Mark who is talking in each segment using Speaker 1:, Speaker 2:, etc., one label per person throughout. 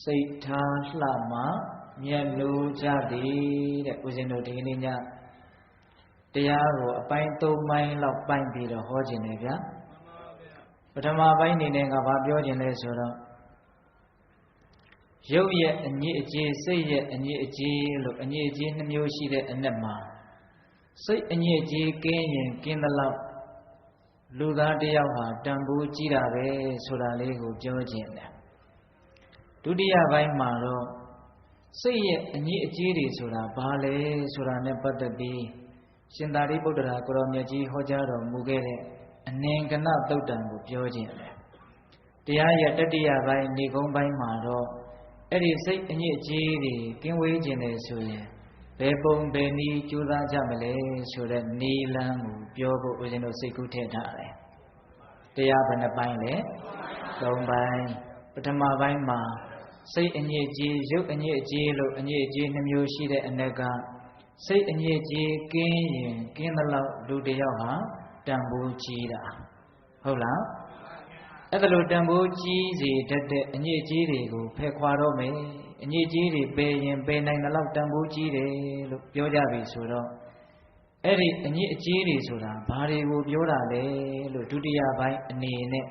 Speaker 1: စိတ်ထားလှမှမျက်လိုကြသည်တဲ့ဦးဇင်းတို့ဒီနေ့ညတရားကိုအပိုင်း၃ပိုင်းလောက်ပိုင်းပြီးတော့ဟောခြင်းတယ်ဗျာပထမပိုင်းအနေနဲ့ကဘာပြောခြင်းလဲဆိုတော့ရုပ်ရဲ့အညစ်အကြေးစိတ်ရဲ့အညစ်အကြေးလို့အညစ်အကြေးနှမျိုးရှိတဲ့အနက်မှာစိတ်အညစ်အကြေးကင်းရင်ကင်းသလောက်လူသားတယောက်ဟာတန်ဖိုးကြီးတာပဲဆိုတာလေးကိုပြောခြင်းတယ်ဒုတိယပိုင်းမှာတော့စိတ်ရဲ့အညစ်အကြေးတွေဆိုတာဘာလဲဆိုတာနဲ့ပတ်သက်ပြီးရှင်သာရိပုတ္တရာကိုရောမြတ်ကြီးဟောကြားတော်မူခဲ့တဲ့အနင်္ဂနသုတ်တံကိုပြောခြင်းတယ်တရားရဲ့တတိယပိုင်းဏိဂုံးပိုင်းမှာတော့အဲ့ဒီစိတ်အညစ်အကြေးတွေကင်းဝေးခြင်းတယ်ဆိုရင်ဘယ်ပုံဘယ်နည်းကြိုးစားကြမလဲဆိုတဲ့နည်းလမ်းကိုပြောဖို့ဦးဇင်းတို့စိတ်ကူးထည့်ထားတယ်တရားဘယ်နှပိုင်းလဲ၃ပိုင်းပထမပိုင်းမှာစိတ်အညစ်အကြေးရုပ်အညစ်အကြေးလို့အညစ်အကြေးနှမျိုးရှိတဲ့အနက်ကစိတ်အညစ်အကြေးကင်းရင်ကင်းသလောက်လူတစ်ယောက်ဟာတန်ဖိုးကြီးတာဟုတ်လားအဲ့ဒါလိုတန်ဖိုးကြီးစေတတ်တဲ့အညစ်အကြေးတွေကိုဖယ်ခွာတော့မယ်အညစ်အကြေးတွေပယ်ရင်ပယ်နိုင်သလောက်တန်ဖိုးကြီးတယ်လို့ပြောကြပြီဆိုတော့အဲ့ဒီအညစ်အကြေးတွေဆိုတာဘာတွေကိုပြောတာလဲလို့ဒုတိယပိုင်းအနေနဲ့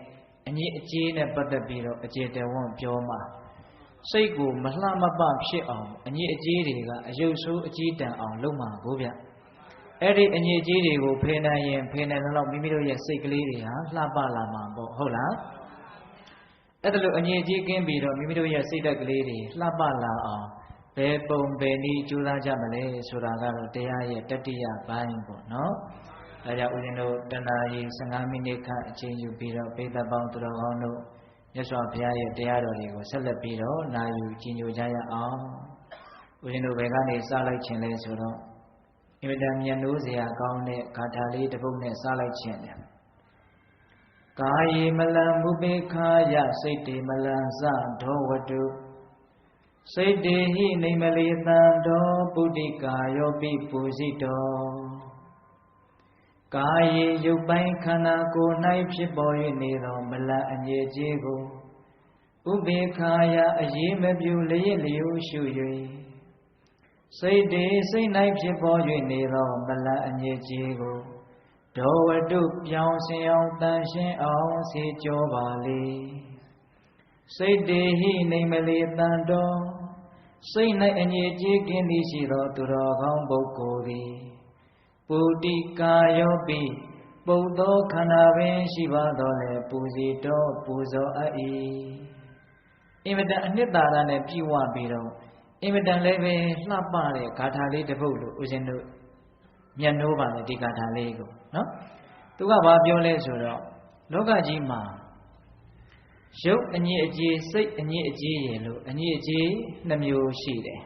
Speaker 1: အညစ်အကြေးနဲ့ပတ်သက်ပြီးတော့အကျေတဝန်းပြောမှာစိတ်ကိုမလှမပဖြစ်အောင်အညစ်အကြေးတွေကအယုတ်ဆိုးအကြေးတန်အောင်လုပ်မှာကိုဗျအဲ့ဒီအညစ်အကြေးတွေကိုဖယ်နိုင်ရင်ဖယ်နိုင်တော့မိမိတို့ရဲ့စိတ်ကလေးတွေဟာလှပလာမှာပေါ့ဟုတ်လားအဲ့ဒါလိုအညစ်အကြေးကင်းပြီးတော့မိမိတို့ရဲ့စိတ်ဓာတ်ကလေးတွေလှပလာအောင်ဘယ်ပုံဘယ်နည်းကြိုးစားကြမလဲဆိုတာကတော့တရားရဲ့တတိယပိုင်းပေါ့နော်ဒါကြောင့်ဦးဇင်းတို့တဏှာကြီး15မိနစ်ခန့်အချိန်ယူပြီးတော့ပိဋကပေါင်းသူတော်ကောင်းတို့မြတ်စွာဘုရားရဲ့တရားတော်တွေကိုဆက်လက်ပြီးတော့နာယူကြည်ညိုကြရအောင်ဦးဇင်းတို့ဘယ်ကနေစလိုက်ခြင်းလဲဆိုတော့အင်မတန်မြတ်နိုးစရာကောင်းတဲ့ဂါထာလေးတစ်ပုဒ်နဲ့စလိုက်ခြင်းတယ်ကာယေမလံမုပေခာယစိတ်တေမလံစဒောဝတုစိတ်တေဟိနေမလီတံတောပုတိကာယောပိပူဇိတောကာယေရုပ်ပိုင်းခန္ဓာကိုယ်၌ဖြစ်ပေါ်၍နေသောမလံအငြိအကျေးကိုဥပေခာယအရေးမပြုလျက်လျို့ရှု၍စိတ်တေစိတ်၌ဖြစ်ပေါ်၍နေသောမလံအငြိအကျေးကိုဒောဝတုပြောင်းစင်အောင်တန်ရှင်းအောင်စေကြောပါလေစိတ်တေဟိနေမလီတံတောစိတ်၌အငြိအကျေးကင်းသည်ရှိသောသူတော်ကောင်းပုဂ္ဂိုလ်သည်ပုတိကာယောပိပုတ်သောခန္ဓာပင်ရှိပါတော့လေပူစီတော်ပူဇော်အပ်၏အင်မတန်အနှစ်သာရနဲ့ပြည့်ဝပြီးတော့အင်မတန်လည်းပဲလှပတဲ့ဂါထာလေးတစ်ပုဒ်လို့ဦးဇင်းတို့မျက်နှိုးပါလေဒီဂါထာလေးကိုနော်သူကဘာပြောလဲဆိုတော့လောကကြီးမှာရုပ်အညစ်အကြေးစိတ်အညစ်အကြေးရလို့အညစ်အကြေးနှမျိုးရှိတယ်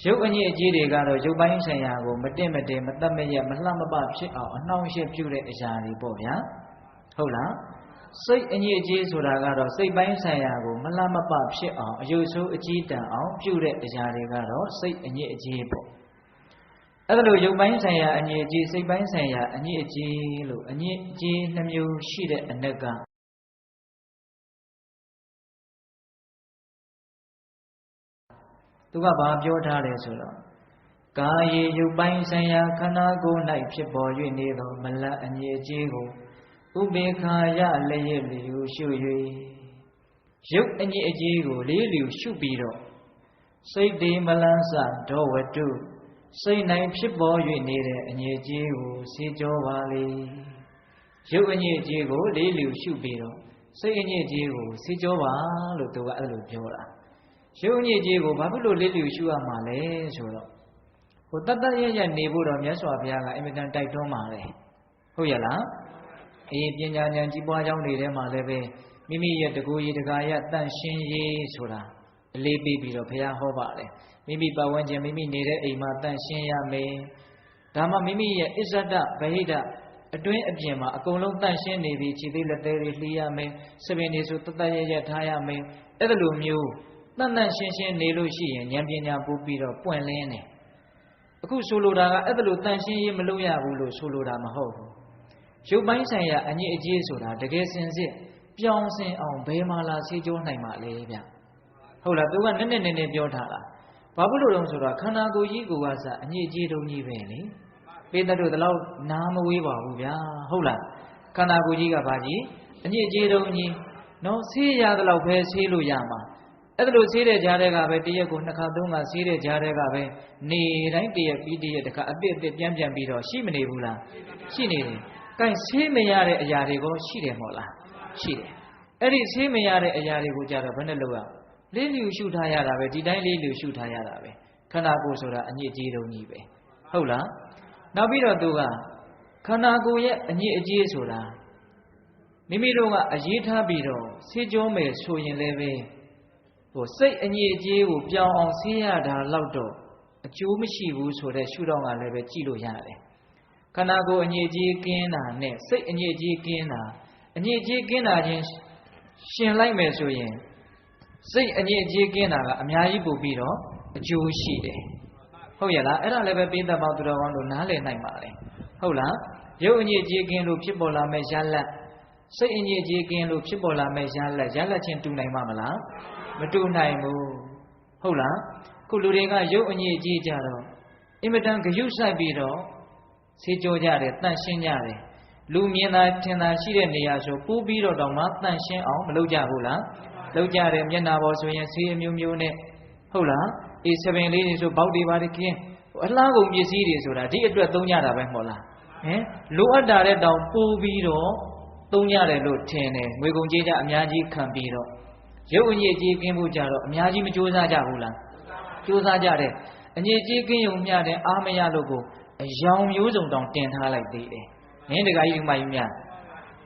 Speaker 1: ရုပ်အညစ်အကြေးတွေကတော့ရုပ်ပိုင်းဆိုင်ရာကိုမတင့်မတဲမတတ်မရက်မလှမပဖြစ်အောင်အနှောင့်အယှက်ပြုတဲ့အရာတွေပေါ့ဗျာဟုတ်လားစိတ်အညစ်အကြေးဆိုတာကတော့စိတ်ပိုင်းဆိုင်ရာကိုမလှမပဖြစ်အောင်အယုတ်ဆိုးအကြေးတန်အောင်ပြုတဲ့အရာတွေကတော့စိတ်အညစ်အကြေးပေါ့အဲ့ဒါလို့ရုပ်ပိုင်းဆိုင်ရာအညစ်အကြေးစိတ်ပိုင်းဆိုင်ရာအညစ်အကြေးလို့အညစ်အကြေးနှမျိုးရှိတဲ့အနက်ကသူကဘာပြောထားလဲဆိုတော့ကာယေရုပ်ပိုင်းဆိုင်ရာခန္ဓာကိုယ်၌ဖြစ်ပေါ်၍နေသောမလတ်အညစ်အကြေးကိုဥပေက္ခာယလျက်လျူရှု၍ရုပ်အညစ်အကြေးကိုလေးလျူရှုပြီးတော့စိတ်တေမလန်းစဒောဝတုစိတ်၌ဖြစ်ပေါ်၍နေတဲ့အညစ်အကြေးကိုစေကြောပါလေရုပ်အညစ်အကြေးကိုလေးလျူရှုပြီးတော့စိတ်အညစ်အကြေးကိုစေကြောပါလို့သူကအဲ့လိုပြောတာရုပ်အညစ်အကြေးကိုဘာဖြစ်လို့လေးလျူရှုရမှာလဲဆိုတော့ဟိုတတ်တတ်ရရနေဖို့တော့မြတ်စွာဘုရားကအင်မတန်တိုက်တွန်းပါတယ်ဟုတ်ရလားအေးပညာဉာဏ်ကြီးပွားကြောင်းတွေထဲမှာလည်းပဲမိမိရဲ့တကူရည်တကာရတန့်ရှင်းရေးဆိုတာအလေးပေးပြီးတော့ဘုရားဟောပါတယ်မိမိပတ်ဝန်းကျင်မိမိနေတဲ့အိမ်မှာတန့်ရှင်းရမယ်ဒါမှမိမိရဲ့အစ္ဆဒဗဟိတအတွင်းအပြင်မှာအကုန်လုံးတန့်ရှင်းနေပြီခြေသေးလက်သေးတွေလှီးရမယ်စပင်တွေဆိုတတ်တတ်ရရထားရမယ်အဲ့ဒါလိုမျိုးတန့်တန့်ရှင်းရှင်းနေလို့ရှိရင်ဉာဏ်ပညာပို့ပြီးတော့ပွင့်လင်းတယ်အခုဆိုလိုတာကအဲ့ဒါလိုတန့်ရှင်းရေးမလုပ်ရဘူးလို့ဆိုလိုတာမဟုတ်ဘူးရုပ်ပိုင်းဆိုင်ရာအညစ်အကြေးဆိုတာတကယ်စင်စစ်ပြောင်းစင်အောင်ဘယ်မှာလာဆေးကြောနိုင်မှာလဲဗျဟ ဟုတ်လားသူကနည်းနည်းပြောထားတာဘာဖြစ်လို့လဲဆိုတော့ခန္ဓာကိုယ်ကြီးကိုကစအညစ်အကြေးတုံးကြီးပဲလေပိဿတို့တလောက်နားမဝေးပါဘူးဗျာဟုတ်လားခန္ဓာကိုယ်ကြီးကဘာကြီးအညစ်အကြေးတုံးကြီးနော်ဆေးရတဲ့လောက်ပဲဆေးလို့ရမှာအဲ့ဒါလို့ဆေးတဲ့ကြားတဲ့ကပဲတရက်ကို2ခါ3ခါဆေးတဲ့ကြားတဲ့ကပဲနေတိုင်းတရက်ပြီးတရက်တခါအစ်ပြန်ပြီးတော့ရှိမနေဘူးလားရှိနေတယ်။ကိုင်ဆေးမရတဲ့အရာတွေကိုရှိတယ်မို့လားရှိတယ်။အဲ့ဒီဆေးမရတဲ့အရာတွေကိုကြတော့ဘယ်နဲ့လုပ်ရလေးလျူရှုထားရတာပဲဒီတိုင်းလေးလျူရှုထားရတာပဲခန္ဓာကိုယ်ဆိုတာအညစ်အကြေးတုံးကြီးပဲဟုတ်လားနောက်ပြီးတော့သူကခန္ဓာကိုယ်ရဲ့အညစ်အကြေးဆိုတာမိမိတို့ကအရေးထားပြီးတော့ဆေးကြောမယ်ဆိုရင်လည်းပဲဟိုစိတ်အညစ်အကြေးကိုပြောင်းအောင်ဆေးရတာလောက်တော့အကျိုးမရှိဘူးဆိုတဲ့ရှုထောင့်ကလည်းပဲကြည့်လို့ရတယ်ခန္ဓာကိုယ်အညစ်အကြေးကင်းတာနဲ့စိတ်အညစ်အကြေးကင်းတာအညစ်အကြေးကင်းတာချင်းရှင်လိုက်မယ်ဆိုရင်စိတ်အညစ်အကြေးကင်းတာကအများကြီးပို့ပြီးတော့အကျိုးရှိတယ်ဟုတ်ရဲ့လားအဲ့ဒါလည်းပဲပိဿပေါင်းသူတော်ကောင်းတို့နားလည်နိုင်ပါလေဟုတ်လားရုပ်အညစ်အကြေးကင်းလို့ဖြစ်ပေါ်လာမဲ့ရလတ်စိတ်အညစ်အကြေးကင်းလို့ဖြစ်ပေါ်လာမဲ့ရလတ်ချင်းတူနိုင်မှာမလားမတူနိုင်ဘူးဟုတ်လားခုလူတွေကရုပ်အညစ်အကြေးကြတော့အင်မတန်ဂရုစိုက်ပြီးတော့ဆေးကြောကြတယ်တန့်ရှင်းကြတယ်လူမြင်တာထင်တာရှိတဲ့နေရာဆိုပိုးပြီးတော့တောင်မှတန့်ရှင်းအောင်မလုပ်ကြဘူးလားလုပ်ကြတယ်မျက်နာပေါ်ဆိုရင်ဆေးအမျိုးမျိုးနဲ့ဟုတ်လားအေးဆပင်လေးတွေဆိုပေါက်တွေပါခင်းအလှကုန်ပစ္စည်းတွေဆိုတာဒီအတွက်သုံးကြတာပဲမဟုတ်လားဟင်လိုအပ်တာတဲ့တောင်ပိုးပြီးတော့သုံးရတယ်လို့ထင်တယ်ငွေကုန်ကြေးကြအများကြီးခံပြီးတော့ရုပ်အညစ်အကြေးကင်းဖို့ကြတော့အများကြီးမကြိုးစားကြဘူးလားကြိုးစားကြတယ်အညစ်အကြေးကင်းုံမျှတဲ့အားမရလို့ကိုအယောင်မျိုးစုံတောင်တင်ထားလိုက်သေးတယ်နင်းတကကြီးဥမာကြီးများ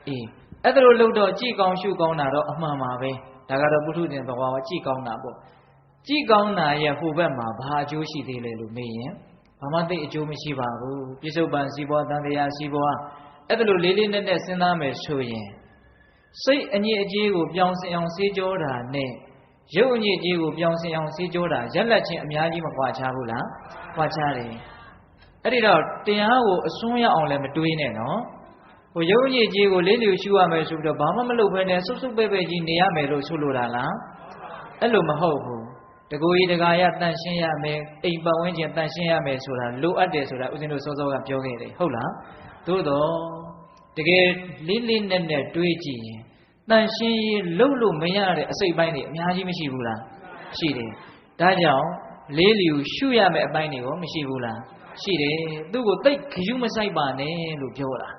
Speaker 1: အေးအဲ့ဒါလိုလို့တော့ကြည်ကောင်းရှုကောင်းတာတော့အမှန်ပါပဲဒါကတော့ပုထုဇဉ်သဘောကကြည်ကောင်းတာပေါ့ကြည်ကောင်းတာရဲ့ဟိုဘက်မှာဘာအကျိုးရှိသေးလဲလို့မေးရင်ဘာမှသိအကျိုးမရှိပါဘူးပြစ္ဆုတ်ပန်စီဘောတန်တရားစီဘောအဲ့ဒါလိုလေးလေးနက်နက်စဉ်းစားမယ်ဆိုရင်စိတ်အညစ်အကြေးကိုပြောင်းစင်အောင်ဆေးကြောတာနဲ့ရုပ်အညစ်အကြေးကိုပြောင်းစင်အောင်ဆေးကြောတာရက်လက်ချင်းအများကြီးမကွာခြားဘူးလားကွာခြားတယ်အဲ့ဒီတော့တရားကိုအစွန်းရအောင်လည်းမတွေးနဲ့နော်ဟိုရုပ်အညစ်အကြေးကိုလေးလျူရှုရမယ်ဆိုပြီးတော့ဘာမှမလုပ်ဘဲနဲ့စုပ်စုပ်ပဲ့ပဲ့ကြီးနေရမယ်လို့ဆိုလိုတာလားအဲ့လိုမဟုတ်ဘူးတကူကြီးတကာရတန့်ရှင်းရမယ်အိမ်ပတ်ဝန်းကျင်တန့်ရှင်းရမယ်ဆိုတာလိုအပ်တယ်ဆိုတာဦးဇင်းတို့စောစောကပြောခဲ့တယ်ဟုတ်လားသို့တော့တကယ်လေးလေးနက်နက်တွေးကြည့်ရင်တန့်ရှင်းရေးလုပ်လို့မရတဲ့အစိတ်ပိုင်းတွေအများကြီးမရှိဘူးလားရှိတယ်ဒါကြောင့်လေးလျူရှုရမယ်အပိုင်းတွေရောမရှိဘူးလားရှိတယ်သူ့ကိုတိတ်ခရုမဆိုင်ပါနဲ့လို့ပြောတာ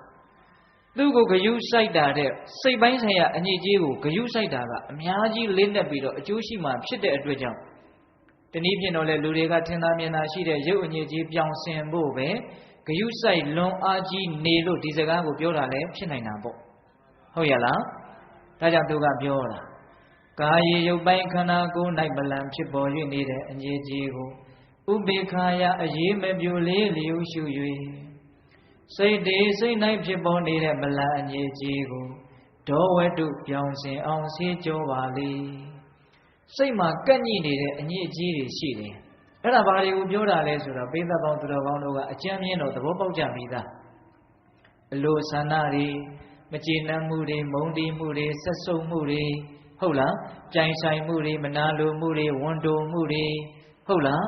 Speaker 1: သူ့ကိုဂယုစိုက်တာတဲ့စိတ်ပိုင်းဆိုင်ရာအညစ်အကြေးကိုဂယုစိုက်တာကအများကြီးလေးနဲ့ပြီးတော့အကျိုးရှိမှဖြစ်တဲ့အတွက်ကြောင့်တနည်းဖြင့်တော့လေလူတွေကထင်သာမြင်သာရှိတဲ့ရုပ်အညစ်အကြေးပြောင်းစင်ဖို့ပဲဂယုစိုက်လွန်အားကြီးနေလို့ဒီစကားကိုပြောတာလည်းဖြစ်နိုင်တာပေါ့ဟုတ်ရလားဒါကြောင့်သူကပြောတာကာယေရုပ်ပိုင်းခန္ဓာကိုယ်၌ပလံဖြစ်ပေါ်၍နေတဲ့အညစ်အကြေးကိုဥပေက္ခာယအရေးမပြိုလေးလျူရှု၍စိတ်တေစိတ်၌ဖြစ်ပေါ်နေတဲ့မလအညစ်အကြေးကိုဒေါဝတုပြောင်းစင်အောင်ဆေးကြောပါလေစိတ်မှာကန့်ညိနေတဲ့အညစ်အကြေးတွေရှိတယ်အဲ့ဒါဘာတွေကိုပြောတာလဲဆိုတော့ပိဿပေါင်းသူတော်ကောင်းတို့ကအကျဉ်းမြင့်တော့သဘောပေါက်ကြပြီသားအလိုဆန္ဒတွေမကျေနပ်မှုတွေမုန်းတီးမှုတွေဆက်ဆုပ်မှုတွေဟုတ်လားကြိုင်ဆိုင်မှုတွေမနာလိုမှုတွေဝန်တိုမှုတွေဟုတ်လား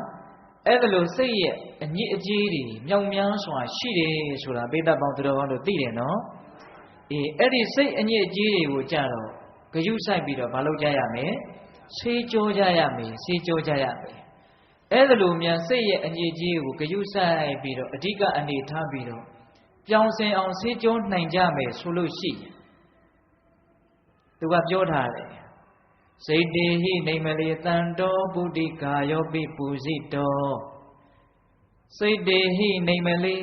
Speaker 1: အဲ့ဒါလို့စိတ်ရဲ့အညစ်အကြေးတွေမြောင်များစွာရှိတယ်ဆိုတာပိဿပေါင်းသူတော်ကောင်းတို့သိတယ်နော်အေးအဲ့ဒီစိတ်အညစ်အကြေးတွေကိုကြတော့ဂယုစိုက်ပြီးတော့မလုပ်ကြရမယ်ဆေးကြောကြရမယ်ဆေးကြောကြရမယ်အဲ့ဒါလို့မြန်စိတ်ရဲ့အညစ်အကြေးကိုဂယုစိုက်ပြီးတော့အဓိကအနေထားပြီးတော့ပြောင်းစင်အောင်ဆေးကြောနိုင်ကြမယ်ဆိုလို့ရှိရင်သူကပြောထားတယ်စိတ်တေဟိနေမလေတန်တောပုတိကာယောပိပူဇိတောစိတ်တေဟိနေမလေ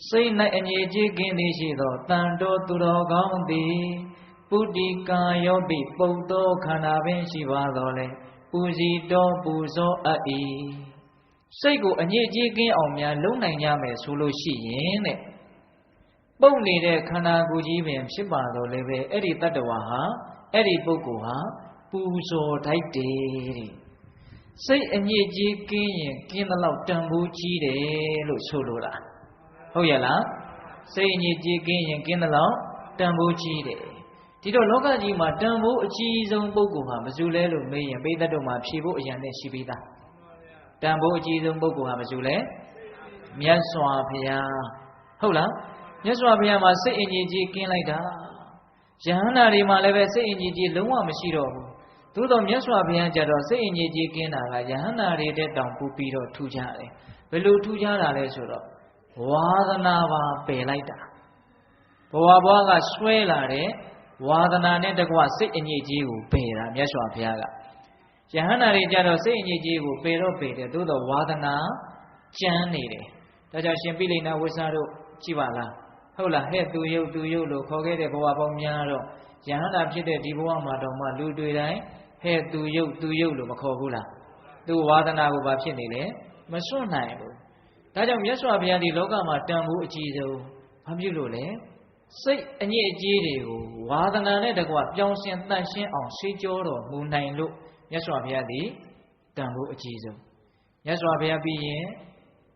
Speaker 1: စိတ်၌အငြိကြီးကင်းသည်ရှိသောတန်တောသူတော်ကောင်းသည်ပုတိကာယောပိပုတ်သောခန္ဓာပင်ရှိပါတော်လေပူဇိတောပူဇောအပ်၏စိတ်ကိုအငြိကြီးကင်းအောင်များလုံနိုင်ကြမယ်ဆိုလို့ရှိရင်တဲ့ပုတ်နေတဲ့ခန္ဓာကိုယ်ကြီးပင်ဖြစ်ပါတော်လေပဲအဲ့ဒီတတ္တဝါဟာအဲ့ဒီပုဂ္ဂိုလ်ဟာပူဇော်ထိုက်တယ်တဲ့စိတ်အညစ်အကြေးကင်းရင်ကင်းသလောက်တန်ဖိုးကြီးတယ်လို့ဆိုလိုတာဟုတ်ရဲ့လားစိတ်အညစ်အကြေးကင်းရင်ကင်းသလောက်တန်ဖိုးကြီးတယ် ဒီတော့လောကကြီးမှာတန်ဖိုးအကြီးဆုံးပုဂ္ဂိုလ်ဟာဘယ်သူလဲလို့မေးရင်ပိဋကတ်တို့မှာဖြေဖို့အရန်နဲ့ရှိပြီးသားတန်ဖိုးအကြီးဆုံးပုဂ္ဂိုလ်ဟာဘယ်သူလဲမြတ်စွာဘုရားဟုတ်လားမြတ်စွာဘုရားမှာစိတ်အငြိကြီးကင်းလိုက်တာယဟန္တာတွေမှာလည်းပဲစိတ်အငြိကြီးလုံးဝမရှိတော့ဘူးသို့တော်မြတ်စွာဘုရားကြတော့စိတ်အငြိကြီးကင်းတာကယဟန္တာတွေတဲ့တောင်ပူပြီးတော့ထူကြတယ်ဘယ်လိုထူကြတာလဲဆိုတော့ဝါသနာပါပယ်လိုက်တာဘဝဘဝကဆွဲလာတဲ့ဝါသနာနဲ့တကွစိတ်အငြိကြီးကိုပယ်တာမြတ်စွာဘုရားကယဟန္တာတွေကြတော့စိတ်အငြိကြီးကိုပယ်တော့ပယ်တယ်သို့တော်ဝါသနာကျမ်းနေတယ်ဒါကြောင့်ရှင်ပိလိန်နာဝိစာတို့ကြည့်ပါလားဟုတ်လားဟဲ့သူယုတ်လို့ခေါ်ခဲ့တဲ့ဘဝပေါင်းများတော့ယဟန္တာဖြစ်တဲ့ဒီဘဝမှာတော့မှလူတွေတိုင်းဟဲ့သူယုတ်လို့မခေါ်ဘူးလားသူဝါသနာကိုဘာဖြစ်နေလဲမစွန့်နိုင်ဘူးဒါကြောင့်မြတ်စွာဘုရားဒီလောကမှာတန်ဖိုးအကြီးဆုံးဘာဖြစ်လို့လဲစိတ်အညစ်အကြေးတွေကိုဝါသနာနဲ့တကွပြောင်းရှင်းတန့်ရှင်းအောင်ရှင်းကြောတော်မူနိုင်လို့မြတ်စွာဘုရားဒီတန်ဖိုးအကြီးဆုံးမြတ်စွာဘုရားပြီးရင်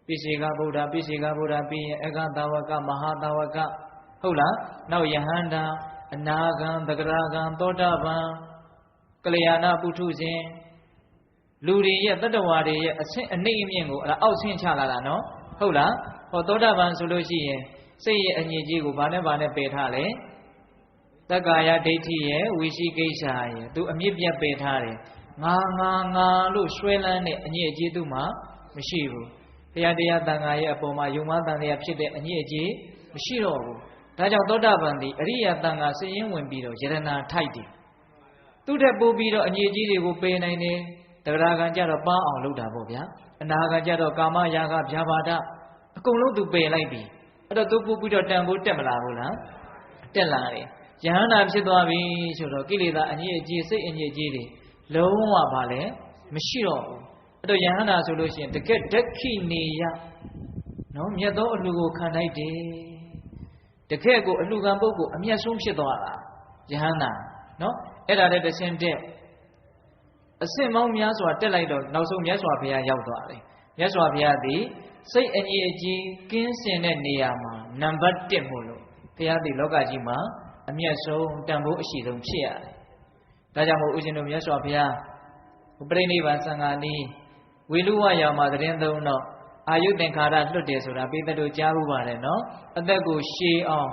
Speaker 1: ပိစေကဗုဒ္ဓပြီးရင်အဂသာဝကမဟာသာဝကဟုတ်လားနောက်ယဟန္တာအနာဂံသဂရဂံသောတာပန်ကလျာဏပုထုဇဉ်လူတွေရဲ့တတ္တဝါတွေရဲ့အဆင့်အနှိမ့်အမြင့်ကိုအောက်ဆင့်ချလာတာနော်ဟုတ်လားဟောသောတာပန်ဆိုလို့ရှိရင်စိတ်ရဲ့အငြိကြီးကိုဘာနဲ့ပယ်ထားလဲတက္ကာယဒိဋ္ဌိရဲ့ဝိရှိကိစ္စရဲ့သူအမြင့်ပြတ်ပယ်ထားတယ်ငါလို့ဆွဲလန်းတဲ့အညစ်အကြေးသူမှမရှိဘူးဘုရားတရားတန်ခါရဲ့အပေါ်မှာယုံမှန်တန်တရားဖြစ်တဲ့အညစ်အကြေးမရှိတော့ဘူးဒါကြောင့်သောတာပန်သည်အရိယတန်ခါစည်ရင်ဝင်ပြီးတော့ယရနာထိုက်တယ်သူ့ထက်ပိုပြီးတော့အညစ်အကြေးတွေကိုပယ်နိုင်တယ်တဂရကံကြတော့ပန်းအောင်လုပ်တာပေါ့ဗျာအနာကံကြတော့ကာမရာဂဗျာပါဒအကုန်လုံးသူပယ်လိုက်ပြီအဲ့တော့သူပူပြီးတော့တန်ဖို့တက်မလာဘူးလားတက်လာတယ်ယဟန္တာဖြစ်သွားပြီဆိုတော့ကိလေသာအညစ်အကြေးစိတ်အညစ်အကြေးတွေလုံးဝပါလဲမရှိတော့ဘူးအဲ့တော့ယဟန္တာဆိုလို့ရှိရင်တကယ်ဒက္ခိနေယနော်မြတ်သောအလှကိုခံလိုက်တယ်တကယ်ကိုအလှခံပုဂ္ဂိုလ်အမျက်ဆုံးဖြစ်သွားတာယဟန္တာနော်အဲ့ဒါလည်းတစ်ဆင့်တက်အစင်မောင်းများစွာတက်လိုက်တော့နောက်ဆုံးမြတ်စွာဘုရားရောက်သွားတယ်မြတ်စွာဘုရားသည်စိတ်အငြိအကြီးကင်းစင်တဲ့နေရာမှာနံပါတ်1မို့လို့ဘုရားသည်လောကကြီးမှာအမျက်ဆုံးတန်ဖိုးအရှိဆုံးဖြစ်ရတယ်ဒါကြောင့်မို့ဦးဇင်းတို့မြတ်စွာဘုရားပြိဋိဘံသံဃာနီးဝေလူဝရောင်မှာသတင်းသုံးတော့အာယုသင်္ခါရလွတ်တယ်ဆိုတာပိဿတို့ကြားဘူးပါတယ်နော်အသက်ကိုရှည်အောင်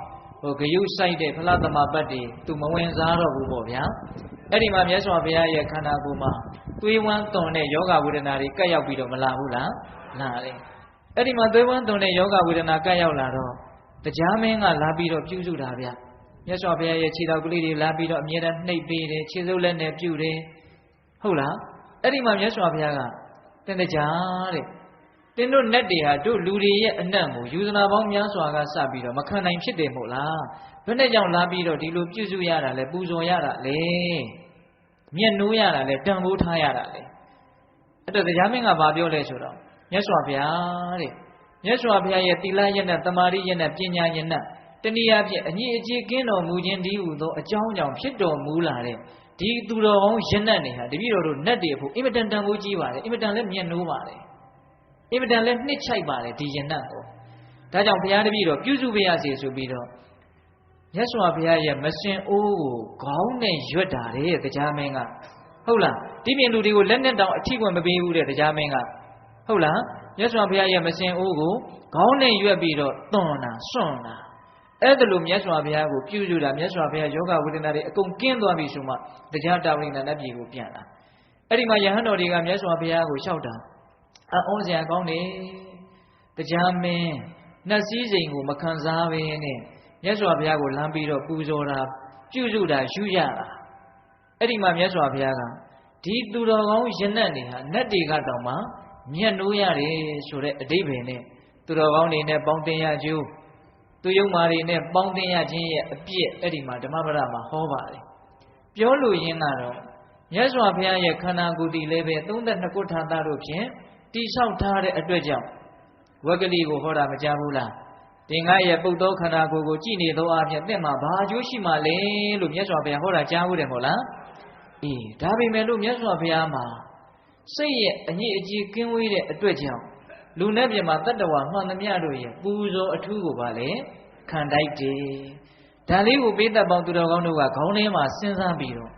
Speaker 1: ဂယုဆိုင်တဲ့ဖလားသမပတ်တွေသူမဝင်စားတော့ဘူးပေါ့ဗျာအဲ့ဒီမှာမြတ်စွာဘုရားရဲ့ခန္ဓာကိုယ်မှာသွေးဝမ်းသွန်တဲ့ယောဂဝေဒနာတွေကပ်ရောက်ပြီးတော့မလာဘူးလားလာတယ်အဲ့ဒီမှာသွေးဝမ်းသွန်တဲ့ယောဂဝေဒနာကပ်ရောက်လာတော့တရားမင်းကလာပြီးတော့ပြုစုတာဗျမြတ်စွာဘုရားရဲ့ခြေတော်ကလေးတွေလာပြီးတော့အမြဲတမ်းနှိပ်ပေးတယ်ခြေစုပ်လက်နဲ့ပြုတယ်ဟုတ်လားအဲ့ဒီမှာမြတ်စွာဘုရားကတင်တရားတဲ့တင်တို့နတ်တွေဟာတို့လူတွေရဲ့အနံ့ကိုယူဇနာပေါင်းများစွာကစပြီးတော့မခံနိုင်ဖြစ်တယ်မို့လားဘယ်နဲ့ကြောင့်လာပြီးတော့ဒီလိုပြုစုရတာလဲပူဇော်ရတာလဲမျက်နှိုးရတာလဲတန်ဖိုးထားရတာလဲအဲ့တော့တရားမင်းကဘာပြောလဲဆိုတော့မြတ်စွာဘုရားတဲ့မြတ်စွာဘုရားရဲ့သီလရနဲ့တမာရိရနဲ့ပညာရနဲ့တနည်းအားဖြင့်အညီအကျေးကင်းတော်မူခြင်းဒီဟုသောအကြောင်းကြောင့်ဖြစ်တော်မူလာတဲ့ဒီသူတော်ကောင်းရနဲ့နေဟာတပည့်တော်တို့နတ်တွေဖို့အင်မတန်တန်ဖိုးကြီးပါတယ်အင်မတန်လည်းမျက်နှိုးပါတယ်အင်မတန်လည်းနှစ်ချိုက်ပါတယ်ဒီရနဲ့ကိုဒါကြောင့်ဘုရားတပည့်တော်ပြုစုပေးရစီဆိုပြီးတော့မြတ်စွာဘုရားရဲ့မစင်အိုးကိုခေါင်းနဲ့ရွတ်တာတဲ့တရားမင်းကဟုတ်လားဒီပြင်လူတွေကိုလက်နဲ့တောင်အထိခွင့်မပေးဘူးတဲ့တရားမင်းကဟုတ်လားမြတ်စွာဘုရားရဲ့မစင်အိုးကိုခေါင်းနဲ့ရွက်ပြီးတော့သွန်တာစွန့်တာအဲ့ဒါလိုမြတ်စွာဘုရားကိုပြုစုတာမြတ်စွာဘုရားယောဂဝေဒနာတွေအကုန်ကင်းသွားပြီဆိုမှတရားတာဝိနန္ဒပြည်ကိုပြန်လာအဲ့ဒီမှာယဟန်တော်တွေကမြတ်စွာဘုရားကိုလျှောက်တာအောစရာကောင်းတယ်တရားမင်းနှက်စည်းစိမ်ကိုမခံစားဘဲနဲ့မြတ်စွာဘုရားကိုလမ်းပြီးတော့ပူဇော်တာပြုစုတာယူရတာအဲ့ဒီမှာမြတ်စွာဘုရားကဒီသူတော်ကောင်းယနတ်တွေဟာနတ်တွေကတောင်မှမျက်နှိုးရတယ်ဆိုတဲ့အဓိပ္ပာယ်နဲ့သူတော်ကောင်းတွေနဲ့ပေါင်းတင်ရကျိုးသူယုံမာတွေနဲ့ပေါင်းတင်ရခြင်းရဲ့အပြည့်အဲ့ဒီမှာဓမ္မပဒမှာဟောပါတယ်ပြောလို့ရင်းကတော့မြတ်စွာဘုရားရဲ့ခန္ဓာကိုယ်တည်လည်းပဲ32ခုထာတာတို့ဖြင့်တိဆောက်ထားတဲ့အတွက်ကြောင့်ဝဂ္ဂလိကိုဟောတာမကြားဘူးလားတင်ငါရဲ့ပုတ်သောခန္ဓာကိုယ်ကိုကြည်နေသောအပြင်သင်မှာဘာအကျိုးရှိမှလဲလို့မြတ်စွာဘုရားဟောတာကြားဘူးတယ်မို့လားအေးဒါပေမဲ့လို့မြတ်စွာဘုရားမှာစိတ်ရဲ့အညစ်အကြေးကင်းဝေးတဲ့အတွက်ကြောင့်လူနဲ့ပြင်မှာတတ္တဝါမှန်သမျှတို့ရဲ့ပူဇော်အထူးကိုပါလေခံတိုက်တယ် ဒါလေးကိုပိဿပေါင်းသူတော်ကောင်းတို့ကခေါင်းထဲမှာစဉ်းစားပြီးတော့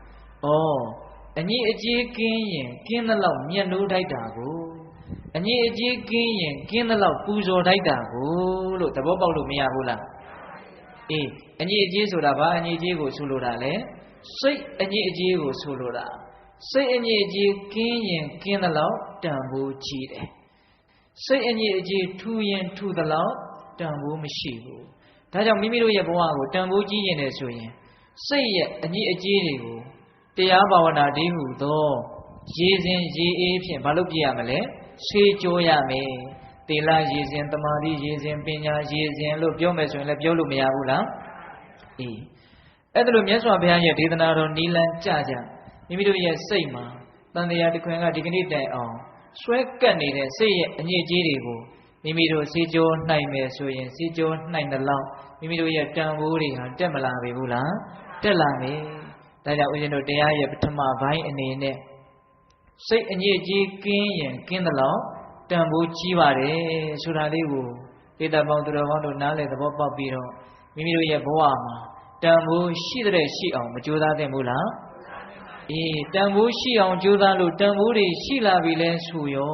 Speaker 1: အညစ်အကြေးကင်းရင်ကင်းသလောက်မြတ်နိုးထိုက်တာကိုအညစ်အကြေးကင်းရင်ကင်းသလောက်ပူဇော်ထိုက်တာကိုလို့သဘောပေါက်လို့မရဘူးလားအေးအညစ်အကြေးဆိုတာဘာအညစ်အကြေးကိုဆိုလိုတာလဲစိတ်အညစ်အကြေးကိုဆိုလိုတာစိတ်အညစ်အကြေးကင်းရင်ကင်းသလောက်တန်ဖိုးကြီးတယ်စိတ်အညစ်အကြေးထူရင်ထူသလောက်တန်ဖိုးမရှိဘူးဒါကြောင့်မိမိတို့ရဲ့ဘဝကိုတန်ဖိုးကြီးရင်လည်းဆိုရင်စိတ်ရဲ့အညစ်အကြေးတွေကိုတရားဘာဝနာတည်းဟူသောရေစဉ်ရေအေးဖြင့်ဘာလို့ပြရမလဲဆေးကြောရမယ်သီလရေစဉ်တမာတိရေစဉ်ပညာရေစဉ်လို့ပြောမယ်ဆိုရင်လည်းပြောလို့မရဘူးလားအေးအဲ့ဒါလို့မြတ်စွာဘုရားရဲ့ဒေသနာတော်နီလန်ကြကြမိမိတို့ရဲ့စိတ်မှာတန်တရားတစ်ခွင်ကဒီကနေ့တိုင်အောင်ဆွဲကပ်နေတဲ့စိတ်ရဲ့အညစ်အကြေးတွေကိုမိမိတို့ဆေးကြောနိုင်မယ်ဆိုရင်ဆေးကြောနိုင်တဲ့လောက်မိမိတို့ရဲ့တန်ဖိုးတွေဟာတက်မလာပေဘူးလားတက်လာမယ်ဒါကြောင့်ဦးဇင်းတို့တရားရဲ့ပထမပိုင်းအနေနဲ့စိတ်အညစ်အကြေးကင်းရင်ကင်းသလောက်တန်ဖိုးကြီးပါတယ်ဆိုတာလေးကိုဒေသပေါင်းသူတော်ကောင်းတို့နားလည်သဘောပေါက်ပြီးတော့မိမိတို့ရဲ့ဘဝမှာတန်ဖိုးရှိတဲ့ရှိအောင်မကြိုးစားသင့်ဘူးလားအေးတန်ဖိုးရှိအောင်ကြိုးစားလို့တန်ဖိုးတွေရှိလာပြီလဲဆိုရော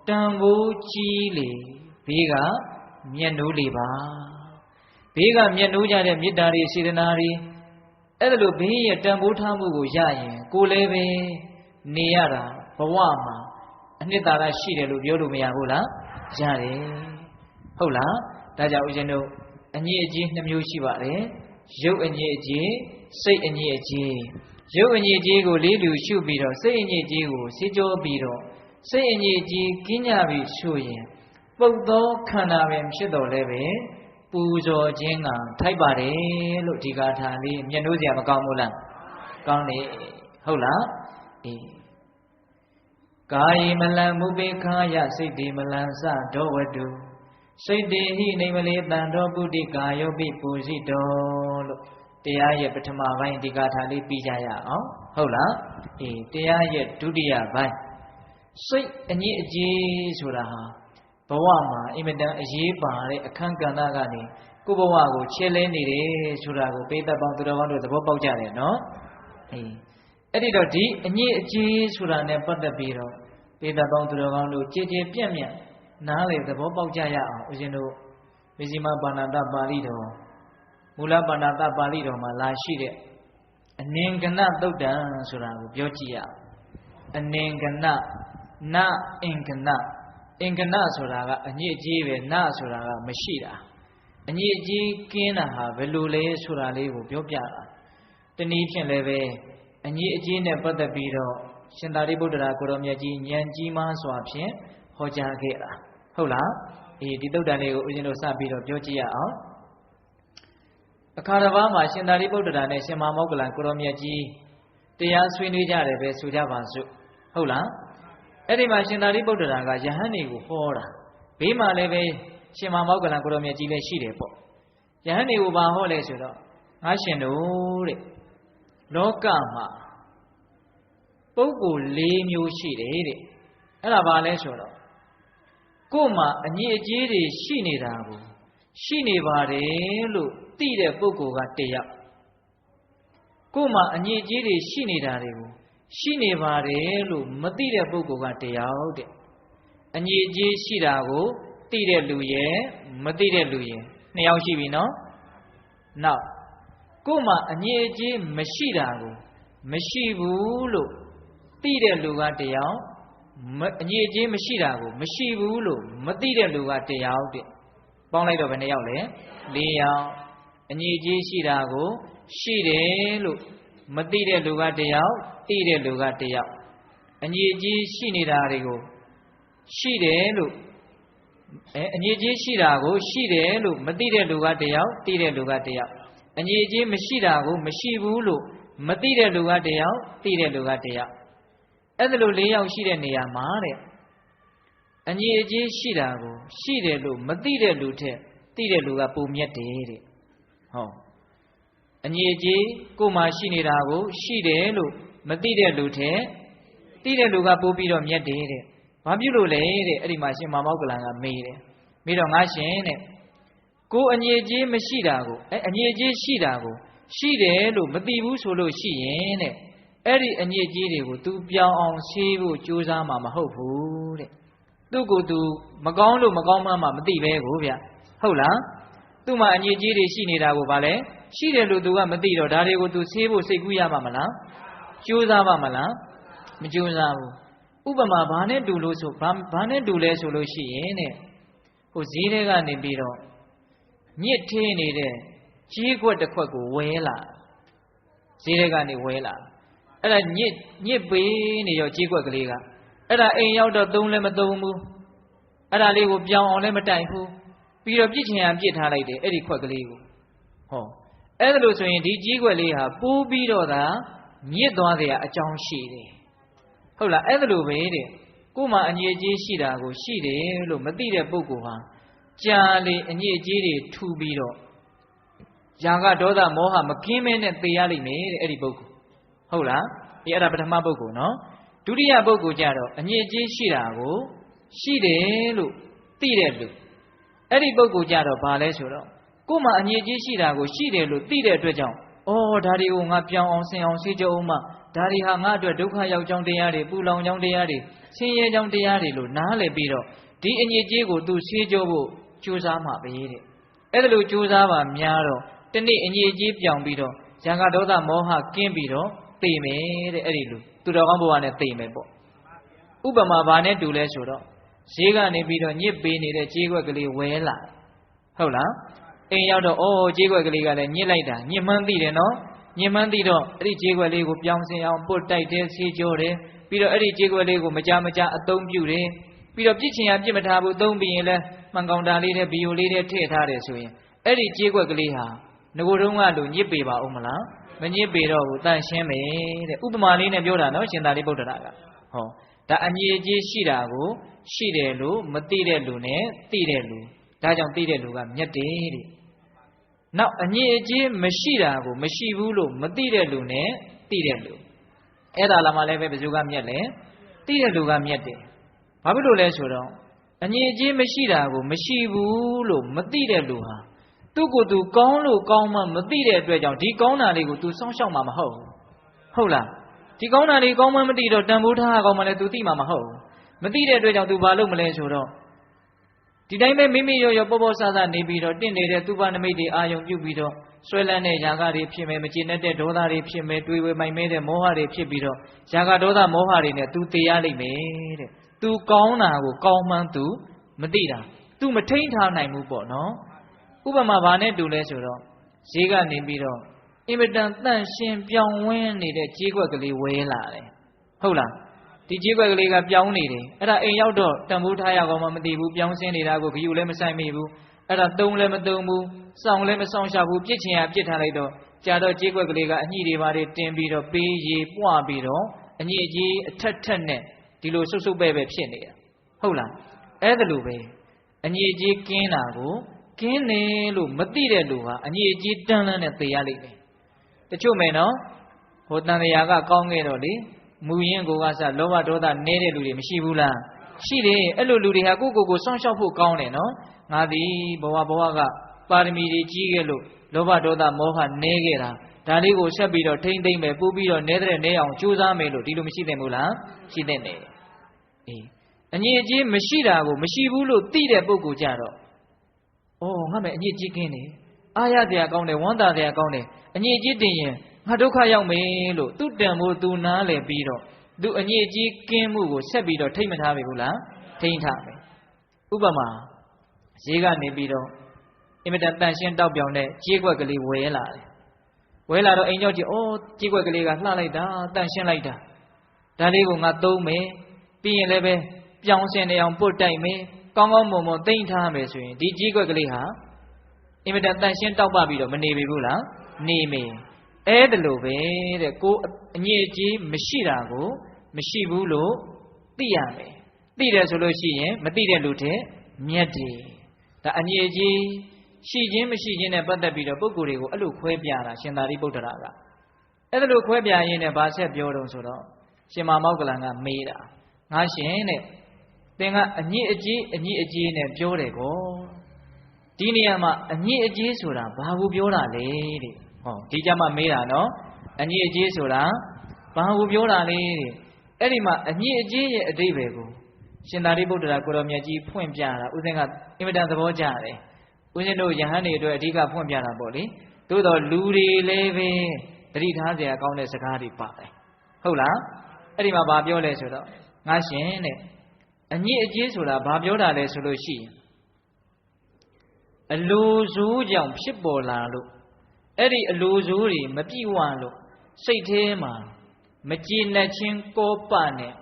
Speaker 1: တန်ဖိုးကြီးလေဘေးကမျက်နှိုးလေပါဘေးကမျက်နှိုးကြတဲ့မေတ္တာတွေစေတနာတွေအဲ့ဒါလို့ဘေးရဲ့တန်ဖိုးထားမှုကိုရရင်ကိုယ်လည်းပဲနေရတာဘဝမှာအနှစ်သာရရှိတယ်လို့ပြောလို့မရဘူးလားရတယ်ဟုတ်လားဒါကြောင့်ဦးဇင်းတို့အညစ်အကြေး2မျိုးရှိပါတယ်ရုပ်အညစ်အကြေးစိတ်အညစ်အကြေးရုပ်အညစ်အကြေးကိုလေးလူရှုပြီးတော့စိတ်အညစ်အကြေးကိုစေကြောပြီးတော့စိတ်အညစ်အကြေးကင်းကြပြီဆိုရင်ပုတ်သောခန္ဓာပင်ဖြစ်တော်လဲပဲပူဇော်ခြင်းကထိုက်ပါတယ်လို့ဒီကာထာလေးမျက်နှိုးစရာမကောင်းဘူးလားကောင်းတယ်ဟုတ်လားအေးကာယမလံမုပေခာယစိတ်တိမလံစဒောဝတုစိတ်တိဟိနေမလေတန်တော်ပုတိကာယောပိပူဇိတောလို့တရားရဲ့ပထမပိုင်းဒီကာထာလေးပြီးကြရအောင်ဟုတ်လားအေးတရားရဲ့ဒုတိယပိုင်းစိတ်အညစ်အကြေးဆိုတာဟာဘဝမှာအင်မတန်အရေးပါတဲ့အခန်းကဏ္ဍကနေကိုယ့်ဘဝကိုချဲ့လဲနေတယ်ဆိုတာကိုပိဋကပေါင်းသူတော်ကောင်းတို့သဘောပေါက်ကြတယ်နော်အေးအဲ့ဒီတော့ဒီအညစ်အကြေးဆိုတာနဲ့ပတ်သက်ပြီးတော့ပိဋကပေါင်းသူတော်ကောင်းတို့ကြည်ကြည်ပြန့်ပြန့်နားလေသဘောပေါက်ကြရအောင်ဦးဇင်းတို့မေဇိမပါဏာတပါဠိတော်မူလပါဏာတပါဠိတော်မှာလာရှိတဲ့အနင်္ဂနသုတ်တံဆိုတာကိုပြောကြည့်ရအောင်အနင်္ဂနနအင်္ဂနအင်္ဂနဆိုတာကအညစ်အကြေးပဲနဆိုတာကမရှိတာအညစ်အကြေးကင်းတာဟာဘယ်လိုလဲဆိုတာလေးကိုပြောပြတာတနည်းဖြင့်လည်းပဲအညစ်အကြေးနဲ့ပတ်သက်ပြီးတော့ရှင်သာရိပုတ္တရာကိုရောမြတ်ကြီးဉာဏ်ကြီးမားစွာဖြင့်ဟောကြားခဲ့တာဟုတ်လားအေးဒီသုတ်တန်လေးကိုဦးဇင်းတို့စပြီးတော့ပြောကြည့်ရအောင်အခါတစ်ပါးမှာရှင်သာရိပုတ္တရာနဲ့ရှင်မမောဂလန်ကိုရောမြတ်ကြီးတရားဆွေးနွေးကြတယ်ပဲဆိုကြပါစို့ဟုတ်လားအဲ့ဒီမှာရှင်သာရိပုတ္တရာကယဟန်တွေကိုဟောတာဘေးမှာလည်းပဲရှင်မမောဂလန်ကိုရောမြတ်ကြီးလည်းရှိတယ်ပေါ့ယဟန်တွေကိုဘာဟောလဲဆိုတော့ငါရှင်တို့တဲ့လောကမှာပုဂ္ဂိုလ်၄မျိုးရှိတယ်တဲ့အဲ့ဒါဘာလဲဆိုတော့ကိုယ်မှာအညစ်အကြေးတွေရှိနေတာကိုရှိနေပါတယ်လို့သိတဲ့ပုဂ္ဂိုလ်ကတယောက်ကိုယ်မှာအညစ်အကြေးတွေရှိနေတာတွေကိုရှိနေပါတယ်လို့မသိတဲ့ပုဂ္ဂိုလ်ကတယောက်တဲ့အညစ်အကြေးရှိတာကိုသိတဲ့လူရဲ့မသိတဲ့လူရဲ့2ယောက်ရှိပြီနော်နောက်ကိုယ်မှာအညစ်အကြေးမရှိတာကိုမရှိဘူးလို့သိတဲ့လူကတယောက်အညစ်အကြေးမရှိတာကိုမရှိဘူးလို့မသိတဲ့လူကတယောက်တဲ့ပေါင်းလိုက်တော့ဘယ်နှယောက်လဲ4ယောက်အညစ်အကြေးရှိတာကိုရှိတယ်လို့မသိတဲ့လူကတယောက်သိတဲ့လူကတယောက်အညစ်အကြေးရှိနေတာတွေကိုရှိတယ်လို့အညစ်အကြေးရှိတာကိုရှိတယ်လို့မသိတဲ့လူကတယောက်သိတဲ့လူကတယောက်အညစ်အကြေးမရှိတာကိုမရှိဘူးလို့မသိတဲ့လူကတယောက်သိတဲ့လူကတယောက်အဲ့ဒါလို့4ယောက်ရှိတဲ့နေရာမှာတဲ့အညစ်အကြေးရှိတာကိုရှိတယ်လို့မသိတဲ့လူထက်သိတဲ့လူကပိုမြတ်တယ်တဲ့ဟောအညစ်အကြေးကိုယ်မှာရှိနေတာကိုရှိတယ်လို့မသိတဲ့လူထက်သိတဲ့လူကပိုပြီးတော့မြတ်တယ်တဲ့ဘာဖြစ်လို့လဲတဲ့အဲ့ဒီမှာရှင်မမောဂလန်ကမေးတယ်မေးတော့ငါရှင်တဲ့ ကိုအငြိအကျေးမရှိတာကိုအငြိအကျေးရှိတာကိုရှိတယ်လို့မသိဘူးဆိုလို့ရှိရင်တဲ့အဲ့ဒီအငြိအကျေးတွေကို तू ပြောင်းအောင်ဆေးဖို့ကြိုးစားမှာမဟုတ်ဘူးတဲ့သူ့ကိုယ် तू မကောင်းလို့မကောင်းမှမသိပဲကိုဗျဟုတ်လားသူ့မှာအငြိအကျေးတွေရှိနေတာကိုဗာလဲရှိတယ်လို့ तू ကမသိတော့ဒါတွေကို तू ဆေးဖို့စိတ်ကူးရမှာမလားကြိုးစားပါမလားမကြိုးစားဘူးဥပမာဘာနဲ့တူလို့ဆိုဘာနဲ့တူလဲဆိုလို့ရှိရင်တဲ့ဟိုဈေးထဲကနေပြီးတော့ညစ်ထေးနေတဲ့ကြီးခွက်တစ်ခွက်ကိုဝဲလာဈေးထဲကနေဝဲလာအဲ့ဒါညစ်ပေးနေရောကြီးခွက်ကလေးကအဲ့ဒါအိမ်ရောက်တော့သုံးလည်းမသုံးဘူးအဲ့ဒါလေးကိုပြောင်းအောင်လည်းမတိုင်ဘူးပြီးတော့ပြစ်ချင်ရပြစ်ထားလိုက်တယ်အဲ့ဒီခွက်ကလေးကိုဟောအဲ့ဒါလို့ဆိုရင်ဒီကြီးခွက်လေးဟာပိုးပြီးတော့သာညစ်သွားတဲ့အကြောင်းရှိတယ်ဟုတ်လားအဲ့ဒါလို့ပဲတဲ့ကို့မှာအငြိအကျေးရှိတာကိုရှိတယ်လို့မသိတဲ့ပုဂ္ဂိုလ်ဟာကြာလေအငြိအကျေးတွေထူပြီးတော့ယာကဒေါသမောဟမကင်းမဲနဲ့သိရလိမ့်မယ်တဲ့အဲ့ဒီပုဂ္ဂိုလ်ဟုတ်လားဒီအဲ့ဒါပထမပုဂ္ဂိုလ်နော်ဒုတိယပုဂ္ဂိုလ်ကြတော့အငြိအကျေးရှိတာကိုရှိတယ်လို့သိတဲ့လူအဲ့ဒီပုဂ္ဂိုလ်ကြတော့ဘာလဲဆိုတော့ကို့မှာအငြိအကျေးရှိတာကိုရှိတယ်လို့သိတဲ့အတွက်ကြောင့်ဩဒါတွေကိုငါပြောင်းအောင်ဆင်အောင်ဆေးကြအောင်မှဒါတွေဟာငါအတွက်ဒုက္ခရောက်ကြောင်းတရားတွေပူလောင်ကြောင်းတရားတွေဆင်းရဲကြောင်းတရားတွေလို့နားလည်ပြီးတော့ဒီအငြိအကျေးကိုသူဆေးကြဖို့ကြိုးစားမှာပဲတဲ့အဲ့ဒါလို့ကြိုးစားပါများတော့တနေ့အငြိအကျေးပြောင်းပြီးတော့ဇာကဒေါသမောဟကင်းပြီးတော့သိမယ်တဲ့အဲ့ဒီလူသူတော်ကောင်းဘဝနဲ့သိမယ်ပေါ့ဥပမာဘာနဲ့တူလဲဆိုတော့ဈေးကနေပြီးတော့ညစ်ပေးနေတဲ့ကြေးခွက်ကလေးဝဲလာဟုတ်လားအိမ်ရောက်တော့ကြေးခွက်ကလေးကလည်းညစ်လိုက်တာညစ်မှန်းသိတယ်နော်ညင်မှန်းသိတော့အဲ့ဒီကြေးခွက်လေးကိုပြောင်းစင်အောင်ပုတ်တိုက်တယ်ဆေးကြောတယ်ပြီးတော့အဲ့ဒီကြေးခွက်လေးကိုမကြအသုံးပြုတယ်ပြီးတော့ပြစ်ချင်ရပြစ်မထားဘူးသုံးပြီးရင်လည်းမှန်ကောင်တာလေးနဲ့ဘီယိုလေးနဲ့ထည့်ထားတယ်ဆိုရင်အဲ့ဒီကြေးခွက်ကလေးဟာငကိုတုံးကလူညစ်ပေပါဦးမလားမညစ်ပေတော့ဘူးတန့်ရှင်းမယ်တဲ့ဥပမာလေးနဲ့ပြောတာနော်ရှင်သာရိပုတ္တရာကဟောဒါအငြိအကျေးရှိတာကိုရှိတယ်လို့မသိတဲ့လူနဲ့သိတဲ့လူဒါကြောင့်သိတဲ့လူကမြတ်တယ်တဲ့နောက်အငြိအကျေးမရှိတာကိုမရှိဘူးလို့မသိတဲ့လူနဲ့သိတဲ့လူအဲ့ဒါလာမှလည်းပဲဘယ်သူကမြတ်လဲသိတဲ့လူကမြတ်တယ်ဘာဖြစ်လို့လဲဆိုတော့အငြိအကျေးမရှိတာကိုမရှိဘူးလို့မသိတဲ့လူဟာသူ့ကိုယ်သူကောင်းလို့ကောင်းမှမသိတဲ့အတွက်ကြောင့်ဒီကောင်းတာလေးကို तू စောင့်ရှောက်မှာမဟုတ်ဘူးဟုတ်လားဒီကောင်းတာလေးကောင်းမှမသိတော့တန်ဖိုးထားကောင်းမှလည်း तू သိမှာမဟုတ်ဘူးမသိတဲ့အတွက်ကြောင့် तू ဘာလုပ်မလဲဆိုတော့ဒီတိုင်းပဲမိမိရောပေါ်ဆဆနေပြီးတော့တင့်နေတဲ့သူပနမိတ်တွေအာယုံပြုပြီးတော့ဆွဲလန်းတဲ့ຢာကတွေဖြစ်မယ်မကျေနပ်တဲ့ဒေါသတွေဖြစ်မယ်တွေးဝေမိုင်မဲတဲ့မောဟတွေဖြစ်ပြီးတော့ຢာကဒေါသမောဟတွေနဲ့ तू သိရလိမ့်မယ်တဲ့ तू ကောင်းတာကိုကောင်းမှန်း तू မသိတာ तू မထိန်ထားနိုင်ဘူးပေါ့နော်ဥပမာဘာနဲ့တူလဲဆိုတော့ဈေးကနေပြီးတော့အင်မတန်တန့်ရှင်းပြောင်းဝင်းနေတဲ့ကြေးခွက်ကလေးဝဲလာတယ်ဟုတ်လားဒီကြေးခွက်ကလေးကပြောင်းနေတယ်အဲ့ဒါအိမ်ရောက်တော့တန်ဖိုးထားရကောင်းမှမသိဘူးပြောင်းစင်းနေတာကိုဂယုလည်းမဆိုင်မိဘူးအဲ့ဒါသုံးလည်းမသုံးဘူးစောင့်လည်းမစောင့်ရှောက်ဘူးပြစ်ချင်ရပြစ်ထားလိုက်တော့ကြာတော့ကြေးခွက်ကလေးကအညှိတွေပါတွေတင်ပြီးတော့ပေးရေပွားပြီးတော့အညှိအကြီးအထက်ထက်နဲ့ဒီလိုဆုပ်ဆုပ်ပဲဖြစ်နေတာဟုတ်လားအဲ့ဒါလိုပဲအညှိအကြီးကင်းတာကိုကင်းတယ်လို့မသိတဲ့လူဟာအညစ်အကြေးတန်းလန်းနဲ့သိရလိမ့်မယ်တချို့မယ်နော်ဟိုတန်တရားကကောင်းခဲ့တော့လေမူရင်းကိုကစလောဘဒေါသနဲတဲ့လူတွေမရှိဘူးလားရှိတယ်အဲ့လိုလူတွေဟာကိုယ့်ကိုယ်စောင့်ရှောက်ဖို့ကောင်းတယ်နော်ငါသည်ဘဝကပါရမီတွေကြီးခဲ့လို့လောဘဒေါသမောဟနဲခဲ့တာဒါလေးကိုဆက်ပြီးတော့ထိမ့်သိမ့်မယ်ပို့ပြီးတော့နဲတဲ့နဲအောင်ကြိုးစားမယ်လို့ဒီလိုမရှိသင့်ဘူးလားရှိသင့်တယ်အေးအညစ်အကြေးမရှိတာကိုမရှိဘူးလို့သိတဲ့ပုဂ္ဂိုလ်ကြတော့ငါမဲ့အညစ်အကြေးကင်းတယ်အာရတရားကောင်းတယ်ဝမ်းသာတရားကောင်းတယ်အညစ်အကြေးတင်ရင်ငါဒုက္ခရောက်မယ်လို့သူတန်ဖို့သူနားလည်ပြီးတော့သူအညစ်အကြေးကင်းမှုကိုဆက်ပြီးတော့ထိမ့်မထားပြီဘူးလားထိမ့်ထားမယ်ဥပမာဈေးကနေပြီးတော့အင်မတန်တန်ရှင်းတောက်ပြောင်တဲ့ကြေးခွက်ကလေးဝဲလာတယ်ဝဲလာတော့အိမ်ကြောက်ကြည့်ကြေးခွက်ကလေးကလှလိုက်တာတန်ရှင်းလိုက်တာဒါလေးကိုငါသုံးမယ်ပြီးရင်လည်းပဲပြောင်းစင်နေအောင်ပုတ်တိုက်မယ်ကောင်းကောင်းမွန်မွန်သိမ့်ထားမယ်ဆိုရင်ဒီကြေးခွက်ကလေးဟာအင်မတန်တန်ရှင်းတောက်ပပြီးတော့မနေပြီဘူးလားနေမယ်အဲ့ဒါလိုပဲတဲ့ကိုအညစ်အကြေးမရှိတာကိုမရှိဘူးလို့သိရမယ်သိတယ်ဆိုလို့ရှိရင်မသိတဲ့လူတဲ့မြတ်တယ်ဒါအညစ်အကြေးရှိခြင်းမရှိခြင်းနဲ့ပတ်သက်ပြီးတော့ပုဂ္ဂိုလ်တွေကိုအဲ့လိုခွဲပြတာရှင်သာရိပုတ္တရာကအဲ့ဒါလိုခွဲပြရင်းနဲ့ဗာဆက်ပြောတော့ဆိုတော့ရှင်မောက္ကလန်ကမေးတာငါရှင်တဲ့သင်ကအညစ်အကြေးနဲ့ပြောတယ်ကော ဒီနေရာမှာအညစ်အကြေးဆိုတာဘာကိုပြောတာလဲတဲ့ဟောဒီကြမှာမေးတာနော်အညစ်အကြေးဆိုတာဘာကိုပြောတာလဲတဲ့အဲ့ဒီမှာအညစ်အကြေးရဲ့အဓိပ္ပာယ်ကိုရှင်သာရိပုတ္တရာကိုရောမြတ်ကြီးဖွင့်ပြတာဥစဉ်ကအင်မတန်သဘောကျတယ်ဥစဉ်တို့ယဟန်တွေအတွက်အဓိကဖွင့်ပြတာပေါ့လေသို့တော့လူတွေလည်းပဲသတိထားစရာကောင်းတဲ့စကားတွေပါတယ်ဟုတ်လားအဲ့ဒီမှာဘာပြောလဲဆိုတော့ငါရှင်တဲ့အညစ်အကြေးဆိုတာဘာပြောတာလဲဆိုလို့ရှိရင်အလိုဆိုးကြောင့်ဖြစ်ပေါ်လာလို့အဲ့ဒီအလိုဆိုးတွေမပြည့်ဝလို့စိတ်ထဲမှာမကြည်နပ်ခြင်းကောပနဲ့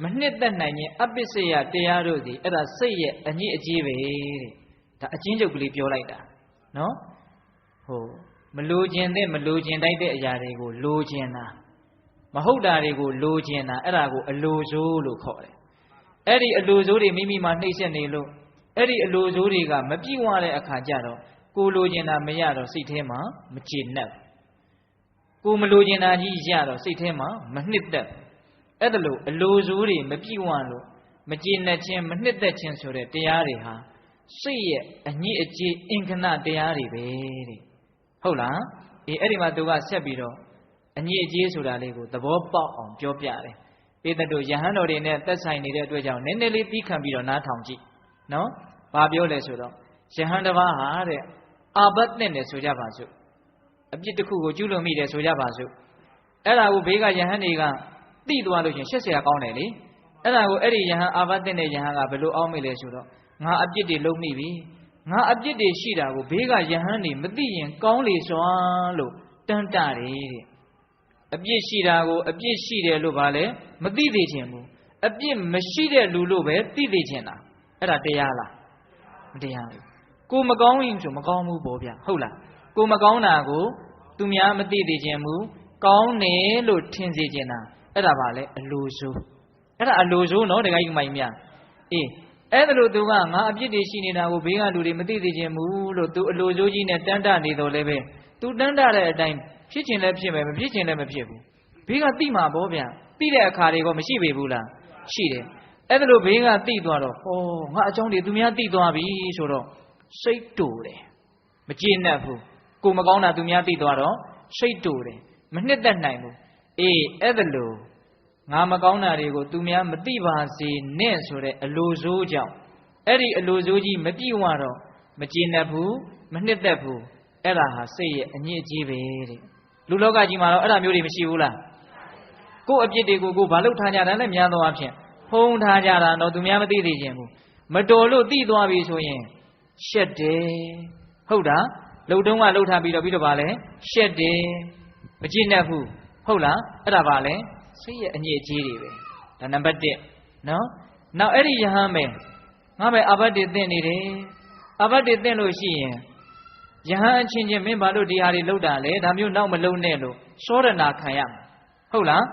Speaker 1: မနှစ်သက်နိုင်ခြင်းအပစ္စယတရားတို့စီအဲ့ဒါစိတ်ရဲ့အညစ်အကြေးပဲတဲ့ဒါအချင်းချုပ်ကလေးပြောလိုက်တာနော်ဟိုမလိုခြင်းတဲ့မလိုခြင်းတိုက်တဲ့အရာတွေကိုလိုခြင်းတာမဟုတ်တာတွေကိုလိုခြင်းတာအဲ့ဒါကိုအလိုဆိုးလို့ခေါ်တယ်အဲ့ဒီအလိုဆိုးတွေမိမိမှာနှိမ့်ဆက်နေလို့အဲ့ဒီအလိုဆိုးတွေကမပြည့်ဝတဲ့အခါကျတော့ကိုလိုချင်တာမရတော့စိတ်ထဲမှာမကျေနပ်ကိုမလိုချင်တာကြီးရတော့စိတ်ထဲမှာမနှစ်သက်အဲ့ဒါလို့အလိုဆိုးတွေမပြည့်ဝလို့မကျေနပ်ခြင်းမနှစ်သက်ခြင်းဆိုတဲ့တရားတွေဟာစိတ်ရဲ့အညစ်အကြေးအင်္ဂနတရားတွေပဲတဲ့ဟုတ်လားအဲ့ဒီမှာသူကဆက်ပြီးတော့အညစ်အကြေးဆိုတာလေးကိုသဘောပေါက်အောင်ပြောပြတယ်ပိဿတို့ယဟန်တော်တွေနဲ့သက်ဆိုင်နေတဲ့အတွက်ကြောင့်နည်းနည်းလေးပြီးခံပြီးတော့နားထောင်ကြည့်နော်ဘာပြောလဲဆိုတော့ယဟန်တစ်ပါးဟာတဲ့အာဘတ်နဲ့တယ်ဆိုကြပါစို့အပြစ်တစ်ခုကိုကျူးလွန်မိတယ်ဆိုကြပါစို့အဲ့ဒါကိုဘေးကယဟန်တွေကသိသွားလို့ရှင်ရှက်เสียကောင်းတယ်လေအဲ့ဒါကိုအဲ့ဒီယဟန်အာဘတ်တဲ့ယဟန်ကဘယ်လိုအောက်မိလဲဆိုတော့ငါအပြစ်တွေလုံးမိပြီငါအပြစ်တွေရှိတာကိုဘေးကယဟန်တွေမသိရင်ကောင်းလေစွာလို့တန်းတတယ်တဲ့အပြစ်ရှိတာကိုအပြစ်ရှိတယ်လို့ဗာလဲမသိသေးခြင်းဘူးအပြစ်မရှိတဲ့လူလို့ပဲသိသေးခြင်းလားအဲ့ဒါတရားလားမတရားဘူးကိုမကောင်းရင်ဆိုမကောင်းဘူးပေါ့ဗျဟုတ်လားကိုမကောင်းတာကိုသူများမသိသေးခြင်းဘူးကောင်းတယ်လို့ထင်စေခြင်းလားအဲ့ဒါဗာလဲအလိုဆိုးအဲ့ဒါအလိုဆိုးနော်တခါကြီးမိုင်မြအေးအဲ့ဒါလို့သူကငါအပြစ်တွေရှိနေတာကိုဘေးကလူတွေမသိသေးခြင်းဘူးလို့သူအလိုဆိုးကြီးနဲ့တန်းတနေတော့လည်းပဲသူတန်းတတဲ့အတိုင်းဖြစ်ခြင်းလည်းဖြစ်မယ်မဖြစ်ခြင်းလည်းမဖြစ်ဘူးဘေးကသိမှာပေါ့ဗျသိတဲ့အခါတွေကမရှိပေဘူးလားရှိတယ်အဲ့ဒါလို့ဘေးကသိသွားတော့ဟောငါအကြောင်းတွေသူများသိသွားပြီဆိုတော့စိတ်တူတယ်မကျေနပ်ဘူးကိုမကောင်းတာသူများသိသွားတော့စိတ်တူတယ်မနှစ်သက်နိုင်ဘူးအေးအဲ့ဒါလို့ငါမကောင်းတာတွေကိုသူများမသိပါစေနဲ့ဆိုတဲ့အလိုဆိုးကြောင့်အဲ့ဒီအလိုဆိုးကြီးမပြည့်ဝတော့မကျေနပ်ဘူးမနှစ်သက်ဘူးအဲ့ဒါဟာစိတ်ရဲ့အညစ်အကြေးပဲတဲ့လူလောကကြီးမှာတော့အဲ့ဒါမျိုးတွေမရှိဘူးလားကိုယ့်အပြစ်တွေကိုကိုဘာလို့ထားကြတာလဲများသောအားဖြင့်ဖုံးထားကြတာတော့သူများမသိသေးခြင်းဘူးမတော်လို့သိသွားပြီဆိုရင်ရှက်တယ်ဟုတ်တာလှုပ်တုံးကလှုပ်ထားပြီးတော့ဗာလဲရှက်တယ်မကျေနပ်ဘူးဟုတ်လားအဲ့ဒါဗာလဲစိတ်ရဲ့အညစ်အကြေးတွေပဲဒါနံပါတ်1နော်နောက်အဲ့ဒီယဟန်ပဲငါပဲအာဘတ်တွေသင်နေတယ်အာဘတ်တွေသင်လို့ရှိရင်ယဟန်အချင်းချင်းမင်းဘာလို့ဒီဟာတွေလုပ်တာလဲဒါမျိုးနောက်မလုပ်နဲ့လို့စောရနာခံရမှာဟုတ်လား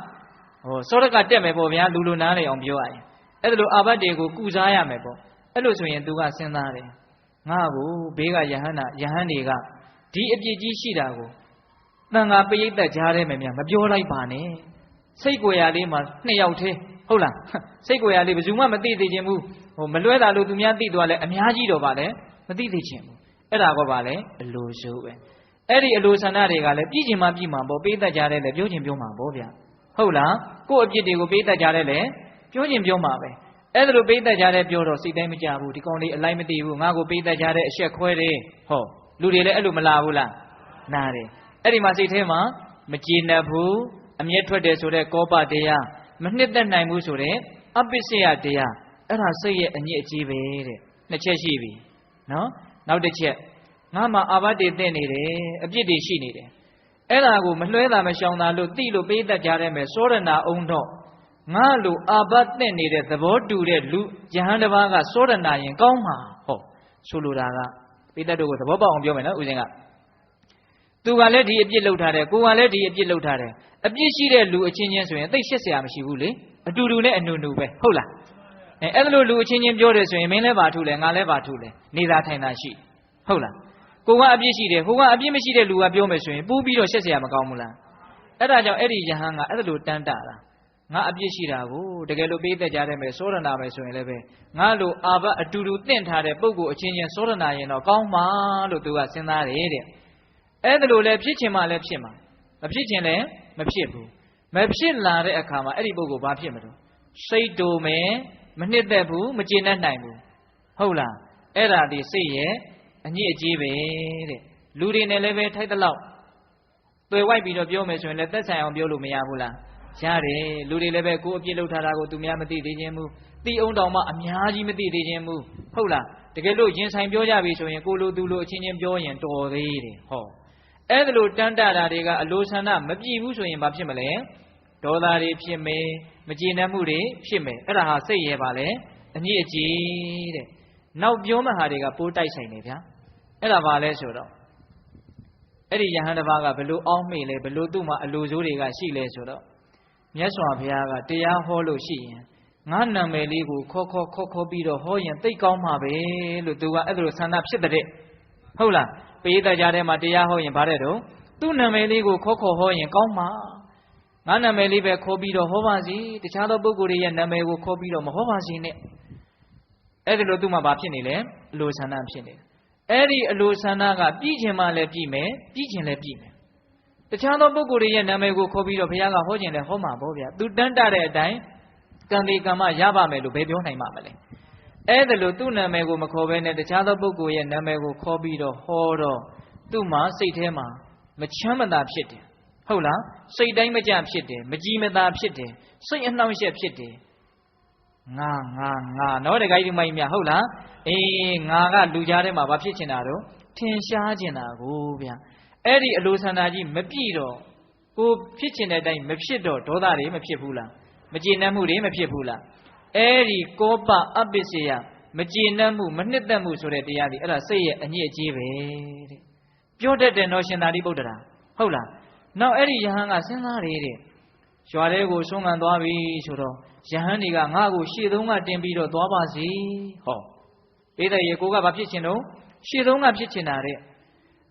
Speaker 1: ဟောစောရကတက်မယ်ပေါ့ဗျာလူလူနားလေအောင်ပြောရရင်အဲ့ဒါလိုအာဘတ်တွေကိုကုစားရမယ်ပေါ့အဲ့လိုဆိုရင်သူကစဉ်းစားတယ်ငါ့ကိုဘေးကယဟန်တွေကဒီအပြစ်ကြီးရှိတာကိုတန်ခါပရိသတ်ကြားထဲမှာမပြောလိုက်ပါနဲ့စိတ်ကိုယ်ရာလေးမှာ2ယောက်သေးဟုတ်လားစိတ်ကိုယ်ရာလေးဘယ်သူမှမသိသေးခြင်းဘူးဟိုမလွဲတာလို့သူများသိသွားလဲအများကြီးတော့ဗာလဲမသိသေးခြင်းဘူးအဲ့ဒါကဗာလဲအလိုဆိုးပဲအဲ့ဒီအလိုဆန္ဒတွေကလည်းပြည်ချင်မှပြည်မှာပေါ့ပေးတတ်ကြတယ်လေပြောချင်ပြောမှာပေါ့ဗျာဟုတ်လားကိုယ့်အပြစ်တွေကိုပေးတတ်ကြတယ်လေပြောချင်ပြောမှာပဲအဲ့ဒါလိုပေးတတ်ကြတယ်ပြောတော့စိတ်တိုင်းမကြဘူးဒီကောင်လေးအလိုက်မသိဘူးငါ့ကိုပေးတတ်ကြတဲ့အရှက်ခွဲတယ်ဟောလူတွေလည်းအဲ့လိုမလာဘူးလားနားတယ်အဲ့ဒီမှာစိတ်ထဲမှာမကျေနပ်ဘူးအမျက်ထွက်တယ်ဆိုတဲ့ကောပတရားမနှစ်သက်နိုင်ဘူးဆိုတဲ့အပစ္စယတရားအဲ့ဒါစိတ်ရဲ့အညစ်အကြေးပဲတဲ့2ချက်ရှိပြီနော်နောက်တစ်ချက်ငါမှအာဘတ်တွေသိနေတယ်အပြစ်တွေရှိနေတယ်အဲ့ဒါကိုမလွှဲတာမရှောင်တာလို့သိလို့ပေးတတ်ကြတယ်မယ်စောရဏအောင်တော့ငါလိုအာဘတ်သိနေတဲ့သဘောတူတဲ့လူယဟန်တစ်ပါးကစောရဏရင်ကောင်းမှာဟောဆိုလိုတာကပေးတတ်တို့ကိုသဘောပေါက်အောင်ပြောမယ်နော်ဦးဇင်းကသူကလည်းဒီအပြစ်လုပ်ထားတယ်ကိုကလည်းဒီအပြစ်လုပ်ထားတယ်အပြစ်ရှိတဲ့လူအချင်းချင်းဆိုရင်သိရှက်เสียမရှိဘူးလေအတူတူနဲ့အနူနူပဲဟုတ်လားအဲ့ဒါလိုလူအချင်းချင်းပြောတယ်ဆိုရင်မင်းလည်းပါထုလဲငါလည်းပါထုလဲနေသာထိုင်သာရှိဟုတ်လားကိုကအပြစ်ရှိတယ်ဟိုကအပြစ်မရှိတဲ့လူကပြောမယ်ဆိုရင်ပူးပြီးတော့ရှက်เสียမကောင်းဘူးလားအဲ့ဒါကြောင့်အဲ့ဒီယဟန်ကအဲ့ဒါလိုတန်းတာ ငါအပြစ်ရှိတာကိုတကယ်လို့ပေးသက်ကြတယ်မယ်စောရနာမယ်ဆိုရင်လည်းပဲငါလိုအာဘအတူတူတင့်ထားတဲ့ပုဂ္ဂိုလ်အချင်းချင်းစောရနာရင်တော့ကောင်းမှာလို့သူကစဉ်းစားတယ်တဲ့အဲ့ဒါလို့လည်းဖြစ်ချင်မှလည်းဖြစ်မှာမဖြစ်ချင်လည်းမဖြစ်ဘူးမဖြစ်လာတဲ့အခါမှာအဲ့ဒီပုဂ္ဂိုလ်ဘာဖြစ်မလို့စိတ်တူမယ်မနှစ်သက်ဘူးမကျေနပ်နိုင်ဘူးဟုတ်လားအဲ့ဒါဒီစိတ်ရဲ့အညစ်အကြေးပဲတဲ့လူတွေနဲ့လည်းပဲထိုက်တလောက်တွေ့ဝိုက်ပြီးတော့ပြောမယ်ဆိုရင်လည်းသက်ဆိုင်အောင်ပြောလို့မရဘူးလားရတယ်လူတွေလည်းပဲကိုယ်အပြစ်လုပ်ထားတာကိုသူများမသိသေးခြင်းဘူးသိအောင်တောင်မှအများကြီးမသိသေးခြင်းဘူးဟုတ်လားတကယ်လို့ရင်ဆိုင်ပြောကြပြီဆိုရင်ကိုလိုသူလိုအချင်းချင်းပြောရင်တော်သေးတယ်ဟောအဲ့ဒါလိုတန်တတာတွေကအလိုဆန္ဒမပြည့်ဘူးဆိုရင်ဘာဖြစ်မလဲဒေါသတွေဖြစ်မယ်မကျေနပ်မှုတွေဖြစ်မယ်အဲ့ဒါဟာစိတ်ရဲ့ပါလေအညစ်အကြေးတဲ့နောက်ပြောမဲ့ဟာတွေကပိုးတိုက်ဆိုင်နေဗျာအဲ့ဒါဘာလဲဆိုတော့အဲ့ဒီယဟန်တစ်ပါးကဘယ်လိုအောင်းမေ့လဲဘယ်လိုသူ့မှာအလိုဆိုးတွေကရှိလဲဆိုတော့မြတ်စွာဘုရားကတရားဟောလို့ရှိရင်ငါနာမည်လေးကိုခေါ်ပြီးတော့ဟောရင်သိကောင်းမှာပဲလို့သူကအဲ့လိုဆန္ဒဖြစ်တဲ့ဟုတ်လားပရိသတ်ကြားထဲမှာတရားဟောရင်ဗါတဲ့တော့သူ့နာမည်လေးကိုခေါ်ဟောရင်ကောင်းမှာငါနာမည်လေးပဲခေါ်ပြီးတော့ဟောပါစီတခြားသောပုဂ္ဂိုလ်တွေရဲ့နာမည်ကိုခေါ်ပြီးတော့မဟောပါစီနဲ့အဲ့ဒီလိုသူ့မှာဘာဖြစ်နေလဲအလိုဆန္ဒဖြစ်နေတယ်အဲ့ဒီအလိုဆန္ဒကပြည်ချင်မှလည်းပြည်မယ်ပြည်ချင်လည်းပြည်မယ်တခြားသောပုဂ္ဂိုလ်တွေရဲ့နာမည်ကိုခေါ်ပြီးတော့ဘုရားကဟောခြင်းလည်းဟောမှာပေါ့ဗျာသူတန်းတတဲ့အတိုင်းကံဒီကံမရပါမယ်လို့ဘယ်ပြောနိုင်မှာမလဲအဲ့ဒါလို့သူ့နာမည်ကိုမခေါ်ဘဲနဲ့တခြားသောပုဂ္ဂိုလ်ရဲ့နာမည်ကိုခေါ်ပြီးတော့ဟောတော့သူ့မှာစိတ်ထဲမှာမချမ်းမသာဖြစ်တယ်ဟုတ်လားစိတ်တိုင်းမကြဖြစ်တယ်မကြည်မသာဖြစ်တယ်စိတ်အနှောင့်အယှက်ဖြစ်တယ်ငါနော်တခါကြီးဒီမိုင်းမြဟုတ်လားအေးငါကလူကြားထဲမှာဘာဖြစ်ချင်တာတော့ထင်ရှားချင်တာကိုဗျာအဲ့ဒီအလိုဆန္ဒကြီးမပြည့်တော့ကိုဖြစ်ချင်တဲ့အတိုင်းမဖြစ်တော့ဒေါသတွေမဖြစ်ဘူးလားမကျေနပ်မှုတွေမဖြစ်ဘူးလားအဲ့ဒီကောပအပစ္စယမကျေနပ်မှုမနှစ်သက်မှုဆိုတဲ့တရားတွေအဲ့ဒါစိတ်ရဲ့အညစ်အကြေးပဲတဲ့ပြောတတ်တယ်နော်ရှင်သာရိပုတ္တရာဟုတ်လားနောက်အဲ့ဒီယဟန်ကစဉ်းစားတယ်တဲ့ရွာထဲကိုဆုံးခံသွားပြီဆိုတော့ယဟန်တွေကငါ့ကိုရှေ့သုံးကတင်ပြီးတော့သွားပါစီဟောပိဿရေကိုကဘာဖြစ်ချင်တော့ရှေ့သုံးကဖြစ်ချင်တာတဲ့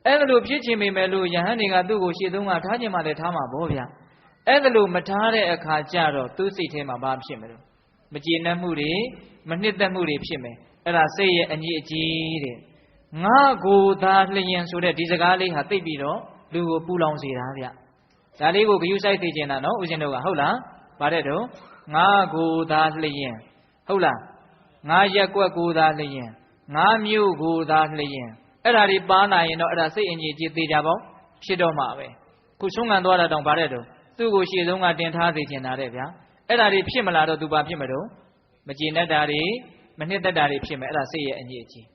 Speaker 1: အဲ့ဒါလို့ဖြစ်ချင်ပေမဲ့လို့ယဟန်တွေကသူ့ကိုရှေ့သုံးကထားချင်မှလည်းထားမှာပေါ့ဗျာအဲ့ဒါလို့မထားတဲ့အခါကျတော့သူ့စိတ်ထဲမှာဘာဖြစ်မလို့မကျေနပ်မှုတွေမနှစ်သက်မှုတွေဖြစ်မယ်အဲ့ဒါစိတ်ရဲ့အညစ်အကြေးတဲ့ငါကိုသာလျင်ဆိုတဲ့ဒီစကားလေးဟာသိပြီးတော့လူကိုပူလောင်စေတာဗျဒါလေးကိုဂယုစိုက်သိကျင်တာနော်ဦးဇင်းတို့ကဟုတ်လားဗါတဲ့တော့ငါကိုသာလျင်ဟုတ်လားငါရက်ကွက်ကိုသာလျင်ငါမြို့ကိုသာလျင်အဲ့ဒါတွေပါနိုင်ရင်တော့အဲ့ဒါစိတ်အညစ်အကြေးသေးကြပေါ့ဖြစ်တော့မှာပဲခုဆုံးခံသွားတာတောင်ဗါတဲ့တော့သူ့ကိုရှေ့ဆုံးကတင်ထားသိကျင်တာတဲ့ဗျာအဲ့ဒါတွေဖြစ်မလာတော့သူဘာဖြစ်မလို့မကျေနပ်တာတွေမနှစ်သက်တာတွေဖြစ်မယ်အဲ့ဒါစိတ်ရဲ့အညစ်အကြေး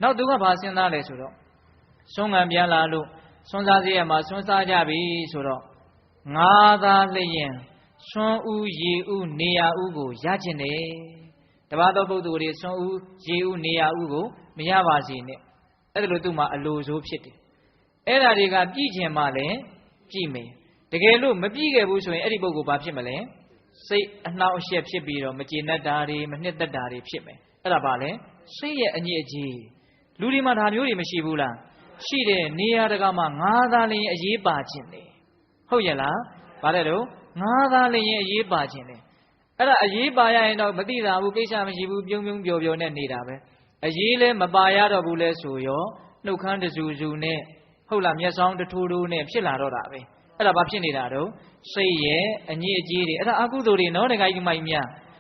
Speaker 1: နောက်သူကဘာစဉ်းစားလဲဆိုတော့ဆုံးခံပြန်လာလို့ဆွမ်းစားစေရမှာဆွမ်းစားကြပြီဆိုတော့ငါသာလျင်ဆွမ်းဥရေဥနေရဥကိုရကျင်တယ်တပါးသောပုဂ္ဂိုလ်တွေဆွမ်းဥရေဥနေရဥကိုမရပါစေနဲ့အဲ့ဒါလို့သူ့မှာအလိုဆိုးဖြစ်တယ်အဲ့ဒါတွေကပြည်ကျင်မှလည်းပြည်မယ်တကယ်လို့မပြည်ခဲ့ဘူးဆိုရင်အဲ့ဒီပုဂ္ဂိုလ်ဘာဖြစ်မလဲစိတ်အနှောင့်အယှက်ဖြစ်ပြီးတော့မကျေနပ်တာတွေမနှစ်သက်တာတွေဖြစ်မယ်အဲ့ဒါပါလေစိတ်ရဲ့အညစ်အကြေးလူတွေမှာဒါမျိုးတွေမရှိဘူးလားရှိတဲ့နေရာတကာမှာငါးသားလျင်အရေးပါခြင်းလေဟုတ်ရဲ့လားဗါတဲ့တော့ငါးသားလျင်အရေးပါခြင်းလေအဲ့ဒါအရေးပါရရင်တော့မသိတာဘူးကိစ္စမရှိဘူးပြုံးပြုံးပျော်ပျော်နဲ့နေတာပဲအရေးလဲမပါရတော့ဘူးလဲဆိုရောနှုတ်ခမ်းတစူစူနဲ့ဟုတ်လားမျက်စောင်းတထိုးထိုးနဲ့ဖြစ်လာတော့တာပဲအဲ့ဒါဘာဖြစ်နေတာတော့စိတ်ရဲ့အညစ်အကြေးတွေအဲ့ဒါအကုသိုလ်တွေနော်တခါကြီးမိုက်မြ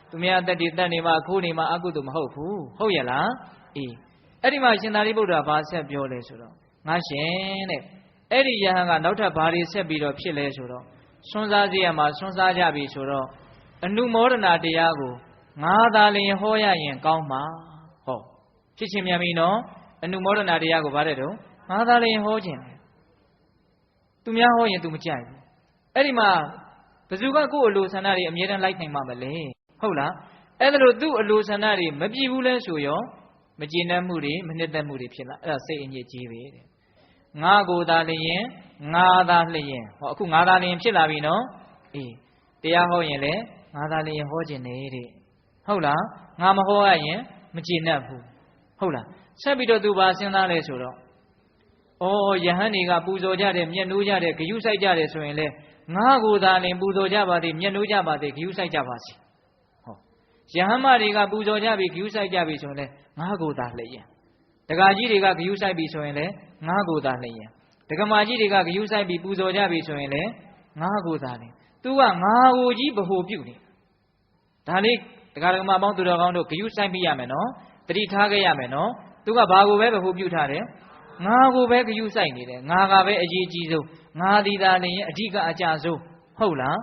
Speaker 1: သူများတက်တည်တက်နေမှာခိုးနေမှာအကုသိုလ်မဟုတ်ဘူးဟုတ်ရဲ့လားအေးအဲ့ဒီမှာရှင်သာရိပုတ္တရာဘာဆက်ပြောလဲဆိုတော့ငါရှင်တဲ့အဲ့ဒီယဟန်ကနောက်ထပ်ဘာတွေဆက်ပြီးတော့ဖြစ်လဲဆိုတော့ဆွမ်းစားစေရမှာဆွမ်းစားကြပြီဆိုတော့အနုမောဒနာတရားကိုငါသာလျင်ဟောရရင်ကောင်းမှာဟောဖြစ်ချင်းမြန်ပြီနော်အနုမောဒနာတရားကိုဗါတဲ့တော့ငါသာလျင်ဟောခြင်းသူများဟောရင် तू မကြိုက်ဘူးအဲ့ဒီမှာဘယ်သူကကိုယ့်အလိုဆန္ဒတွေအမြဲတမ်းလိုက်နိုင်မှာမလဲဟုတ်လားအဲ့ဒါလို့သူ့အလိုဆန္ဒတွေမပြည့်ဘူးလဲဆိုရောမကျေနပ်မှုတွေမနှစ်သက်မှုတွေဖြစ်လာအဲ့ဒါစိတ်အညစ်အကြေးပဲတဲ့ငါကိုသာလျင်ငါသာလျင်ဟောအခုငါသာလျင်ဖြစ်လာပြီနော်အေးတရားဟောရင်လည်းငါသာလျင်ဟောခြင်းနေတဲ့ဟုတ်လားငါမဟောရရင်မကျေနပ်ဘူးဟုတ်လားဆက်ပြီးတော့သူပါစဉ်းစားလဲဆိုတော့ဩယဟန်တွေကပူဇော်ကြတယ်မျက်နှိုးကြတယ်ဂယုစိုက်ကြတယ်ဆိုရင်လေ ငါကိုသာလင်ပူဇော်ကြပါသည်မျက်နှိုးကြပါသည်ဂယုစိုက်ကြပါစေဟောယဟန်မတွေကပူဇော်ကြပြီဂယုစိုက်ကြပြီဆိုရင်လေငါကိုသာလျင်တက္ကကြီးတွေကဂယုစိုက်ပြီဆိုရင်လေငါကိုသာလျင်တက္ကမကြီးတွေကဂယုစိုက်ပြီပူဇော်ကြပြီဆိုရင်လေငါကိုသာလျင်သူကငါကိုကြီးဗဟုပြုနေဒါလေးတရားဓမ္မပေါင်းသူတော်ကောင်းတို့ဂယုစိုက်ပြရမယ်နော်တတိထားခဲ့ရမယ်နော်သူကဘာကိုပဲဗဟုပြုထားတယ်ငါကိုပဲဂယုစိုက်နေတယ်ငါကပဲအရေးကြီးဆုံးငါသည်သာလျင်အဓိကအကျဆုံးဟုတ်လား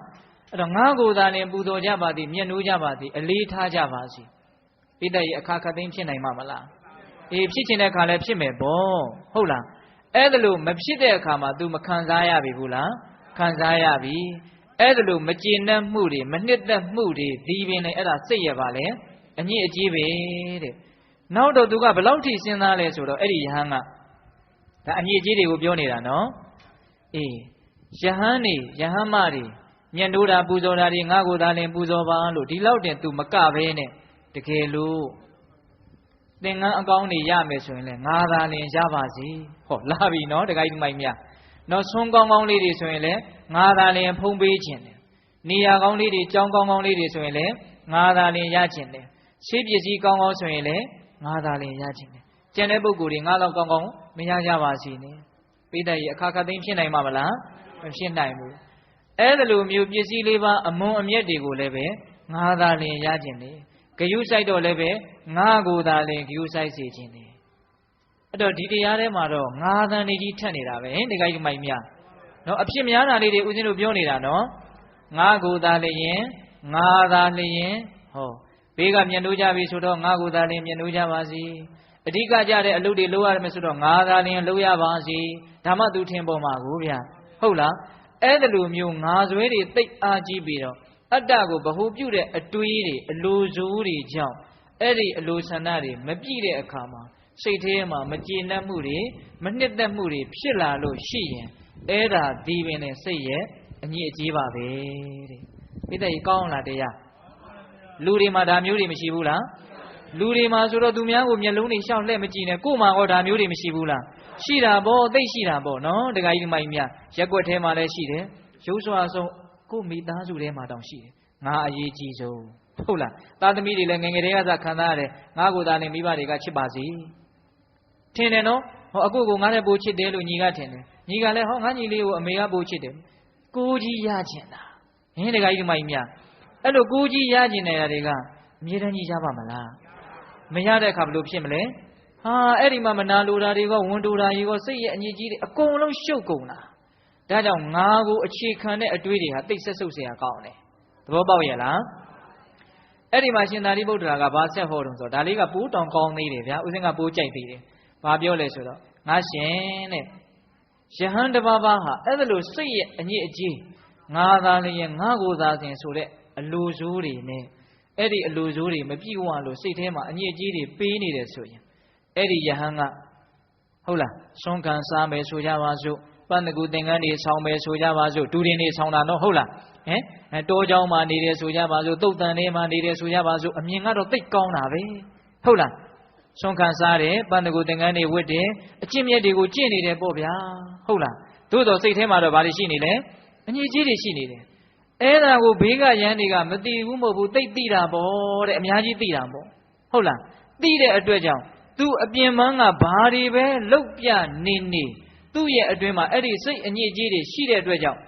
Speaker 1: အဲ့တော့ငါကိုသာလျင်ပူဇော်ကြပါသည်မျက်နှိုးကြပါသည်အလေးထားကြပါစေပိဋကရဲ့အခါခတ်သိမ်းဖြစ်နိုင်မှာမလားအေးဖြစ်ချင်တဲ့အခါလည်းဖြစ်မယ်ပေါ့ဟုတ်လားအဲ့ဒါလို့မဖြစ်တဲ့အခါမှာ तू မခံစားရပြီဘူးလားခံစားရပြီအဲ့ဒါလို့မကျေနပ်မှုတွေမနှစ်သက်မှုတွေဒီပင်လေအဲ့ဒါစိတ်ရပါလေအညစ်အကြေးပဲတဲ့နောက်တော့ तू ကဘယ်လောက်ထိစဉ်းစားလဲဆိုတော့အဲ့ဒီယဟန်ကဒါအညစ်အကြေးတွေကိုပြောနေတာနော်အေးယဟန်နေယဟန်မတွေမျက်နှိုးတာပူဇော်တာတွေငါကိုသာလင်ပူဇော်ပါလို့ဒီလောက်တင် तू မကပဲနဲ့တကယ်လို့သင်္ကန်းအကောင်းတွေရမယ်ဆိုရင်လည်းငါသာလင်ရပါစေဟောလာပြီနော်တခါကြီးမိုက်မြနော်ဆွန်းကောင်းကောင်းလေးတွေဆိုရင်လည်းငါသာလင်ဖုံးပေးခြင်းတယ်နေရာကောင်းလေးတွေကြောင်းကောင်းကောင်းလေးတွေဆိုရင်လည်းငါသာလင်ရခြင်းတယ်ရှေးပစ္စည်းကောင်းကောင်းဆိုရင်လည်းငါသာလင်ရခြင်းတယ်ကျန်တဲ့ပုဂ္ဂိုလ်တွေငါတော့ကောင်းကောင်းမရကြပါစေနဲ့ပိဋကရဲ့အခါခတ်သိမ်းဖြစ်နိုင်မှာမလားမဖြစ်နိုင်ဘူးအဲ့ဒါလိုမျိုးပစ္စည်းလေးပါအမွန်အမြတ်တွေကိုလည်းပဲငါသာလင်ရခြင်းတယ်ဂယုစိုက်တော့လည်းပဲငါကိုသာလင်ဂယုစိုက်စေခြင်းတယ်အဲ့တော့ဒီတရားထဲမှာတော့ငါးသန်နေကြီးထက်နေတာပဲဟင်ဒီကိစ္စမိုက်များနော်အဖြစ်များတာလေးတွေဦးဇင်းတို့ပြောနေတာနော်ငါကိုသာလျင်ငါသာလျင်ဟောဘေးကမျက်နှိုးကြပြီဆိုတော့ငါကိုသာလျင်မျက်နှိုးကြပါစေအဓိကကြတဲ့အလုပ်တွေလုပ်ရမယ်ဆိုတော့ငါသာလျင်လုပ်ရပါစေဒါမှသူထင်ပေါ်မှာကိုဗျာဟုတ်လားအဲ့ဒါလိုမျိုးငါဆွဲတွေတိတ်အားကြီးပြီးတော့အတ္တကိုဗဟုပြုတဲ့အတွေးတွေအလိုစိုးတွေကြောင့်အဲ့ဒီအလိုဆန္ဒတွေမပြည့်တဲ့အခါမှာစိတ်ထဲမှာမကျေနပ်မှုတွေမနှစ်သက်မှုတွေဖြစ်လာလို့ရှိရင်အဲ့ဒါဒီပင်နဲ့စိတ်ရဲ့အညစ်အကြေးပါပဲတဲ့ပိဋကကြီးကောင်းလားတရားလူတွေမှာဒါမျိုးတွေမရှိဘူးလားလူတွေမှာဆိုတော့သူများကိုမျက်လုံးတွေရှောက်လှဲ့မကြည့်နဲ့ကို့မှာဟောဒါမျိုးတွေမရှိဘူးလားရှိတာပေါ့သိရှိတာပေါ့နော်တခါကြီးဒီမိုက်မြရက်ွက်ထဲမှာလည်းရှိတယ်ရုပ်စွာဆုံးကို့မိသားစုထဲမှာတောင်ရှိတယ်ငါအရေးကြီးဆုံးဟုတ်လားသားသမီးတွေလည်းငယ်ငယ်တည်းကစခံစားရတယ်ငါကိုသာလည်းမိဘတွေကချစ်ပါစေထင်တယ်နော်ဟောအခုကိုငါနဲ့ပိုချစ်တယ်လို့ညီကထင်တယ်ညီကလည်းဟောငါညီလေးကိုအမေကပိုချစ်တယ်ကိုကြီးရကျင်တာဟင်းတခါကြီးဒီမိုက်မြအဲ့လိုကိုကြီးရကျင်နေတာတွေကအမြဲတမ်းကြီးရပါမလားမရတဲ့အခါဘယ်လိုဖြစ်မလဲဟာအဲ့ဒီမှာမနာလိုတာတွေကဝန်တိုတာတွေကစိတ်ရဲ့အညစ်အကြေးတွေအကုန်လုံးရှုပ်ကုန်တာဒါကြောင့်ငါကိုအခြေခံတဲ့အတွေးတွေဟာတိတ်ဆက်ဆုပ်เสียကောင်းတယ်သဘောပေါက်ရဲ့လားအဲ့ဒီမှာရှင်သာရိပုတ္တရာကဘာဆက်ဟောတုံးဆိုတော့ဒါလေးကပိုးတောင်ကောင်းသေးတယ်ဗျာဦးဇင်းကပိုးကြိုက်သေးတယ်ဘာပြောလဲဆိုတော့ငါရှင်တဲ့ယဟန်တပါးပါးဟာအဲ့ဒါလိုစိတ်ရဲ့အညစ်အကြေးငါသာလျင်ငါကိုသာစဉ်ဆိုတဲ့အလိုစိုးတွေနဲ့အဲ့ဒီအလိုစိုးတွေမပြည့်ဝလို့စိတ်ထဲမှာအညစ်အကြေးတွေပေးနေတယ်ဆိုရင်အဲ့ဒီယဟန်ကဟုတ်လားဆွမ်းခံစားမယ်ဆိုကြပါစို့ပန်းတကူသင်္ကန်းတွေဆောင်းမယ်ဆိုကြပါစို့ဒူရင်တွေဆောင်းတာတော့ဟုတ်လားဟမ်တောเจ้าမှာနေတယ်ဆိုကြပါစို့တုတ်တန်ထဲမှာနေတယ်ဆိုကြပါစို့အမြင်ကတော့သိပ်ကောင်းတာပဲဟုတ်လားဆွမ်းခံစားတယ်ပန်းတကူသင်္ကန်းတွေဝတ်တယ်အကျင့်မြတ်တွေကိုကျင့်နေတယ်ပေါ့ဗျာဟုတ်လားသို့တော်စိတ်ထဲမှာတော့ဘာတွေရှိနေလဲအညစ်အကြေးတွေရှိနေတယ်အဲ့ဒါကိုဘေးကရန်တွေကမသိဘူးမဟုတ်ဘူးသိသိတာပေါ့တဲ့အများကြီးသိတာပေါ့ဟုတ်လားသိတဲ့အတွက်ကြောင့်သူအပြင်ပန်းကဘာတွေပဲလုတ်ပြနေနေသူ့ရဲ့အတွင်းမှာအဲ့ဒီစိတ်အညစ်အကြေးတွေရှိတဲ့အတွက်ကြောင့်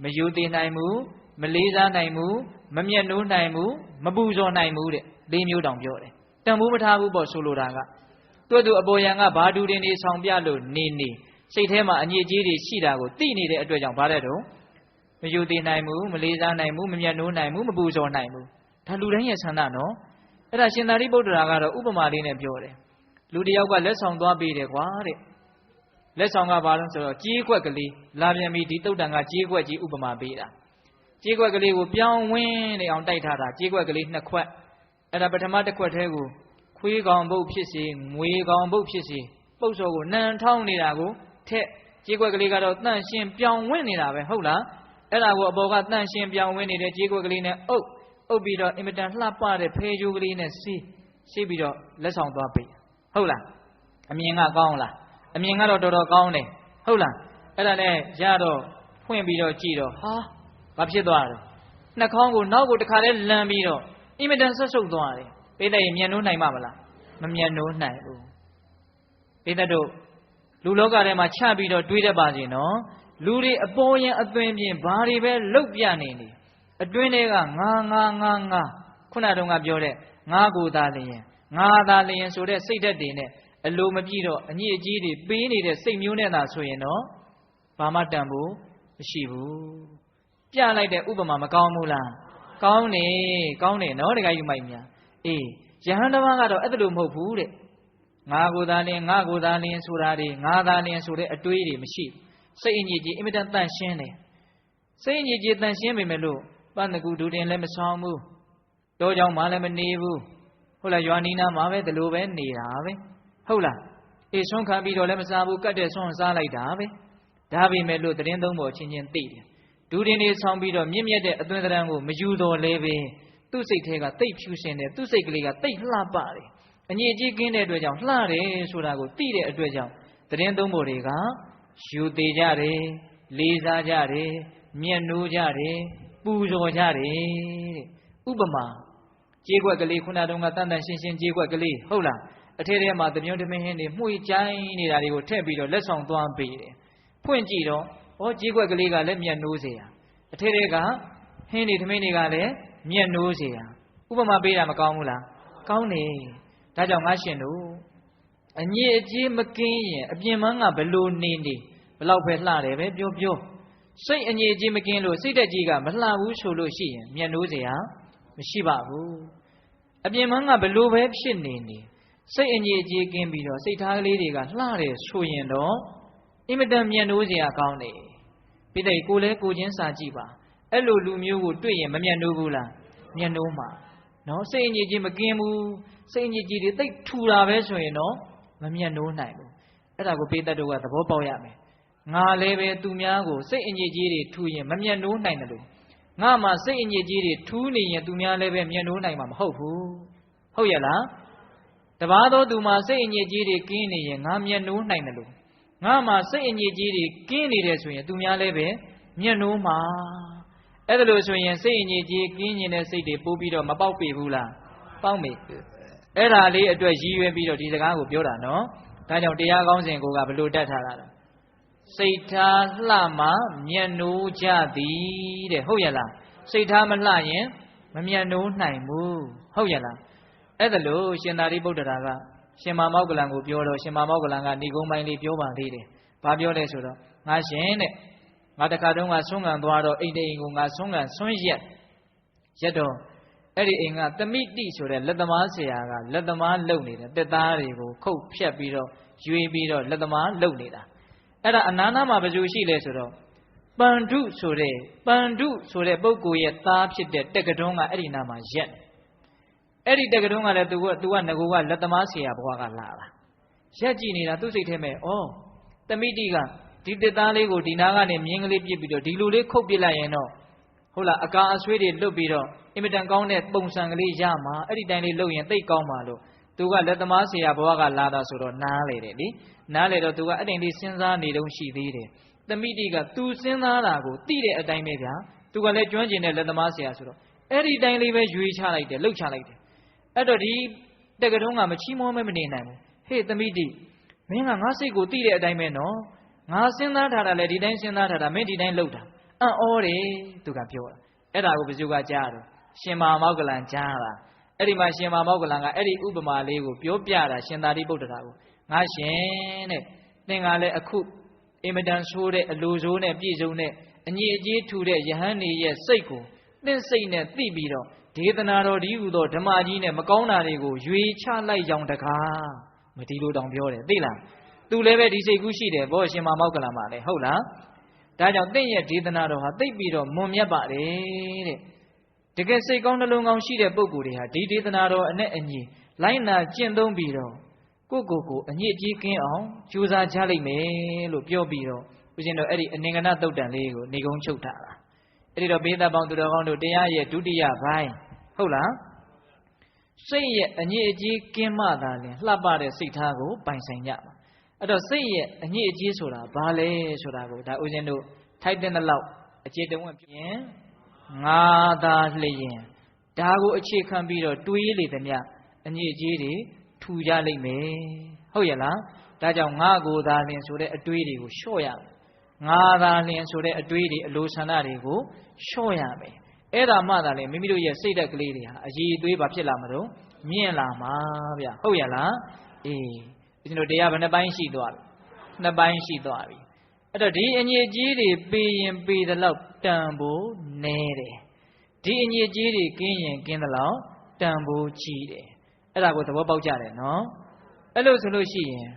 Speaker 1: မယုံသိနိုင်ဘူးမလေးစားနိုင်ဘူးမမျက်နှိုးနိုင်ဘူးမပူဇော်နိုင်ဘူးတဲ့၄မျိုးတောင်ပြောတယ်တန်ဖိုးမထားဘူးပေါ့ဆိုလိုတာကသူ့အပေါ်ယံကဘာဒူတင်တွေဆောင်ပြလို့နေနေစိတ်ထဲမှာအညစ်အကြေးတွေရှိတာကိုသိနေတဲ့အတွက်ကြောင့်ဘာတဲ့တော့မယုံသိနိုင်ဘူးမလေးစားနိုင်ဘူးမမျက်နှိုးနိုင်ဘူးမပူဇော်နိုင်ဘူးဒါလူတိုင်းရဲ့ဆန္ဒနော်အဲ့ဒါရှင်သာရိပုတ္တရာကတော့ဥပမာလေးနဲ့ပြောတယ်လူတယောက်ကလက်ဆောင်သွားပေးတယ်ကွာတဲ့လက်ဆောင်ကဘာလို့ဆိုတော့ကြေးခွက်ကလေးလာပြန်ပြီဒီတုတ်တန်ကကြေးခွက်ကြီးဥပမာပေးတာကြေးခွက်ကလေးကိုပြောင်းဝင်းနေအောင်တိုက်ထားတာကြေးခွက်ကလေး2ခွက်အဲ့ဒါပထမတစ်ခွက်ထဲကိုခွေးကောင်ပုတ်ဖြစ်စေငွေကောင်ပုတ်ဖြစ်စေပုတ်စော်ကိုနှံထောင်းနေတာကိုထက်ကြေးခွက်ကလေးကတော့တန့်ရှင်းပြောင်းဝင်းနေတာပဲဟုတ်လားအဲ့ဒါကိုအပေါ်ကတန့်ရှင်းပြောင်းဝင်းနေတဲ့ကြေးခွက်ကလေးနဲ့အုပ်ပြီးတော့အင်မတန်လှပတဲ့ဖဲကြိုးကလေးနဲ့စီးပြီးတော့လက်ဆောင်သွားပေးဟုတ်လားအမြင်ကကောင်းလားအမြင်ကတော့တော်တော်ကောင်းတယ်ဟုတ်လားအဲ့ဒါနဲ့ရတော့ ဖွင့်ပြီးတော့ကြည့်တော့ဟာဘာဖြစ်သွားလဲနှာခေါင်းကိုနောက်ကိုတခါလဲလမ်းပြီးတော့အင်မတန်ဆွတ်ဆုတ်သွားတယ်ပိဿရင်မြတ်နိုးနိုင်မှာမလားမမြတ်နိုးနိုင်ဘူးပိဿတို့လူလောကထဲမှာချပြီးတော့တွေးတတ်ပါစေနော်လူတွေအပေါ်ရင်အသွင်ပြင်ဘာတွေပဲလုတ်ပြနေနေအတွင်းတွေကငါခုနတုန်းကပြောတဲ့ငါကိုသာလျင်ငါသာလျင်ဆိုတဲ့စိတ်ဓာတ်တွေနဲ့အလိုမပြည့်တော့အညစ်အကြေးတွေပေးနေတဲ့စိတ်မျိုးနဲ့သာဆိုရင်တော့ဘာမှတန်ဖို့မရှိဘူးပြလိုက်တဲ့ဥပမာမကောင်းဘူးလားကောင်းတယ်နော်တခါယူမိုက်များအေးယဟန်တစ်ပါးကတော့အဲ့ဒါလိုမဟုတ်ဘူးတဲ့ငါကိုသာလျင်ဆိုတာတွေငါသာလျင်ဆိုတဲ့အတွေးတွေမရှိစိတ်အညစ်အကြေးအင်မတန်တန့်ရှင်းတယ်စိတ်အညစ်အကြေးတန့်ရှင်းပေမဲ့လို့ပန်းတကူဒူတင်လည်းမဆောင်ဘူးတောကြောင်မှလည်းမနေဘူးဟုတ်လားရွာနီးနားမှာပဲဒီလိုပဲနေတာပဲဟုတ်လားအေးဆွမ်းခံပြီးတော့လည်းမစားဘူးကတ်တဲ့ဆွမ်းစားလိုက်တာပဲဒါပေမဲ့လို့သတင်းသုံးပေါ်ချင်းချင်းသိတယ်ဒူတင်တွေဆောင်ပြီးတော့မြင့်မြတ်တဲ့အသွင်သဏ္ဍာန်ကိုမယူတော်လဲပဲသူ့စိတ်ထဲကတိတ်ဖြူစင်တယ်သူ့စိတ်ကလေးကတိတ်လှပတယ်အညစ်အကြေးကင်းတဲ့အတွက်ကြောင့်လှတယ်ဆိုတာကိုသိတဲ့အတွက်ကြောင့်သတင်းသုံးပေါ်တွေကယူသေးကြတယ်လေးစားကြတယ်မျက်နှိုးကြတယ်ပူဇော်ကြတယ်တဲ့ဥပမာကြေးခွက်ကလေးခုနတုန်းကတန်တန်ရှင်းရှင်းကြေးခွက်ကလေးဟုတ်လားအထက်ထဲမှာတပြုံးတမင်းဟင်းတွေမှုကြိုင်းနေတာတွေကိုထည့်ပြီးတော့လက်ဆောင်သွားပေးတယ်ဖွင့်ကြည့်တော့ဩကြေးခွက်ကလေးကလည်းမျက်နှိုးเสียအထက်ထဲကဟင်းတွေတမင်းတွေကလည်းမျက်နှိုးเสียဥပမာပေးတာမကောင်းဘူးလားကောင်းတယ်ဒါကြောင့်ငါရှင်တို့အညစ်အကြေးမကင်းရင်အပြင်မန်းကဘလို့နေဘလောက်ပဲလှတယ်ပဲပြောစိတ်အညစ်အကြေးမကင်းလို့စိတ်တက်ကြီးကမလှဘူးဆိုလို့ရှိရင်မျက်နှိုးเสียမရှိပါဘူးအပြင်မန်းကဘလို့ပဲဖြစ်နေစိတ်အညစ်အကြေးကင်းပြီးတော့စိတ်ထားကလေးတွေကလှတယ်ဆိုရင်တော့အင်မတန်မျက်နှိုးเสียကောင်းတယ်ပိဋိကိုလဲကိုချင်းစာကြည့်ပါအဲ့လိုလူမျိုးကိုတွေ့ရင်မမျက်နှိုးဘူးလားမျက်နှိုးမှာနော်စိတ်အညစ်အကြေးမကင်းဘူးစိတ်အညစ်အကြေးတွေသိပ်ထူတာပဲဆိုရင်တော့မမျက်နှိုးနိုင်ဘူးအဲ့ဒါကိုပိဋတ်တို့ကသဘောပေါက်ရမယ်ငါလည်းပဲသူများကိုစိတ်အညစ်အကြေးတွေထူရင်မမျက်နှိုးနိုင်တယ်လို့ငါမှစိတ်အညစ်အကြေးတွေထူးနေရင်သူများလည်းပဲမျက်နှိုးနိုင်မှာမဟုတ်ဘူးဟုတ်ရဲ့လားတပါးသောသူမှစိတ်အညစ်အကြေးတွေကင်းနေရင်ငါမျက်နှိုးနိုင်တယ်လို့ငါမှစိတ်အညစ်အကြေးတွေကင်းနေတယ်ဆိုရင်သူများလည်းပဲမျက်နှိုးမှာအဲ့ဒါလို့ဆိုရင်စိတ်အညစ်အကြေးကင်းနေတဲ့စိတ်တွေပို့ပြီးတော့မပေါက်ပေဘူးလားပေါက်မေအဲ့ဒါလေးအတွက်ရည်ရွယ်ပြီးတော့ဒီစကားကိုပြောတာနော်ဒါကြောင့်တရားကောင်းစဉ်ကိုကဘလို့တတ်ထားတာလဲစိတ်ထားလှမှမျက်နှိုးကြသည်တဲ့ဟုတ်ရဲ့လားစိတ်ထားမလှရင်မမျက်နှိုးနိုင်ဘူးဟုတ်ရဲ့လားအဲ့ဒါလို့ရှင်သာရိပုတ္တရာကရှင်မောက္ကလံကိုပြောတော့ရှင်မောက္ကလံကနေကုန်းပိုင်းလေးပြောပါသေးတယ်ဘာပြောလဲဆိုတော့ငါရှင်တဲ့ငါတခါတုန်းကဆွမ်းခံသွားတော့အိမ်တိန်ကိုငါဆွမ်းခံဆွမ်းရက်တော့အဲ့ဒီအိမ်ကသမိတိဆိုတဲ့လက်သမားဆရာကလက်သမားလုပ်နေတယ်တက်သားတွေကိုခုတ်ဖြတ်ပြီးတော့ရွေးပြီးတော့လက်သမားလုပ်နေတာအဲ့ဒါအနာနာမှာဘယ်သူရှိလဲဆိုတော့ပန္ဓုဆိုတဲ့ပုဂ္ဂိုလ်ရဲ့သားဖြစ်တဲ့တက္ကတွန်းကအဲ့ဒီနာမှာရက်အဲ့ဒီတက္ကတွန်းကလည်းသူကငကိုကလက်သမားဆရာဘွားကလာတာရက်ကြည့်နေတာသူ့စိတ်ထဲမဲ့ဩသမိတိကဒီတက်သားလေးကိုဒီနာကနေမြင်းကလေးပြစ်ပြီးတော့ဒီလိုလေးခုတ်ပစ်လိုက်ရင်တော့ဟုတ်လားအကာအဆွေးတွေလွတ်ပြီးတော့အင်မတန်ကောင်းတဲ့ပုံစံကလေးရမှာအဲ့ဒီတိုင်းလေးလုပ်ရင်သိကောင်းပါလို့သူကလက်သမားဆရာဘွားကလာတာဆိုတော့နားလေတယ်လေနားလေတော့သူကအဲ့တိုင်းလေးစဉ်းစားနေတော့ရှိသေးတယ်သမိတိကသူစဉ်းစားတာကိုသိတဲ့အတိုင်းပဲဗျာသူကလည်းကျွမ်းကျင်တဲ့လက်သမားဆရာဆိုတော့အဲ့ဒီတိုင်းလေးပဲရွေးချလိုက်တယ်လှုပ်ချလိုက်တယ်အဲ့တော့ဒီတက္ကထုံးကမချီးမွမ်းမဲမနေနိုင်ဘူးဟေ့သမိတိမင်းကငါစိတ်ကိုသိတဲ့အတိုင်းပဲနော်ငါစဉ်းစားထားတာလေဒီတိုင်းစဉ်းစားထားတာမင်းဒီတိုင်းလှုပ်တာအံ့ဩတယ်သူကပြောတာအဲ့ဒါကိုဘယ်သူကကြားတော့ရှင်မောက္ကလံကြားတာအဲ့ဒီမှာရှင်မောက္ကလံကအဲ့ဒီဥပမာလေးကိုပြောပြတာရှင်သာရိပုတ္တရာကိုငါရှင်တဲ့သင်ကလည်းအခုအင်မတန်ဆိုးတဲ့အလိုဆိုးနဲ့ပြည့်စုံတဲ့အညစ်အကြေးထူတဲ့ယဟန်နေရဲ့စိတ်ကိုသင်စိတ်နဲ့သိပြီးတော့ဒေသနာတော်ဒီဟူသောဓမ္မကြီးနဲ့မကောင်းတာတွေကိုရွေချလိုက်ကြောင်တကားမဒီလိုတောင်ပြောတယ်သိလားသူလည်းပဲဒီစိတ်ကူးရှိတယ်ဘောရှင်မောက္ကလံပါလေဟုတ်လားဒါကြောင့်သင်ရဲ့ဒေသနာတော်ဟာသိပြီးတော့မွန်မြတ်ပါတယ်တဲ့တကယ်စိတ်ကောင်းနှလုံးကောင်းရှိတဲ့ပုဂ္ဂိုလ်တွေဟာဒီဒေသနာတော်အနဲ့အညီလိုက်နာကျင့်သုံးပြီးတော့ကိုအညစ်အကြေးကင်းအောင်ကြိုးစားကြလိမ့်မယ်လို့ပြောပြီးတော့ဦးဇင်းတို့အဲ့ဒီအနင်္ဂနသုတ်တန်လေးကိုနေကုန်းချုပ်ထားတာအဲ့ဒီတော့ဘေးသက်ပေါင်းသူတော်ကောင်းတို့တရားရဲ့ဒုတိယပိုင်းဟုတ်လားစိတ်ရဲ့အညစ်အကြေးကင်းမှသာလျှင်လှပတဲ့စိတ်ထားကိုပိုင်ဆိုင်ကြမှာအဲ့တော့စိတ်ရဲ့အညစ်အကြေးဆိုတာဘာလဲဆိုတာကိုဒါဦးဇင်းတို့ထ ထိုက်တဲ့လောက်အခြေတဝင့်ပြင်းငါသာလျင်ဒါကိုအခြေခံပြီးတော့တွေးလေသည်မြအညစ်အကြေးတွေထူကြလိမ့်မယ်ဟုတ်ရဲ့လားဒါကြောင့်ငါကိုသာလျင်ဆိုတဲ့အတွေးတွေကိုလျှော့ရမယ်ငါသာလျင်ဆိုတဲ့အတွေးတွေအလိုဆန္ဒတွေကိုလျှော့ရမယ်အဲ့ဒါမှသာလေမိမိတို့ရဲ့စိတ်ဓာတ်ကလေးတွေဟာအည်အသွေးဘာဖြစ်လာမလို့မြင့်လာမှာဗျဟုတ်ရဲ့လားအေးဒီလိုတရားဘယ်နှပိုင်းရှိသွားပြီနှစ်ပိုင်းရှိသွားပြီအဲ့တော့ဒီအညစ်အကြေးတွေပေးရင်ပေးတဲ့လောက်တန်ဖို့နဲတယ်ဒီအညစ်အကြေးတွေကင်းရင်ကင်းတဲ့လောက်တန်ဖို့ကြီးတယ်အဲ့ဒါကိုသဘောပေါက်ကြတယ်နော်အဲ့လိုဆိုလို့ရှိရင်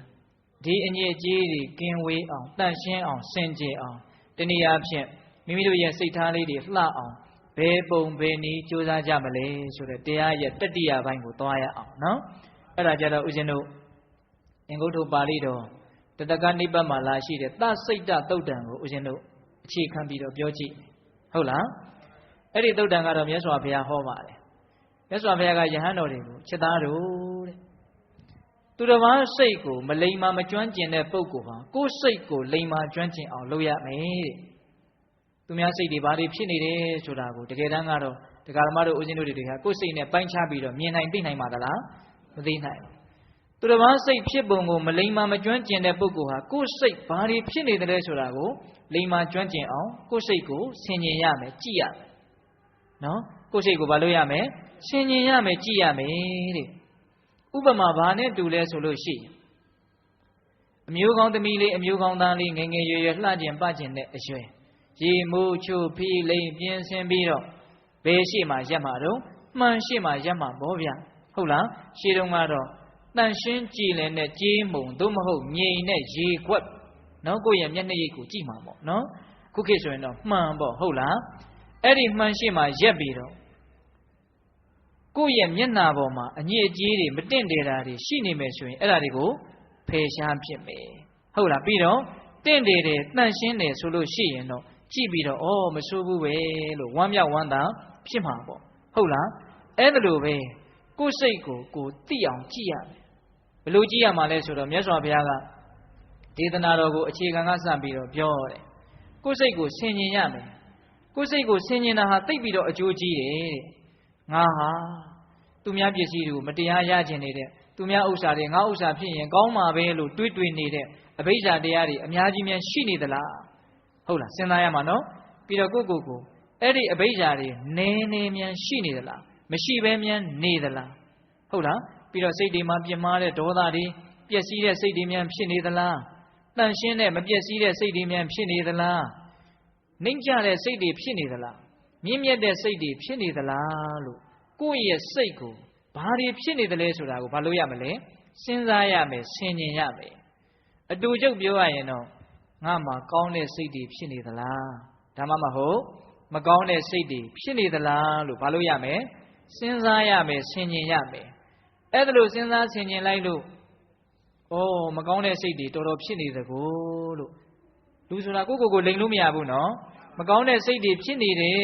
Speaker 1: ဒီအညစ်အကြေးတွေကင်းဝေးအောင်တန့်ရှင်းအောင်စင်ကြယ်အောင်တနည်းအားဖြင့်မိမိတို့ရဲ့စိတ်ထားလေးတွေလှအောင်ဘယ်ပုံဘယ်နည်းကြိုးစားကြမလဲဆိုတဲ့တရားရဲ့တတိယပိုင်းကိုသွားရအောင်နော်အဲ့ဒါကြတော့ဦးဇင်းတို့အင်္ဂုတ္တပါဠိတော်တတကနိဗ္ဗာန်မှာလာရှိတဲ့သစိတ်တသုတ်တံကိုဦးဇင်းတို့အခြေခံပြီးတော့ပြောကြည့်ဟုတ်လားအဲ့ဒီသုတ်တံကတော့မြတ်စွာဘုရားဟောပါတယ်မြတ်စွာဘုရားကယဟန်တော်တွေကိုချက်သားတို့တဲ့သူတစ်ပါးစိတ်ကိုမလိမ္မာမကျွမ်းကျင်တဲ့ပုဂ္ဂိုလ်ဟာကိုယ်စိတ်ကိုလိမ္မာကျွမ်းကျင်အောင်လုပ်ရမယ်တဲ့သူများစိတ်တွေဘာတွေဖြစ်နေတယ်ဆိုတာကိုတကယ်တမ်းကတော့တရားဓမ္မတို့ဦးဇင်းတို့တွေကကိုယ်စိတ်နဲ့ပိုင်းခြားပြီးတော့မြင်နိုင်သိနိုင်ပါသလားမသိနိုင်သူတစ်ပါးစိတ်ဖြစ်ပုံကိုမလိမ္မာမကျွမ်းကျင်တဲ့ပုဂ္ဂိုလ်ဟာကိုယ်စိတ်ဘာတွေဖြစ်နေတယ်ဆိုတာကိုလိမ္မာကျွမ်းကျင်အောင်ကိုယ်စိတ်ကိုဆင်ခြင်ရမယ်ကြည့်ရမယ်နော်ကိုယ်စိတ်ကိုဘာလုပ်ရမယ်ဆင်ခြင်ရမယ်ကြည့်ရမယ်တဲ့ဥပမာဘာနဲ့တူလဲဆိုလို့ရှိရင်အမျိုးကောင်းသမီးလေးအမျိုးကောင်းသားလေးငယ်ငယ်ရွယ်ရွယ်လှကျင်ပကျင်တဲ့အရွယ်ရေမိုးချိုးဖီးလိမ်ပြင်းစင်ပြီးတော့ဘယ်ရှိမှရက်မှာတော့မှန်ရှိမှရက်မှာဘောဗျဟုတ်လားရှေးတုန်းကတော့တန်ရှင်းကြည်လင်တဲ့ကြေးမုံသို့မဟုတ်ငြိမ်တဲ့ရေခွက်နော်ကိုယ့်ရဲ့မျက်နှာရိပ်ကိုကြည့်မှာပေါ့နော်ခုခေတ်ဆိုရင်တော့မှန်ပေါ့ဟုတ်လားအဲ့ဒီမှန်ရှိမှရက်ပြီးတော့ကိုယ့်ရဲ့မျက်နှာပေါ်မှာအညစ်အကြေးတွေမတင့်တယ်တာတွေရှိနေမယ်ဆိုရင်အဲ့ဒါတွေကိုဖယ်ရှားဖြစ်မယ်ဟုတ်လားပြီးတော့တင့်တယ်တယ်တန့်ရှင်းတယ်ဆိုလို့ရှိရင်တော့ကြည့်ပြီးတော့ဩမဆိုးဘူးပဲလို့ဝမ်းမြောက်ဝမ်းသာဖြစ်မှာပေါ့ဟုတ်လားအဲ့ဒါလိုပဲကိုယ်စိတ်ကိုကိုသိအောင်ကြည့်ရမယ်ဘယ်လိုကြည့်ရမှာလဲဆိုတော့မြတ်စွာဘုရားကဒေသနာတော်ကိုအခြေခံကစပြီးတော့ပြောတယ်ကိုယ်စိတ်ကိုဆင်ញင်ရမယ်ကိုယ်စိတ်ကိုဆင်ញင်တာဟာသိပြီးတော့အကျိုးကြီးတယ်တဲ့ငါဟာသူများပစ္စည်းတွေကိုမတရားရခြင်းနေတဲ့သူများဥစ္စာတွေငါဥစ္စာဖြစ်ရင်ကောင်းမှာပဲလို့တွေးတွေးနေတဲ့အဘိဓါတရားတွေအများကြီးများရှိနေသလားဟုတ်လားစဉ်းစားရမှာနော်ပြီးတော့ကိုအဲ့ဒီအဘိဓါတွေနည်းနည်းများရှိနေသလားမရှိဘဲများနေသလားဟုတ်လားပြီးတော့စိတ်တွေမှာပြင်းမာတဲ့ဒေါသတွေပျက်စီးတဲ့စိတ်တွေများဖြစ်နေသလားတန်ရှင်းတဲ့မပျက်စီးတဲ့စိတ်တွေများဖြစ်နေသလားနှိမ့်ချတဲ့စိတ်တွေဖြစ်နေသလားမြင့်မြတ်တဲ့စိတ်တွေဖြစ်နေသလားလို့ကိုယ့်ရဲ့စိတ်ကိုဘာတွေဖြစ်နေတယ်လဲဆိုတာကိုဘာလို့ရမလဲစဉ်းစားရမယ်ဆင်ခြင်ရမယ်အတူချုပ်ပြောရရင်တော့ငါမှာကောင်းတဲ့စိတ်တွေဖြစ်နေသလားဒါမှမဟုတ်မကောင်းတဲ့စိတ်တွေဖြစ်နေသလားလို့ဘာလို့ရမယ်စဉ်းစားရမယ်ဆင်ခြင်ရမယ်အဲ့ဒါလို့စဉ်းစားဆင်ခြင်လိုက်လို့ဩမကောင်းတဲ့စိတ်တွေတော်တော်ဖြစ်နေသကိုလို့လူဆိုတာကိုလိမ်လို့မရဘူးနော်မကောင်းတဲ့စိတ်တွေဖြစ်နေတယ်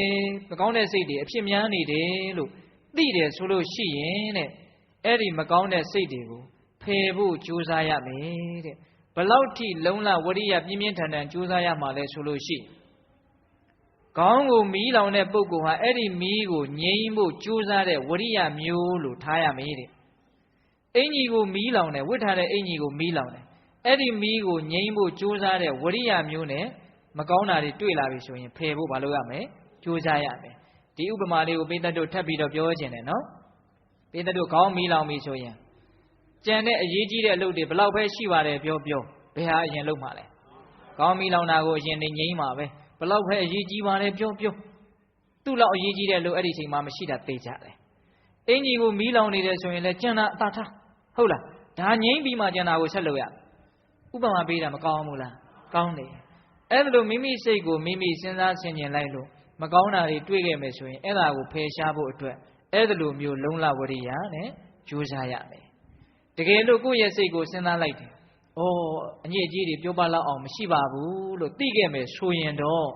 Speaker 1: မကောင်းတဲ့စိတ်တွေအဖြစ်များနေတယ်လို့သိတယ်ဆိုလို့ရှိရင်တဲ့အဲ့ဒီမကောင်းတဲ့စိတ်တွေကိုဖယ်ဖို့ကြိုးစားရမယ်တဲ့ဘလောက်ထိလုံလဝရိယပြင်းပြင်းထန်ထန်ကြိုးစားရမှာလဲဆိုလို့ရှိခေါင်းကိုမီးလောင်တဲ့ပုဂ္ဂိုလ်ဟာအဲ့ဒီမီးကိုငြိမ်းဖို့ကြိုးစားတဲ့ဝရိယမျိုးလို့ထားရမယ်တဲ့အင်ကြီးကိုမီးလောင်တယ်ဝတ်ထားတဲ့အင်ကြီးကိုမီးလောင်တယ်အဲ့ဒီမီးကိုငြိမ်းဖို့ကြိုးစားတဲ့ဝရိယမျိုးနဲ့မကောင်းတာတွေတွေ့လာပြီဆိုရင်ဖယ်ဖို့မလုပ်ရမယ်ကြိုးစားရမယ်ဒီဥပမာလေးကိုပိဿတ်တို့ထပ်ပြီးတော့ပြောခြင်းတယ်နော်ပိဿတ်တို့ခေါင်းမီးလောင်ပြီဆိုရင်ကြံတဲ့အရေးကြီးတဲ့အလုပ်တွေဘယ်လောက်ပဲရှိပါတယ်ပြောဘယ်ဟာအရင်လုပ်မှာလဲခေါင်းမီးလောင်တာကိုအရင်နေငြိမ်းမှာပဲဘယ်လောက်ပဲအရေးကြီးပါတယ်ပြောသူ့လောက်အရေးကြီးတဲ့လို့အဲ့ဒီချိန်မှာမရှိတာသိကြတယ်အင်ကြီးကိုမီးလောင်နေတယ်ဆိုရင်လည်းကြံတာအသာထားဟုတ်လားဒါငြိမ်းပြီးမှကြံတာကိုဆက်လုပ်ရဥပမာပေးတာမကောင်းဘူးလားကောင်းတယ်အဲ့ဒါလို့မိမိစိတ်ကိုမိမိစဉ်းစားဆင်ခြင်လိုက်လို့မကောင်းတာတွေတွေ့ခဲ့မယ်ဆိုရင်အဲ့ဒါကိုဖယ်ရှားဖို့အတွက်အဲ့ဒါလိုမျိုးလုံလဝရိယနဲ့ကြိုးစားရမယ်တကယ်လို့ကိုယ့်ရဲ့စိတ်ကိုစဉ်းစားလိုက်တယ်ဩအညစ်အကြေးတွေပြောပါလောက်အောင်မရှိပါဘူးလို့သိခဲ့မယ်ဆိုရင်တော့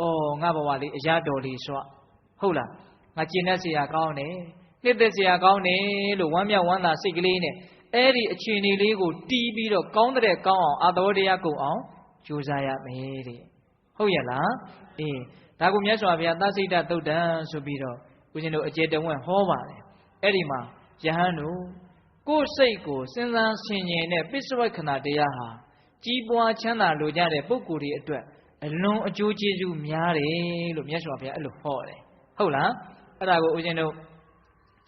Speaker 1: ဩငါဘဝလေးအရာတော်လေးစွဟုတ်လားငါကျင့်တတ်စရာကောင်းတယ်နှစ်သက်စရာကောင်းတယ်လို့ဝမ်းမြောက်ဝမ်းသာစိတ်ကလေးနဲ့အဲ့ဒီအခြေအနေလေးကိုတီးပြီးတော့ကောင်းတဲ့ကောင်းအောင်အာတော်တရားကုန်အောင်ကြိုးစားရမယ်တဲ့ ဟုတ်ရဲ့လားအေးဒါကိုမြတ်စွာဘုရားသစိတ္တသုတ်တံဆိုပြီးတော့ဦးဇင်းတို့အကျေတဝင့်ဟောပါတယ်အဲ့ဒီမှာယဟန်တို့ကိုယ်စိတ်ကိုစဉ်းစားဆင်ခြင်တဲ့ပစ္စဝက္ခဏတရားဟာကြီးပွားချမ်းသာလိုကြတဲ့ပုဂ္ဂိုလ်တွေအတွက်အလွန်အကျိုးကျေးဇူးများတယ်လို့မြတ်စွာဘုရားအဲ့လိုဟောတယ်ဟုတ်လားအဲ့ဒါကိုဦးဇင်းတို့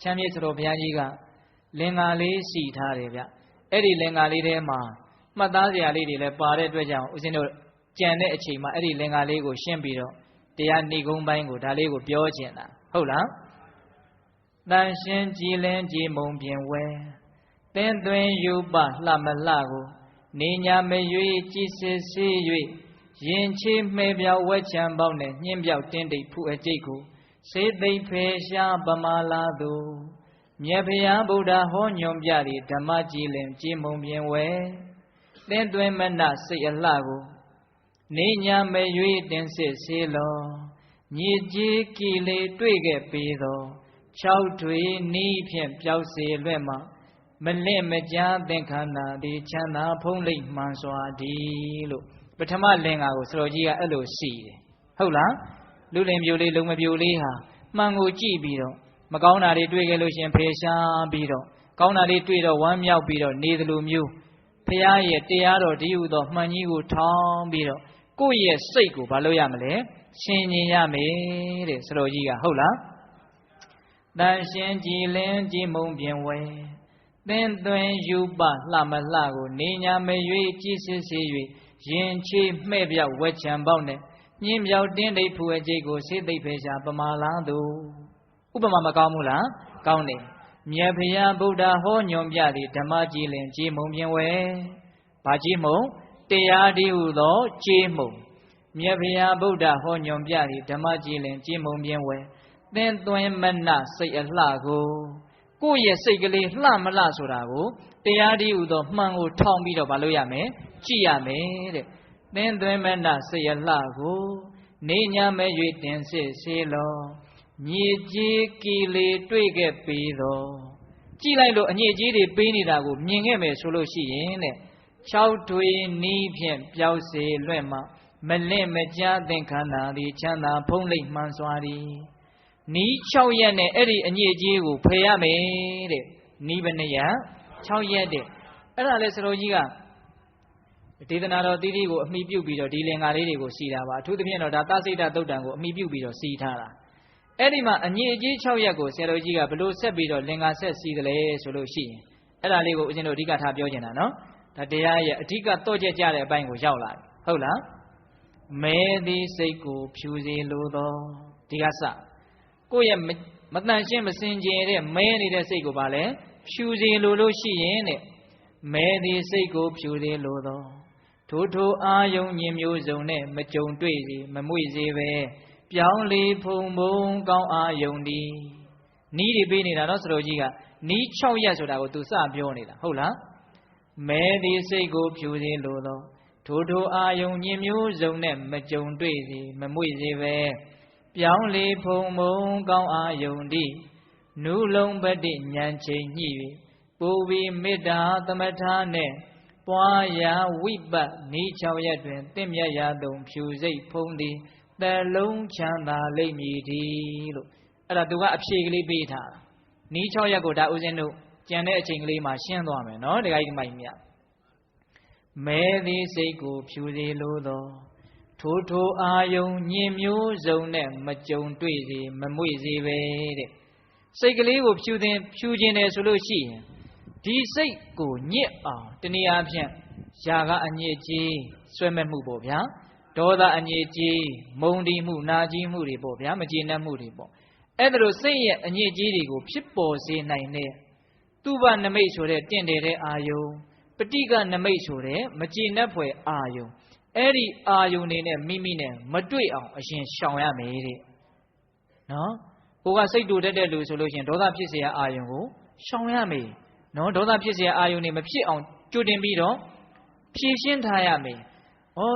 Speaker 1: ချမ်းမြေစတော်ဘုရားကြီးကလင်္ကာလေးစီထားတယ်ဗျအဲ့ဒီလင်္ကာလေးထဲမှာမှတ်သားစရာလေးတွေလည်းပါတဲ့အတွက်ကြောင့်ဦးဇင်းတို့ကြံတဲ့အချိန်မှာအဲ့ဒီလင်္ကာလေးကိုရှင်းပြီးတော့တရားဏိဂုံးပိုင်းကိုဒါလေးကိုပြောချင်တာဟုတ်လားတန်ရှင်းကြည်လင်းကြည်မုံပြင်ဝဲသင်သွင်းယူပလှမလှကိုနေညာမရွေကြည်စစ်စေး၍ရင်ချေမှဲပြောက်ဝက်ချံပေါက်နဲ့ညှင်းပြောက်တင်းတိတ်ဖူအကျိတ်ကိုစေသိမ့်ဖေရှားပမာလာသူမြတ်ဖျားဗုဒ္ဓဟောညွန်ပြသည့်ဓမ္မကြည်လင်ကြည်မုံပြင်ဝဲသင်သွင်းမနစိတ်အလှကိုနေညာမရွေတင်စစ်စေလောညစ်ကြေးကိလေတွေ့ခဲ့ပေသော6ထွေနီးဖြင့်ပျောက်စေလွဲ့မှမလင့်မကြားသင်္ခန္ဓာဒီချမ်းသာဖုံးလိမ့်မှန်စွာသည်လို့ပထမလင်္ကာကိုစတော်ကြီးကအဲ့လိုစီတယ်ဟုတ်လားလူလင်ပြိုလေးလုံမပြိုလေးဟာမှန်ကိုကြည့်ပြီးတော့မကောင်းတာတွေတွေ့ခဲ့လို့ရှင်ဖေရှားပြီးတော့ကောင်းတာတွေတွေ့တော့ဝမ်းမြောက်ပြီးတော့နေသလိုမျိုးဖရာရဲ့တရားတော်ဒီဟုသောမှန်ကြီးကိုထောင်းပြီးတော့ကိုယ့်ရဲ့စိတ်ကိုဘာလို့ရမလဲရှင်းကျင်ရမယ်တဲ့စတော်ကြီးကဟုတ်လားတန်ရှင်းကြည်လင်းကြည်မုံပြင်ဝဲသင်သွင်းယူပလှမလှကိုနေညာမရွေကြည်စစ်စေ၍ရင်ချေမှဲ့ပြောက်ဝက်ချံပေါက်နဲ့ညင်းပြောက်တင်းတိတ်ဖူအကျိတ်ကိုစေသိပ်ဖေရှာပမာလာသူဥပမာမကောင်းဘူးလားကောင်းတယ်မြတ်ဖျားဗုဒ္ဓဟောညွန်ပြသည့်ဓမ္မကြည်လင်ကြည်မုံပြင်ဝဲဘာကြည်မုံတရားဒီဟုသောကြည်မုံမြတ်ဖျားဗုဒ္ဓဟောညွန်ပြသည့်ဓမ္မကြည်လင်ကြည်မုံပြင်ဝဲသင်သွင်းမနစိတ်အလှကိုကိုယ့်ရဲ့စိတ်ကလေးလှမလှဆိုတာကိုတရားဒီဟုသောမှန်ကိုထောင်းပြီးတော့မလုပ်ရမယ်ကြည့်ရမယ်တဲ့သင်သွင်းမနစိတ်အလှကိုနေညာမဲ့၍တင်စစ်စေလောညစ်ကြေးကိလေတွေ့ခဲ့ပေသောကြည့်လိုက်လို့အညစ်အကြေးတွေပေးနေတာကိုမြင်ခဲ့မယ်ဆိုလို့ရှိရင်တဲ့6ထွေနီးဖြင့်ပျောက်စေလွဲ့မှမလင့်မကြားသင်္ခန္ဓာသည်ချမ်းသာဖုံးလိမ့်မှန်စွာသည်နီး6ရက်နဲ့အဲ့ဒီအညစ်အကြေးကိုဖယ်ရမယ်တဲ့နီးဘယ်နှရက်6ရက်တဲ့အဲ့ဒါလဲစတော်ကြီးကဒေသနာတော်တိတိကိုအမိပြုတ်ပြီးတော့ဒီလင်္ကာလေးတွေကိုစီတာပါအထူးသဖြင့်တော့ဒါသစိတ္တသုတ်တံကိုအမိပြုတ်ပြီးတော့စီထားတာအဲ့ဒီမှာအညစ်အကြေး6ရက်ကိုဆရာတော်ကြီးကဘလို့ဆက်ပြီးတော့လင်္ကာဆက်စီတယ်လဲဆိုလို့ရှိရင်အဲ့ဒါလေးကိုဦးဇင်းတို့အဓိကထားပြောချင်တာနော်ဒါတရားရဲ့အဓိကတော့ကြကြတဲ့အပိုင်းကိုရောက်လာပြီဟုတ်လားမဲသည်စိတ်ကိုဖြူစေလိုသောဒီကစကိုယ့်ရဲ့မတန်ရှင်းမစင်ကြယ်တဲ့မဲနေတဲ့စိတ်ကိုပါလဲဖြူစေလိုလို့ရှိရင်တဲ့မဲသည်စိတ်ကိုဖြူစေလိုသောထိုအာယုံညင်မျိုးစုံနဲ့မကြုံတွေ့စေမမွေ့စေပဲပြောင်းလေဖုံဖုံကောင်းအာယုံဒီနီးတွေပေးနေတာနော်စတော်ကြီးကနီး6ရက်ဆိုတာကိုသူစပြောနေတာဟုတ်လားမဲသည်စိတ်ကိုဖြူစေလိုသောထိုအာယုံညင်မျိုးစုံနဲ့မကြုံတွေ့စေမမွေ့စေပဲပြောင်းလေဖုံဖုံကောင်းအာယုံဒီနုလုံးပတိဉာဏ်ချိန်ညှိ၍ပူဝီမေတ္တာသမထာနဲ့ပွားရာဝိပတ်နီး6ရက်တွင်တင့်မြတ်ရာသုံးဖြူစိတ်ဖုံးသည်တလုံးချမ်းသာလိမ့်မည်ဒီလို့အဲ့ဒါသူကအဖြေကလေးပေးထားတာနီး6ရက်ကိုဒါဦးဇင်းတို့ကြံတဲ့အချိန်ကလေးမှာရှင်းသွားမယ်နော်ဒကာကြီးမိုင်မြတ်မဲသည်စိတ်ကိုဖြူစေလိုသောထိုအာယုံညင်မျိုးစုံနဲ့မကြုံတွေ့စေမမွေ့စေပဲတဲ့စိတ်ကလေးကိုဖြူခြင်းတယ်ဆိုလို့ရှိရင်ဒီစိတ်ကိုညစ်အောင်တနည်းအားဖြင့်ຢာကအညစ်အကြေးဆွဲမဲ့မှုပေါ့ဗျာဒေါသအညစ်အကြေးမုန်းတီးမှုနာကျင်မှုတွေပေါ့ဗျာမကျေနပ်မှုတွေပေါ့အဲ့ဒါလိုစိတ်ရဲ့အညစ်အကြေးတွေကိုဖြစ်ပေါ်စေနိုင်တဲ့သူဘနမိတ်ဆိုတဲ့တင့်တယ်တဲ့အာယုံပဋိကနမိတ်ဆိုတဲ့မကျေနပ်ဖွယ်အာယုံအဲ့ဒီအာယုန်နေနဲ့မိမိနဲ့မတွေ့အောင်အရင်ရှောင်ရမယ်တဲ့နော်ကိုကစိတ်တူတတ်တဲ့လူဆိုလို့ရှိရင်ဒေါသဖြစ်เสียအာယုန်ကိုရှောင်ရမယ်နော်ဒေါသဖြစ်เสียအာယုန်နေမဖြစ်အောင်ကြိုတင်ပြီးတော့ဖြည့်ရှင်းထားရမယ်ဟော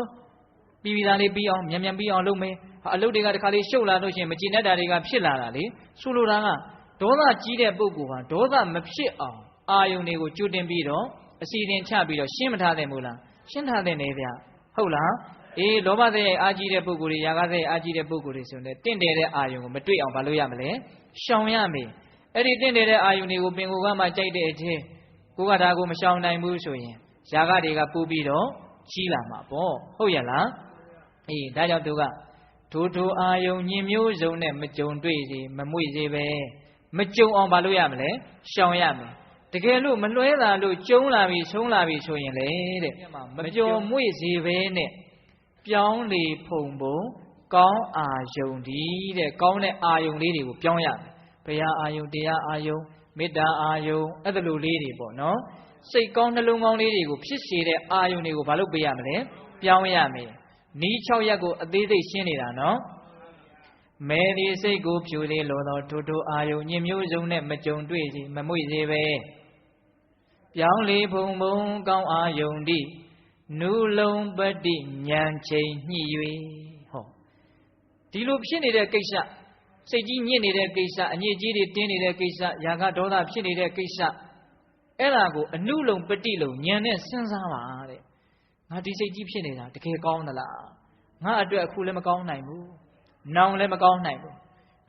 Speaker 1: ပြီးသားလေးပြီးအောင်မြန်ပြီးအောင်လုပ်မယ်အလုပ်တွေကတခါလေးရှုပ်လာလို့ရှိရင်မကျေနပ်တာတွေကဖြစ်လာတာလေဆိုလိုတာကဒေါသကြီးတဲ့ပုဂ္ဂိုလ်ဟာဒေါသမဖြစ်အောင်အာယုန်တွေကိုကြိုတင်ပြီးတော့အစီအစဉ်ချပြီးတော့ရှင်းမထားသင့်ဘူးလားရှင်းထားသင့်တယ်ဗျဟုတ်လား လောဘတဲ့အာကြီးတဲ့ပုဂ္ဂိုလ်တွေယာကတဲ့အာကြီးတဲ့ပုဂ္ဂိုလ်တွေဆိုရင်တင့်တယ်တဲ့အာယုံကိုမတွေ့အောင်ဘာလို့ရမလဲရှောင်ရမယ်အဲ့ဒီတင့်တယ်တဲ့အာယုံတွေကိုပင်ကိုယ်ကမှကြိုက်တဲ့အထက်ကိုကဒါကိုမရှောင်နိုင်ဘူးဆိုရင်ယာကတွေကပူပြီးတော့ကြီးလာမှာပေါ့ဟုတ်ရဲ့လားဒါကြောင့်သူကထိုအာယုံညင်မျိုးစုံနဲ့မကြုံတွေ့စေမမွေ့စေပဲမကြုံအောင်ဘာလို့ရမလဲရှောင်ရမယ်တကယ်လို့မလွဲတာလို့ကျုံလာပြီဆုံးလာပြီဆိုရင်လေတဲ့မကြုံမွေ့စေပဲနဲ့ပြောင်းလေဖုံပုံကောင်းအာယုံဒီတဲ့ကောင်းတဲ့အာယုံလေးတွေကိုပြောင်းရမယ်ဘုရားအာယုံတရားအာယုံမေတ္တာအာယုံအဲ့ဒါလိုလေးတွေပေါ့နော်စိတ်ကောင်းနှလုံးကောင်းလေးတွေကိုဖြစ်စေတဲ့အာယုံတွေကိုဘာလို့ပေးရမလဲပြောင်းရမယ်နီး6ရက်ကိုအသေးစိတ်ရှင်းနေတာနော်မဲဒီစိတ်ကိုဖြူလေးလောသောထိုအာယုံညင်မျိုးစုံနဲ့မကြုံတွေ့စီမမွေ့စေပဲပြောင်းလေဖုံဖုံကောင်းအာယုံတိနုလုံးပတိဉာဏ်ချိန်ညှိ၍ဟောဒီလိုဖြစ်နေတဲ့ကိစ္စစိတ်ကြီးညစ်နေတဲ့ကိစ္စအညစ်အကြေးတွေတင်းနေတဲ့ကိစ္စຢာကဒေါသဖြစ်နေတဲ့ကိစ္စအဲ့ဒါကိုအနုလုံးပတိလုံးဉာဏ်နဲ့စဉ်းစားပါတဲ့ငါဒီစိတ်ကြီးဖြစ်နေတာတကယ်ကောင်းသလားငါအတွက်အခုလည်းမကောင်းနိုင်ဘူးနောင်လည်းမကောင်းနိုင်ဘူး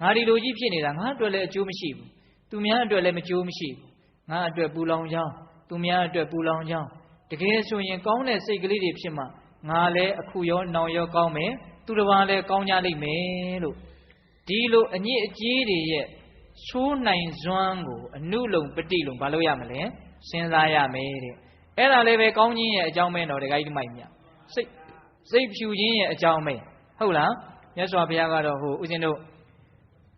Speaker 1: ငါဒီလိုကြီးဖြစ်နေတာငါအတွက်လည်းအကျိုးမရှိဘူးသူများအတွက်လည်းမကျိုးမရှိဘူးငါအတွက်ပူလောင်ကြောင်းသူများအတွက်ပူလောင်ကြောင်းတကယ်ဆိုရင်ကောင်းတဲ့စိတ်ကလေးတွေဖြစ်မှငါလည်းအခုရောနောင်ရောကောင်းမယ်သူတစ်ပါးလည်းကောင်းကြလိမ့်မယ်လို့ဒီလိုအညစ်အကြေးတွေရဲ့ဆိုးနိုင်စွမ်းကိုအနုလုံပတိလုံဘာလို့ရမလဲစဉ်းစားရမယ်တဲ့အဲ့ဒါလည်းပဲကောင်းခြင်းရဲ့အကြောင်းပဲတော့တခါကြီးမိုက်မြစိတ်ဖြူခြင်းရဲ့အကြောင်းပဲဟုတ်လားမြတ်စွာဘုရားကတော့ဟိုဦးဇင်းတို့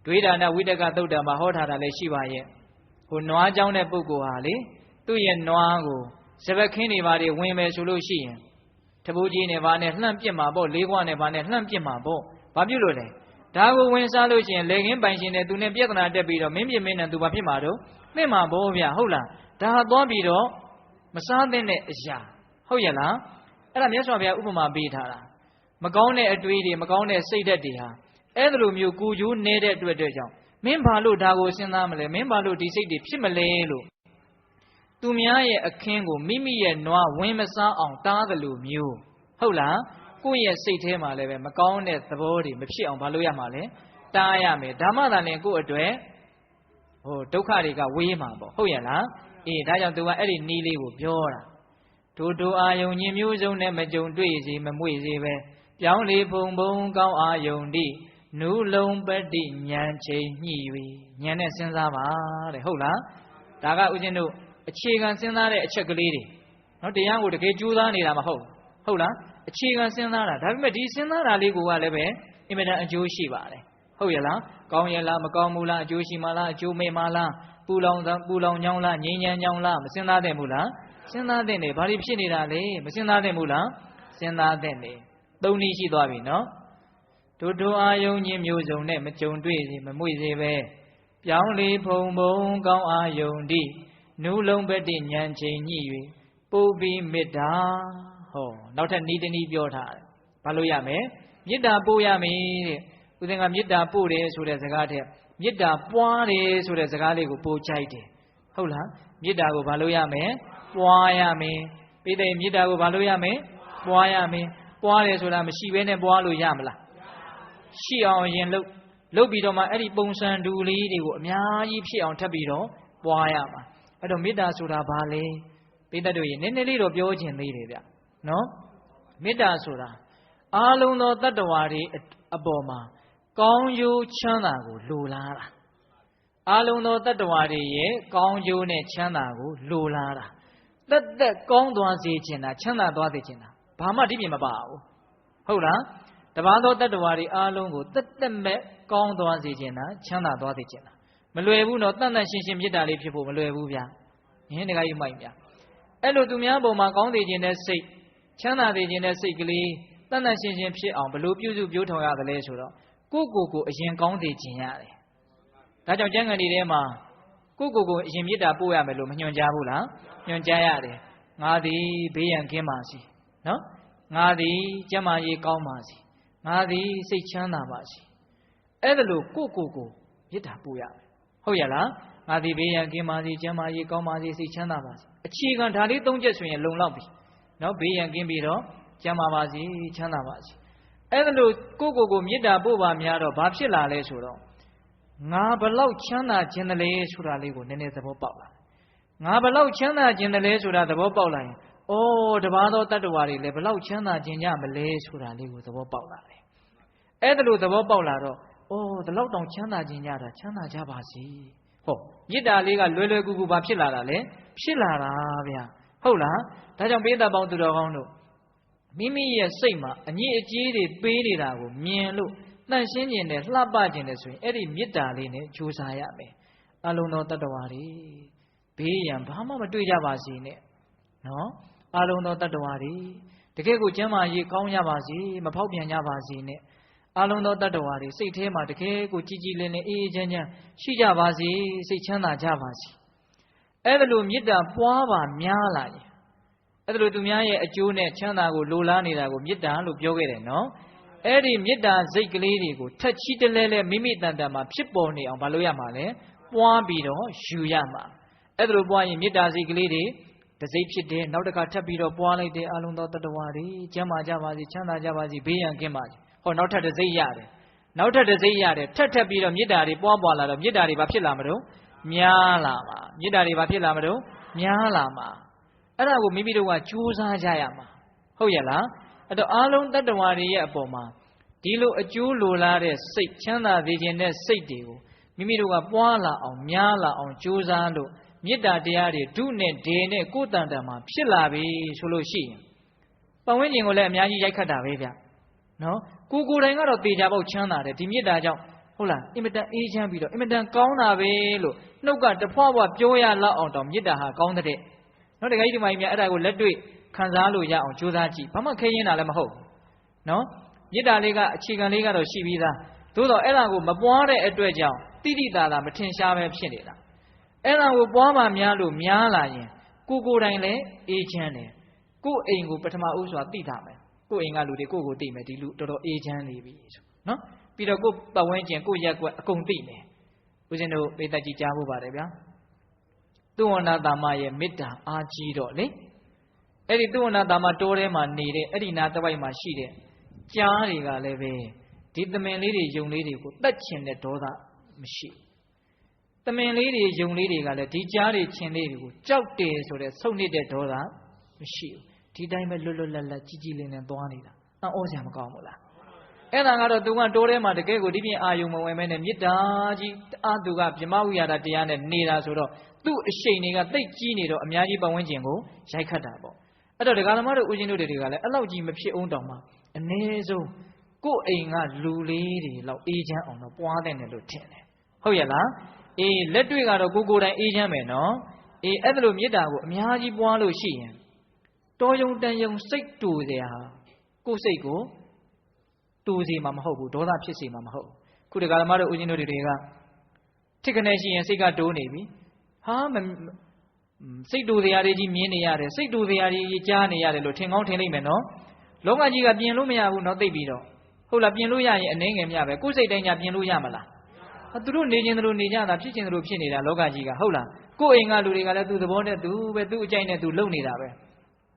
Speaker 1: ဒွေဒါနဝိတကသုတ်တံမှာဟောထားတာလည်းရှိပါရဲ့ဟိုနွားเจ้าတဲ့ပုဂ္ဂိုလ်ဟာလေသူ့ရဲ့နွားကိုစပက်ခင်းတွေဘာတွေဝင်မယ်ဆိုလို့ရှိရင်တပူးကြီးနဲ့ဘာနဲ့လှမ်းပစ်မှာပေါ့လေးခွနဲ့ဘာနဲ့လှမ်းပစ်မှာပေါ့ဘာဖြစ်လို့လဲဒါကိုဝင်စားလို့ရှိရင်လေခင်းပိုင်ရှင်နဲ့သူနဲ့ပြဿနာတက်ပြီးတော့မင်းပြင်းမင်းနဲ့သူဘာဖြစ်မှာတော့သိမှာပေါ့ဗျာဟုတ်လားဒါဟာသွားပြီးတော့မစားသင့်တဲ့အရာဟုတ်ရဲ့လားအဲ့ဒါမြတ်စွာဘုရားဥပမာပေးထားတာမကောင်းတဲ့အတွေးတွေမကောင်းတဲ့စိတ်ဓာတ်တွေဟာအဲ့လိုမျိုးကိုကျိုးနေတဲ့အတွက်ကြောင့်မင်းဘာလို့ဒါကိုစဉ်းစားမလဲမင်းဘာလို့ဒီစိတ်တွေဖြစ်မလဲလို့သူများရဲ့အခင်းကိုမိမိရဲ့နွားဝင်မစားအောင်တားတယ်လို့မျိုးဟုတ်လားကိုယ့်ရဲ့စိတ်ထဲမှာလည်းပဲမကောင်းတဲ့သဘောတွေမဖြစ်အောင်ဘာလို့ရမှာလဲတားရမယ်ဒါမှသာလျှင်ကိုယ့်အတွက်ဟိုဒုက္ခတွေကဝေးမှာပေါ့ဟုတ်ရဲ့လားဒါကြောင့်သူကအဲ့ဒီနီးလေးကိုပြောတာထိုအာယုံညင်မျိုးစုံနဲ့မကြုံတွေ့စေမမွေ့စေပဲပြောင်းလေဖုံဖုံကောင်းအာယုံတိနုလုံးပတိဉာဏ်ချိန်ညှိ၍ဉာဏ်နဲ့စဉ်းစားပါတဲ့ဟုတ်လားဒါကဥစဉ်တို့အခြေခံစဉ်းစားတဲ့အချက်ကလေးတွေနော်တရားကိုတကယ်ကြိုးစားနေတာမဟုတ်ဟုတ်လားအခြေခံစဉ်းစားတာဒါပေမဲ့ဒီစဉ်းစားတာလေးကိုလည်းပဲအင်မတန်အကျိုးရှိပါတယ်ဟုတ်ရဲ့လားကောင်းရဲ့လားမကောင်းဘူးလားအကျိုးရှိမှလားအကျိုးမဲ့မှလားပူလောင်ညောင်းလားငြိမ်းချမ်းညောင်းလားမစဉ်းစားသင့်ဘူးလားစဉ်းစားသင့်တယ်ဘာလို့ဖြစ်နေတာလဲမစဉ်းစားသင့်ဘူးလားစဉ်းစားသင့်တယ်သုံးနည်းရှိသွားပြီနော်ထိုအာယုံညင်မျိုးစုံနဲ့မကြုံတွေ့စေမမွေ့စေပဲပြောင်းလေဖုံဖုံကောင်းအာယုံတိနုလုံးပတိဉာဏ်ချိန်ညှိ၍ပုပ္ပိမေတ္တာဟောနောက်ထပ်ဤတနည်းပြောထားတယ်ဘာလို့ရမယ်မေတ္တာပို့ရမယ်တဲ့ဦးဇင်းကမေတ္တာပို့တယ်ဆိုတဲ့စကားထက်မေတ္တာပွားတယ်ဆိုတဲ့စကားလေးကိုပို့ကြိုက်တယ်ဟုတ်လားမေတ္တာကိုဘာလို့ရမယ်ပွားရမယ်ပိဋိမေတ္တာကိုဘာလို့ရမယ်ပွားရမယ်ပွားတယ်ဆိုတာမရှိဘဲနဲ့ပွားလို့ရမလားရှိအောင်ရင်လုပ်ပြီးတော့မှအဲ့ဒီပုံစံတူလေးတွေကိုအများကြီးဖြစ်အောင်ထပ်ပြီးတော့ပွားရမှာအဲ့တော့မေတ္တာဆိုတာဘာလဲပိဋကတို့ရေနည်းနည်းလေးတော့ပြောချင်သေးတယ်ဗျနော်မေတ္တာဆိုတာအားလုံးသောတတ္တဝါတွေအပေါ်မှာကောင်းကျိုးချမ်းသာကိုလိုလားတာအားလုံးသောတတ္တဝါတွေရဲ့ကောင်းကျိုးနဲ့ချမ်းသာကိုလိုလားတာသက်ကောင်းသွားစေခြင်းတာချမ်းသာသွားစေခြင်းတာဘာမှဒီပြင်မပါဘူးဟုတ်လားတပါးသောတတ္တဝါတွေအားလုံးကိုသက်မဲ့ကောင်းသွားစေခြင်းတာချမ်းသာသွားစေခြင်းတာမလွယ်ဘူးနော်တန်တန်ရှင်းရှင်းမေတ္တာလေးဖြစ်ဖို့မလွယ်ဘူးဗျာဟင်းတခါကြီးမိုက်ဗျာအဲ့လိုသူများပုံမှာကောင်းစေခြင်းတဲ့စိတ်ချမ်းသာစေခြင်းတဲ့စိတ်ကလေးတန်တန်ရှင်းရှင်းဖြစ်အောင်ဘလို့ပြုစုပြောထောင်ရတယ်လဲဆိုတော့ကိုအရင်ကောင်းစေခြင်းရတယ်ဒါကြောင့်ကျမ်းဂန်တွေထဲမှာကိုအရင်မေတ္တာပို့ရမယ်လို့မညွှန်ကြားဘူးလားညွှန်ကြားရတယ်ငါသည်ဘေးရန်ကင်းပါစေနော်ငါသည်ကျမ်းမာရေးကောင်းပါစေငါသည်စိတ်ချမ်းသာပါစေအဲ့ဒါလို့ကိုမေတ္တာပို့ရမယ်ဟုတ်ရဲ့လားငါသည်ဘေးရန်ကင်းပါစေကျမ်းမာရေးကောင်းပါစေစိတ်ချမ်းသာပါစေအခြေခံဒါလေး၃ချက်ဆိုရင်လုံလောက်ပြီနော်ဘေးရန်ကင်းပြီးတော့ ကျမ်းပါပါစီချမ်းသာပါစီအဲ့ဒါလို့ကိုမေတ္တာပို့ပါများတော့ဘာဖြစ်လာလဲဆိုတော့ငါဘလောက်ချမ်းသာခြင်းတလဲဆိုတာလေးကိုနည်းနည်းသဘောပေါက်လာငါဘလောက်ချမ်းသာခြင်းတလဲဆိုတာသဘောပေါက်လာရင်ဩတပါးသောတတ္တဝါတွေလည်းဘလောက်ချမ်းသာခြင်းကြမလဲဆိုတာလေးကိုသဘောပေါက်လာတယ်အဲ့ဒါလို့သဘောပေါက်လာတော့ဩဒီလောက်တောင်ချမ်းသာခြင်းကြတာချမ်းသာကြပါစီဟောမေတ္တာလေးကလွယ်ကူကူဘာဖြစ်လာတာလဲဖြစ်လာတာဗျာဟုတ်လားဒါကြောင့်ပိဋကပေါင်းသူတော်ကောင်းတို့မိမိရဲ့စိတ်မှာအညစ်အကြေးတွေပေးနေတာကိုမြင်လို့တန့်ရှင်းခြင်းနဲ့လှပခြင်းနဲ့ဆိုရင်အဲ့ဒီမေတ္တာလေးနဲ့ကြိုးစားရမယ်အလုံးသောတတ္တဝါတွေဘေးရန်ဘာမှမတွေ့ကြပါစေနဲ့နော်အလုံးသောတတ္တဝါတွေတကယ်ကိုကျမ်းမာရေးကောင်းကြပါစေမဖောက်ပြန်ကြပါစေနဲ့အလုံးသောတတ္တဝါတွေစိတ်ထဲမှာတကယ်ကိုကြည်ကြည်လင်လင်အေးအေးချမ်းချမ်းရှိကြပါစေစိတ်ချမ်းသာကြပါစေအဲ့ဒါလိုမေတ္တာပွားပါများလာရင်အဲ့ဒါလိုသူများရဲ့အကျိုးနဲ့ချမ်းသာကိုလိုလားနေတာကိုမေတ္တာလို့ပြောခဲ့တယ်နော်အဲ့ဒီမေတ္တာစိတ်ကလေးတွေကိုထက်ချီတလဲလဲမိမိတန်တန်မှာဖြစ်ပေါ်နေအောင်မလုပ်ရမှာလဲပွားပြီးတော့ယူရမှာအဲ့ဒါလိုပွားရင်မေတ္တာစိတ်ကလေးတွေတစိမ့်ဖြစ်တယ်နောက်တစ်ခါထပ်ပြီးတော့ပွားလိုက်တယ်အလုံးသောတတ္တဝါတွေကျမ်းမာကြပါစေချမ်းသာကြပါစေဘေးရန်ကင်းပါစေဟောနောက်ထပ်တစိမ့်ရတယ်နောက်ထပ်တစိမ့်ရတယ်ထပ်ပြီးတော့မေတ္တာတွေပွားလာတော့မေတ္တာတွေဘာဖြစ်လာမလို့များလာမှာမေတ္တာတွေဘာဖြစ်လာမလို့များလာမှာအဲ့ဒါကိုမိမိတို့ကကြိုးစားကြရမှာဟုတ်ရဲ့လားအဲ့တော့အလုံးတတ္တဝါတွေရဲ့အပေါ်မှာဒီလိုအကျိုးလိုလားတဲ့စိတ်ချမ်းသာစေခြင်းတဲ့စိတ်တွေကိုမိမိတို့ကပွားလာအောင်များလာအောင်ကြိုးစားလို့မေတ္တာတရားတွေဒုနဲ့ဒေနဲ့ကိုယ်တန်တန်မှာဖြစ်လာပြီဆိုလို့ရှိရင်ပတ်ဝန်းကျင်ကိုလည်းအများကြီးရိုက်ခတ်တာပဲဗျနော်ကိုယ်တိုင်ကတော့တေချာပေါက်ချမ်းသာတယ်ဒီမေတ္တာကြောင့်ဟုတ်လားအင်မတန်အေးချမ်းပြီးတော့အင်မတန်ကောင်းတာပဲလို့နှုတ်ကတဖွာဖွာပြောရလောက်အောင်တော့မေတ္တာဟာကောင်းတဲ့နော်တခါကြီးဒီမှာကြီးများအဲ့ဒါကိုလက်တွေ့ခံစားလို့ရအောင်ကြိုးစားကြည့်ဘာမှခဲရင်တာလည်းမဟုတ်နော်မေတ္တာလေးကအခြေခံလေးကတော့ရှိပြီးသားသို့တော့အဲ့ဒါကိုမပွားတဲ့အတွက်ကြောင့်တိတိတာတာမထင်ရှားပဲဖြစ်နေတာအဲ့ဒါကိုပွားမှများလို့များလာရင်ကိုယ်တိုင်လည်းအေးချမ်းတယ်ကိုယ်အိမ်ကိုပထမဦးစွာသိတာမယ်ကိုယ်အိမ်ကလူတွေကိုသိမယ်ဒီလူတော်တော်အေးချမ်းနေပြီဆိုနော်ပြီးတော့ကိုယ်ပတ်ဝန်းကျင်ကိုယ်ရက်ကွက်အကုန်သိမယ်ဦးဇင်းတို့ပိဋကကြီးကြားဖို့ပါတယ်ဗျာသူဝနာတာမရဲ့မေတ္တာအားကြီးတော့လေအဲ့ဒီသူဝနာတာမတိုးထဲမှာနေတဲ့အဲ့ဒီနာတဝိုက်မှာရှိတဲ့ကြားတွေကလည်းပဲဒီသမင်လေးတွေယုံလေးတွေကိုတတ်ချင်တဲ့ဒေါသမရှိသမင်လေးတွေယုံလေးတွေကလည်းဒီကြားတွေချင်လေးတွေကိုကြောက်တယ်ဆိုတဲ့ဆုတ်နေတဲ့ဒေါသမရှိဘူးဒီတိုင်းပဲလွတ်လွတ်လပ်လပ်ကြီးကြီးလင်းလင်းသွားနေတာအံ့ဩစရာမကောင်းဘူးလားအဲ့ဒါကတော့သူကတိုးထဲမှာတကယ်ကိုဒီပြင်အာယုံမဝင်မဲနဲ့မေတ္တာကြီးအာသူကဗြဟ္မဝိဟာရတရားနဲ့နေတာဆိုတော့သူ့အရှိန်တွေကတိတ်ကြီးနေတော့အများကြီးပတ်ဝန်းကျင်ကိုရိုက်ခတ်တာပေါ့အဲ့တော့ဒကာသမားတို့ဦးဇင်းတို့တွေကလည်းအဲ့လောက်ကြီးမဖြစ်အောင်တောင်မှအ ਨੇ ဆုံးကိုယ့်အိမ်ကလူလေးတွေလောက်အေးချမ်းအောင်တော့ပွားတဲ့တယ်လို့ထင်တယ်ဟုတ်ရဲ့လားအေးလက်တွေ့ကတော့ကိုယ်တိုင်အေးချမ်းမယ်နော်အေးအဲ့ဒါလိုမေတ္တာကိုအများကြီးပွားလို့ရှိရင်တော်ယုံတန်ယုံစိတ်တူစရာကိုယ်စိတ်ကိုတူစီမှာမဟုတ်ဘူးဒေါသဖြစ်စီမှာမဟုတ်ခုတကယ်ဓမ္မတို့ဦးဇင်းတို့တွေကထိတ်ခနဲ့ရှိရင်စိတ်ကတိုးနေပြီဟာစိတ်တူစရာတွေကြီးမြင်နေရတယ်စိတ်တူစရာတွေကြီးကြားနေရတယ်လို့ထင်ကောင်းထင်လိမ့်မယ်နော်လောကကြီးကပြင်လို့မရဘူးနော်သိပြီတော့ဟုတ်လားပြင်လို့ရရင်အနှဲငယ်မြပဲကိုယ်စိတ်တိုင်းညာပြင်လို့ရမလားသူတို့နေခြင်းတို့နေကြတာဖြစ်ခြင်းတို့ဖြစ်နေတာလောကကြီးကဟုတ်လားကိုယ်အိမ်ကလူတွေကလည်းသူသဘောနဲ့သူပဲသူ့အကြိုက်နဲ့သူလုပ်နေတာပဲ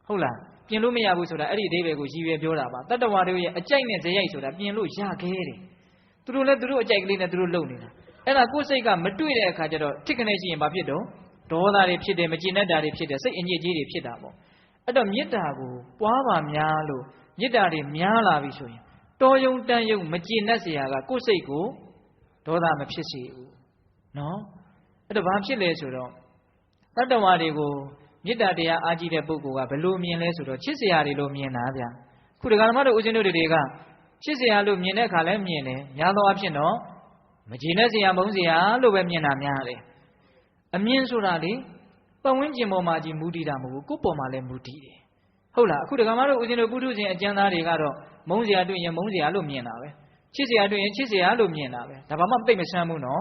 Speaker 1: ဟုတ်လားပြင်လို့မရဘူးဆိုတာအဲ့ဒီအဓိပ္ပာယ်ကိုရည်ရွယ်ပြောတာပါတတ္တဝါတို့ရဲ့အကြိုက်နဲ့ဇယိုက်ဆိုတာပြင်လို့ရခဲတယ်သူတို့လည်းသူတို့အကြိုက်ကလေးနဲ့သူတို့လုပ်နေတာအဲ့ဒါကိုယ်စိတ်ကမတွေ့တဲ့အခါကျတော့ထိတ်ခနဲ့ရှိရင်ဘာဖြစ်တော့ဒေါသတွေဖြစ်တယ်မကျေနပ်တာတွေဖြစ်တယ်စိတ်အညစ်အကြေးတွေဖြစ်တာပေါ့အဲ့တော့မေတ္တာကိုပွားပါများလို့မေတ္တာတွေများလာပြီဆိုရင်တော်ယုံတန်ယုံမကျေနပ်စရာကကိုယ်စိတ်ကိုဒေါသမဖြစ်စေဘူးနော်အဲ့တော့ဘာဖြစ်လဲဆိုတော့တတ္တဝါတွေကိုမေတ္တာတရားအားကြီးတဲ့ပုဂ္ဂိုလ်ကဘယ်လိုမြင်လဲဆိုတော့ချစ်စရာတွေလို့မြင်တာဗျာခုဒကာဓမ္မတို့ဦးဇင်းတို့တွေကချစ်စရာလို့မြင်တဲ့အခါလဲမြင်တယ်များသောအားဖြင့်တော့မကျေနပ်စရာမုန်းစရာလို့ပဲမြင်တာများတယ်အမြင်ဆိုတာလေပတ်ဝန်းကျင်ပေါ်မှာကြီးမူတည်တာမဟုတ်ဘူးကိုယ့်ပေါ်မှာလည်းမူတည်တယ်ဟုတ်လားအခုဒကာမတို့ဦးဇင်းတို့ပုထုဇဉ်အကျဉ်းသားတွေကတော့မုန်းစရာတွေ့ရင်မုန်းစရာလို့မြင်တာပဲချစ်စရာတွေ့ရင်ချစ်စရာလို့မြင်တာပဲဒါဘာမှသိမဆန်းဘူးနော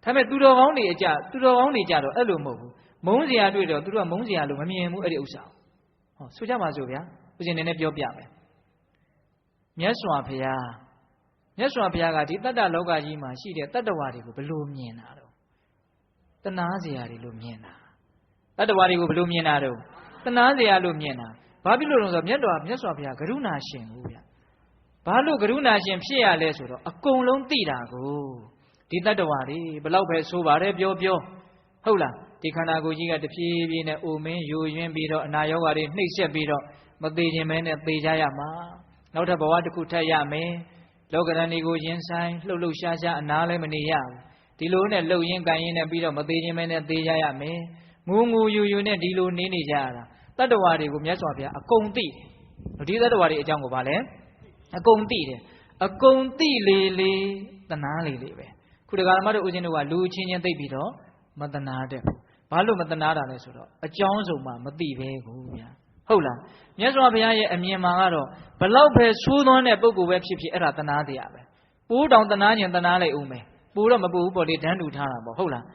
Speaker 1: ်ဒါပေမဲ့သူတော်ကောင်းတွေကြတော့အဲ့လိုမဟုတ်ဘူးမုန်းစရာတွေ့တော့သူတို့ကမုန်းစရာလို့မမြင်ဘူးအဲ့ဒီဥစ္စာဟောဆိုကြပါစို့ဗျာဦးဇင်းနည်းနည်းပြောပြမယ်မြတ်စွာဘုရားကဒီတတ္တလောကကြီးမှာရှိတဲ့တတ္တဝါတွေကိုဘယ်လိုမြင်တာတော့တနာစရာတွေလို့မြင်တာတတ္တဝါတွေကိုဘယ်လိုမြင်တာတော့တနာစရာလို့မြင်တာ ဘာဖြစ်လို့လဲဆိုတော့မြတ်စွာဘုရားကရုဏာရှင်ဘူးဗျဘာလို့ကရုဏာရှင်ဖြစ်ရလဲဆိုတော့အကုန်လုံးသိတာကိုဒီတတ္တဝါတွေဘလောက်ပဲဆိုပါတယ်ပြောဟုတ်လားဒီခန္ဓာကိုယ်ကြီးကတဖြည်းဖြည်းနဲ့အိုမင်းယိုယွင်းပြီးတော့အနာရောဂါတွေနှိပ်စက်ပြီးတော့မသေးခြင်းမဲနဲ့သေကြရမှာနောက်ထပ်ဘဝတစ်ခုထပ်ရမယ်လောကရဏီကိုရင်ဆိုင်လှုပ်ရှားအနာလည်းမနေရဘူးဒီလိုနဲ့လှုပ်ရင်းကန်ရင်းနဲ့ပြီးတော့မသေးခြင်းမဲနဲ့သေကြရမယ်ငူယူနဲ့ဒီလိုနေကြရတာတတ္တဝါတွေကိုမြတ်စွာဘုရားအကုန်သိဒီတတ္တဝါတွေအကြောင်းကိုဗာလဲအကုန်သိတယ်အကုန်သိလေတနာလေပဲခုတရားဓမ္မတို့ဦးဇင်းတို့ကလူချင်းချင်းသိပြီးတော့မတနာတဲ့ဘာလို့မတနာတာလဲဆိုတော့အကြောင်းစုံမှမသိပဲကိုဗျာဟုတ်လားမြတ်စွာဘုရားရဲ့အမြင်မှာကတော့ဘလောက်ပဲဆိုးသွမ်းတဲ့ပုဂ္ဂိုလ်ပဲဖြစ်အဲ့ဒါတနာတရားပဲပိုးတောင်တနာခြင်းတနာလိုက်ဦးမယ်ပိုးတော့မပိုးဘူးပေါ့လေတန်းတူထားတာပေါ့ဟုတ်လား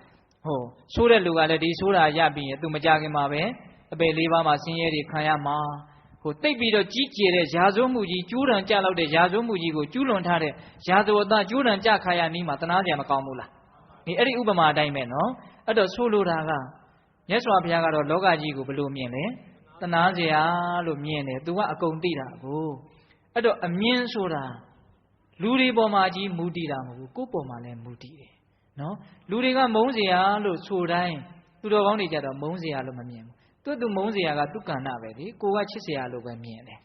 Speaker 1: ဆိုးတဲ့လူကလည်းဒီဆိုးတာရပြီးရင်သူမကြခင်မှာပဲအပေလေးပါးမှာဆင်းရဲတွေခံရမှာတိတ်ပြီးတော့ကြီးကျယ်တဲ့ရာဇဝမှုကြီးကျူးတံကြလောက်တဲ့ရာဇဝမှုကြီးကိုကျူးလွန်ထားတဲ့ရာဇဝသားကျူးတံကြခါရနီးမှာတနာကြမကောင်းဘူးလားဒီအဲ့ဒီဥပမာအတိုင်းပဲနော်အဲ့တော့ဆိုလိုတာကမြတ်စွာဘုရားကတော့လောကကြီးကိုဘယ်လိုမြင်လဲတနာစရာလို့မြင်တယ်သူကအကုန်သိတာကိုအဲ့တော့အမြင်ဆိုတာလူတွေပေါ်မှာကြီးမူတည်တာမဟုတ်ဘူးကိုယ်ပေါ်မှာလည်းမူတည်တယ်နော်လူတွေကမုန်းစရာလို့ဆိုတိုင်းသူတော်ကောင်းတွေကြတော့မုန်းစရာလို့မမြင်ဘူးသူမုန်းစရာကသူကဏ္ဍပဲလေကိုကချစ်စရာလို့ပဲမြင်တယ်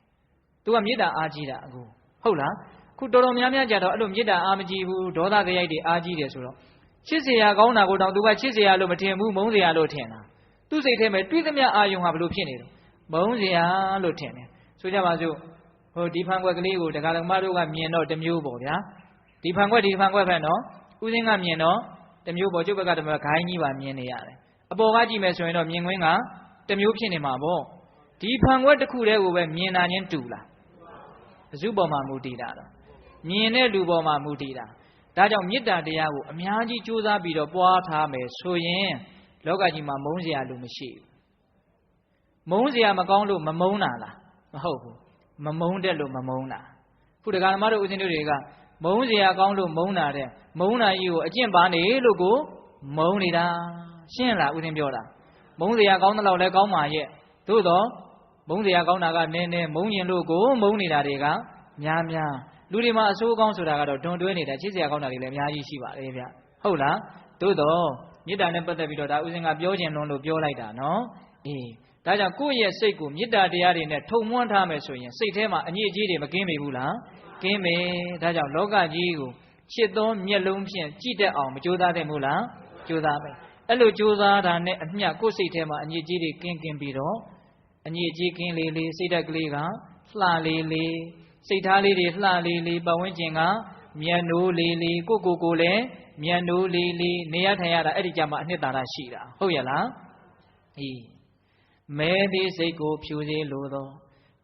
Speaker 1: သူကမေတ္တာအားကြီးတာအခုဟုတ်လားခုတော်တော်များများကြတော့အဲ့လိုမေတ္တာအားမကြီးဘူးဒေါသကြိုက်တွေအားကြီးတယ်ဆိုတော့ချစ်စရာကောင်းတာကိုတောင်သူကချစ်စရာလို့မထင်ဘူးမုန်းစရာလို့ထင်တာသူ့စိတ်ထဲမှာတွေးသမျှအာယုံဟာဘလို့ဖြစ်နေတယ်မုန်းစရာလို့ထင်တယ်ဆိုကြပါစို့ဒီဖန်ခွက်ကလေးကိုတရားဓမ္မတို့ကမြင်တော့တစ်မျိုးပေါ့ဗျာဒီဖန်ခွက်ပဲနော်ဦးစင်းကမြင်တော့တစ်မျိုးပေါ့ကျုပ်ဘက်ကတည်းကဂိုင်းကြီးပါမြင်နေရတယ်အပေါ်ကကြည့်မယ်ဆိုရင်တော့မြင်ကွင်းကတစ်မျိုးဖြစ်နေမှာပေါ့ဒီဖန်ခွက်တစ်ခုတည်းကိုပဲမြင်တာချင်းတူလားအစုပေါ်မှာမူတည်တာတော့မြင်တဲ့လူပေါ်မှာမူတည်တာဒါကြောင့်မေတ္တာတရားကိုအများကြီးကြိုးစားပြီးတော့ပွားထားမယ်ဆိုရင်လောကကြီးမှာမုန်းစရာလူမရှိဘူးမုန်းစရာမကောင်းလို့မမုန်းတာလားမဟုတ်ဘူးမမုန်းတဲ့လို့မမုန်းတာခုတရားဓမ္မတို့ဦးဇင်းတို့တွေကမုန်းစရာကောင်းလို့မုန်းတာတဲ့မုန်းတာကြီးကိုအကျင့်ပါနေလို့ကိုမုန်းနေတာရှင်းလားဦးဇင်းပြောတာမုန်းစရာကောင်းတဲ့လောက်လည်းကောင်းပါရဲ့သို့တော့မုန်းစရာကောင်းတာကနည်းနည်းမုန်းရင်လို့ကိုမုန်းနေတာတွေကများလူတွေမှာအဆိုးကောင်းဆိုတာကတော့ဒွန်တွဲနေတာချစ်စရာကောင်းတာတွေလည်းအများကြီးရှိပါတယ်ဗျဟုတ်လားသို့တော့မေတ္တာနဲ့ပတ်သက်ပြီးတော့ဒါဦးဇင်းကပြောခြင်းလုံးလို့ပြောလိုက်တာနော်ဒါကြောင့်ကိုယ့်ရဲ့စိတ်ကိုမေတ္တာတရားတွေနဲ့ထုံမွမ်းထားမယ်ဆိုရင်စိတ်ထဲမှာအညစ်အကြေးတွေမကင်းမိဘူးလားကင်းမယ်ဒါကြောင့်လောကကြီးကိုချစ်သောမျက်လုံးဖြင့်ကြည့်တတ်အောင်မကြိုးစားသင့်ဘူးလားကြိုးစားမယ်အဲ့လိုကြိုးစားတာနဲ့အမျှကိုယ့်စိတ်ထဲမှာအညစ်အကြေးတွေကင်းပြီးတော့အညစ်အကြေးကင်းလေးစိတ်ဓာတ်ကလေးကလှလေးစိတ်ထားလေးတွေလှလေးပတ်ဝန်းကျင်ကမျက်နှိုးလေးကိုလည်းမျက်နှိုးလေးနေရထိုင်ရတာအဲ့ဒီကြမှာအနှစ်သာရရှိတာဟုတ်ရဲ့လားမဲသည်စိတ်ကိုဖြူစေလိုသော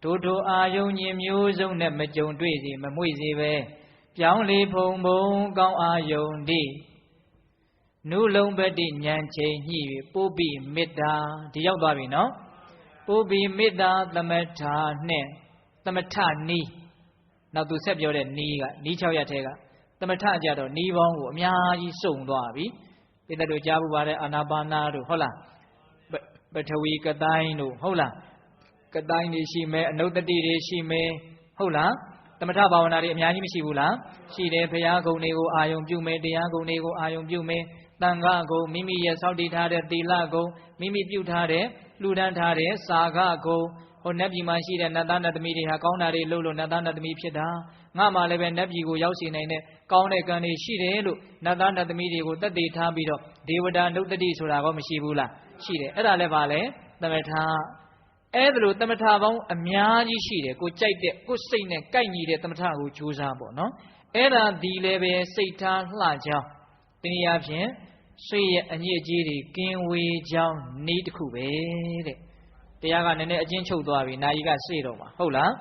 Speaker 1: ထိုအာယုံညင်မျိုးစုံနဲ့မကြုံတွေ့စေမမွေ့စေပဲပြောင်းလေဖုံကောင်းအာယုံတိနုလုံးပတိဉာဏ်ချိန်ညှိ၍ပုပ္ပိမေတ္တာဒီရောက်သွားပြီနော်ပုပ္ပိမေတ္တာသမထာနဲ့သမထနီးနောက်သူဆက်ပြောတဲ့နီးကနီး6ရက်ထဲကသမထကြတော့နီးပေါင်းကိုအများကြီးစုံသွားပြီပိဿတို့ကြားဖို့ပါတဲ့အာနာပါနာတို့ဟုတ်လားပထဝီကတိုင်းတို့ဟုတ်လားကတိုင်းတွေရှိမယ်အနုတ္တိတွေရှိမယ်ဟုတ်လားသမထဘာဝနာတွေအများကြီးမရှိဘူးလားရှိတယ်ဘုရားဂုဏ်တွေကိုအာယုံပြုမယ်တရားဂုဏ်တွေကိုအာယုံပြုမယ်တန်ခါဂုဏ်မိမိရဲ့စောင့်တည်ထားတဲ့သီလဂုဏ်မိမိပြုထားတဲ့လူဒန်းထားတဲ့စာခဂုဏ်နတ်ပြည်မှာရှိတဲ့နတ်သားနတ်သမီးတွေဟာကောင်းတာတွေလုပ်လို့နတ်သားနတ်သမီးဖြစ်တာငါမှလည်းပဲနတ်ပြည်ကိုရောက်စီနိုင်တဲ့ကောင်းတဲ့ကံတွေရှိတယ်လို့နတ်သားနတ်သမီးတွေကိုသက်သေထားပြီးတော့ဒေဝတာနုတ္တိဆိုတာကောမရှိဘူးလားရှိတယ်အဲ့ဒါလည်းပါလေသမထအဲ့ဒါလို့သမထပေါင်းအများကြီးရှိတယ်ကိုကြိုက်တဲ့ကိုစိတ်နဲ့ကိုက်ညီတဲ့သမထကိုကြိုးစားပေါ့နော်အဲ့ဒါဒီလည်းပဲစိတ်ထားလှကြောင်းတနည်းအားဖြင့်ဆွေရဲ့အညစ်အကြေးတွေကင်းဝေးကြောင်းနည်းတစ်ခုပဲတဲ့တရားကနည်းနည်းအချင်းချုပ်သွားပြီနာယီကစေ့တော့မှာဟုတ်လား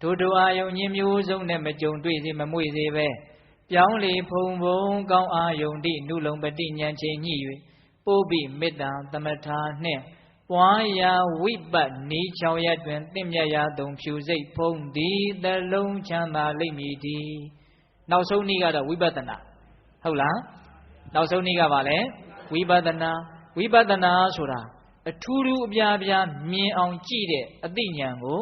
Speaker 1: ထိုအာယုံညင်မျိုးစုံနဲ့မကြုံတွေ့စေမမွေ့စေပဲပြောင်းလေဖုံကောင်းအာယုံတိနုလုံးပတိဉာဏ်ချိန်ညှိ၍ပုပ္ပိမေတ္တာသမထာနှင့်ပွားရာဝိပတ်နီး6ရက်တွင်တင့်မြတ်ရာသုံးဖြူစိတ်ဖုံးသည်သလုံးချမ်းသာလိမ့်မည်ဒီနောက်ဆုံးနည်းကတော့ဝိပဿနာဟုတ်လားနောက်ဆုံးနည်းကပါလေဝိပဿနာဆိုတာ ထူးထူးအပြားပြားမြင်အောင်ကြည့်တဲ့အသိဉာဏ်ကို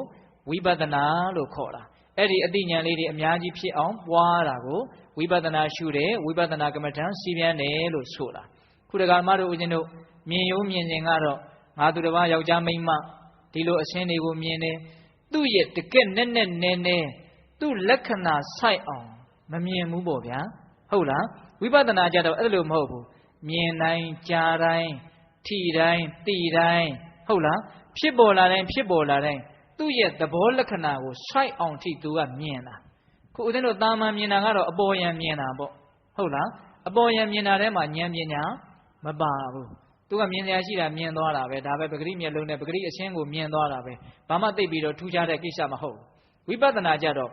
Speaker 1: ဝိပဿနာလို့ခေါ်တာအဲ့ဒီအသိဉာဏ်လေးတွေအများကြီးဖြစ်အောင်ပွားတာကိုဝိပဿနာရှုတယ်ဝိပဿနာကမ္မထံစီပြန်တယ်လို့ဆိုတာခုတက္ကမတို့ဦးဇင်းတို့မြင်ရုံမြင်စဉ်ကတော့ငါသူတစ်ပါးယောက်ျားမိန်းမဒီလိုအခြင်းတွေကိုမြင်တယ်သူ့ရဲ့တကက်နဲ့နဲသူ့လက္ခဏာဆိုင်အောင်မမြင်ဘူးပေါ့ဗျာဟုတ်လားဝိပဿနာကြတော့အဲ့လိုမဟုတ်ဘူးမြင်တိုင်းကြားတိုင်းထိတိုင်းသိတိုင်းဟုတ်လားဖြစ်ပေါ်လာတိုင်းသူ့ရဲ့သဘောလက္ခဏာကိုဆိုင်အောင်ထိသူကမြင်တာခုဦးဇင်းတို့တာမန်မြင်တာကတော့အပေါ်ယံမြင်တာပေါ့ဟုတ်လားအပေါ်ယံမြင်တာထဲမှာဉာဏ်ပညာမပါဘူးသူကမြင်ရရှိတာမြင်သွားတာပဲဒါပဲပဂရိမျက်လုံးနဲ့ပဂရိအခြင်းကိုမြင်သွားတာပဲဘာမှသိပြီးတော့ထူးခြားတဲ့ကိစ္စမဟုတ်ဘူးဝိပဿနာကြတော့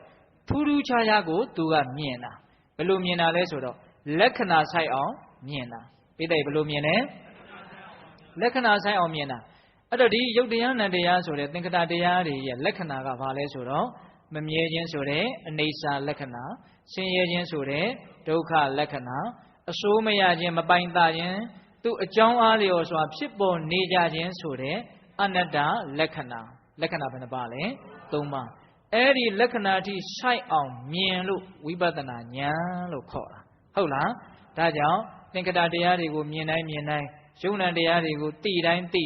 Speaker 1: ထူးထူးခြားခြားကိုသူကမြင်တာဘယ်လိုမြင်တာလဲဆိုတော့လက္ခဏာဆိုင်အောင်မြင်တာပိဋကဘယ်လိုမြင်လဲလက္ခဏာဆိုင်အောင်မြင်တာအဲ့တော့ဒီယုတ်တရားနံတရားဆိုတဲ့သင်္ကတတရားတွေရဲ့လက္ခဏာကဘာလဲဆိုတော့မမြဲခြင်းဆိုတဲ့အနေစာလက္ခဏာဆင်းရဲခြင်းဆိုတဲ့ဒုက္ခလက္ခဏာအဆိုးမရခြင်းမပိုင်တာခြင်းသူအကြောင်းအားလျော်စွာဖြစ်ပေါ်နေကြခြင်းဆိုတဲ့အနတ္တလက္ခဏာဘယ်နှပါလဲ၃ပါးအဲ့ဒီလက္ခဏာထိဆိုင်အောင်မြင်လို့ဝိပဿနာဉာဏ်လို့ခေါ်တာဟုတ်လားဒါကြောင့်သင်္ကတတရားတွေကိုမြင်တိုင်းယုံ nant တရားတွေကိုသိတိုင်းဘ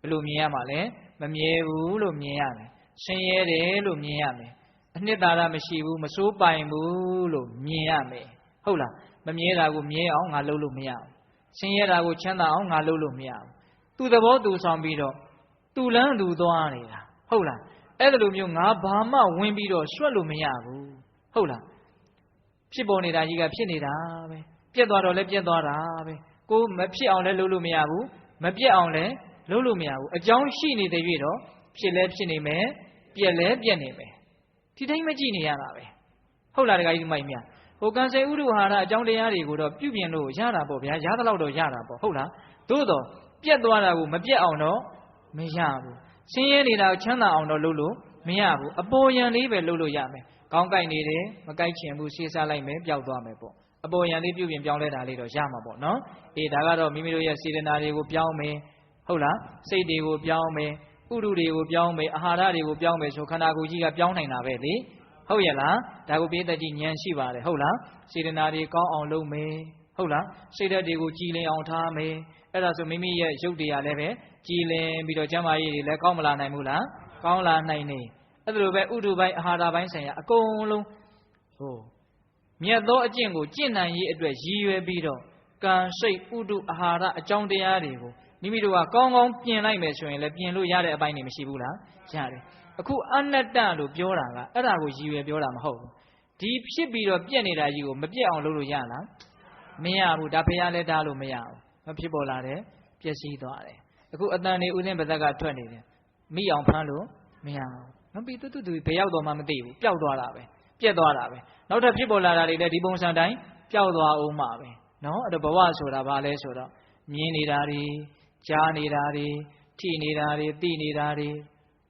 Speaker 1: ယ်လိုမြင်ရမှာလဲမမြဲဘူးလို့မြင်ရမယ်ဆင်းရဲတယ်လို့မြင်ရမယ်အနှစ်သာရမရှိဘူးမစိုးပိုင်ဘူးလို့မြင်ရမယ်ဟုတ်လားမမြဲတာကိုမြဲအောင်ငါလုပ်လို့မရဘူးဆင်းရဲတာကိုချမ်းသာအောင်ငါလုပ်လို့မရဘူးသူသဘောသူဆောင်ပြီးတော့သူလန်းသူသွားနေတာဟုတ်လားအဲ့လိုမျိုးငါဘာမှဝင်ပြီးတော့ရွှတ်လို့မရဘူးဟုတ်လားဖြစ်ပေါ်နေတာကြီးကဖြစ်နေတာပဲပြက်သွားတော့လည်းပြက်သွားတာပဲကိုမဖြစ်အောင်လည်းလုပ်လို့မရဘူးမပြက်အောင်လည်းလုပ်လို့မရဘူးအကြောင်းရှိနေတဲ့၍တော့ဖြစ်လဲဖြစ်နေမယ်ပြက်လဲပြက်နေမယ်ဒီတိုင်းမကြည့်နေရတာပဲဟုတ်လားတခါကြီးဒီမိုက်မြဟိုကံစေဥဒ္ဓဟာရအကြောင်းတရားတွေကိုတော့ပြုပြင်လို့ရတာပေါ့ဗျာရသလောက်တော့ရတာပေါ့ဟုတ်လားသို့တော့ပြက်သွားတာကိုမပြက်အောင်တော့မရဘူးဆင်းရဲနေတာကိုချမ်းသာအောင်တော့လုပ်လို့မရဘူးအပေါ်ယံလေးပဲလုပ်လို့ရမယ်ကောင်းကြိုက်နေတယ်မကြိုက်ချင်ဘူးရှေ့စားလိုက်မယ်ပျောက်သွားမယ်ပေါ့အပေါ်ယံလေးပြုပြင်ပြောင်းလဲတာလေးတော့ရမှာပေါ့နော်အေးဒါကတော့မိမိတို့ရဲ့စေတနာတွေကိုပြောင်းမယ်ဟုတ်လားစိတ်တွေကိုပြောင်းမယ်ဥဒုတွေကိုပြောင်းမယ်အာဟာရတွေကိုပြောင်းမယ်ဆိုခန္ဓာကိုယ်ကြီးကပြောင်းနိုင်တာပဲလေဟုတ်ရဲ့လားဒါကိုပိဋကကြီးဉာဏ်ရှိပါတယ်ဟုတ်လားစေတနာတွေကောင်းအောင်လုပ်မယ်ဟုတ်လားစိတ်ဓာတ်တွေကိုကြည်လင်အောင်ထားမယ်အဲ့ဒါဆိုမိမိရဲ့ရုပ်တရားလည်းပဲကြည်လင်ပြီးတော့ကျမ်းမာရေးတွေလည်းကောင်းမလာနိုင်ဘူးလားကောင်းလာနိုင်နေအဲ့ဒါလိုပဲဥဒုပိုင်းအာဟာရပိုင်းဆိုင်ရာအကုန်လုံးဟိုမြတ်သောအကျင့်ကိုကျင့်နိုင်ရေးအတွက်ရည်ရွယ်ပြီးတော့ကံစိတ်ဥဒုအာဟာရအကြောင်းတရားတွေကိုမိမိတို့ကကောင်းကောင်းပြင်လိုက်မယ်ဆိုရင်လည်းပြင်လို့ရတဲ့အပိုင်းတွေမရှိဘူးလားရတယ်အခုအနတ္တလို့ပြောတာကအဲ့ဒါကိုရည်ရွယ်ပြောတာမဟုတ်ဘူးဒီဖြစ်ပြီးတော့ပြက်နေတာကြီးကိုမပြက်အောင်လုပ်လို့ရလားမရဘူးဒါဖះလဲတားလို့မရဘူးမဖြစ်ပေါ်လာတယ်ပျက်စီးသွားတယ်အခုအတန်နေဥစဉ်ပါဇက်ကထွက်နေတယ်မိအောင်ဖမ်းလို့မရဘူးမပြီးတူဘယ်ရောက်တော့မှမသိဘူးပျောက်သွားတာပဲပြက်သွားတာပဲနောက်ထပ်ဖြစ်ပေါ်လာတာတွေလည်းဒီပုံစံတိုင်းပျောက်သွားအောင်မှာပဲနော်အဲ့တော့ဘဝဆိုတာဘာလဲဆိုတော့မြင်နေတာတွေကြားနေတာတွေထိနေတာတွေသိနေတာတွေ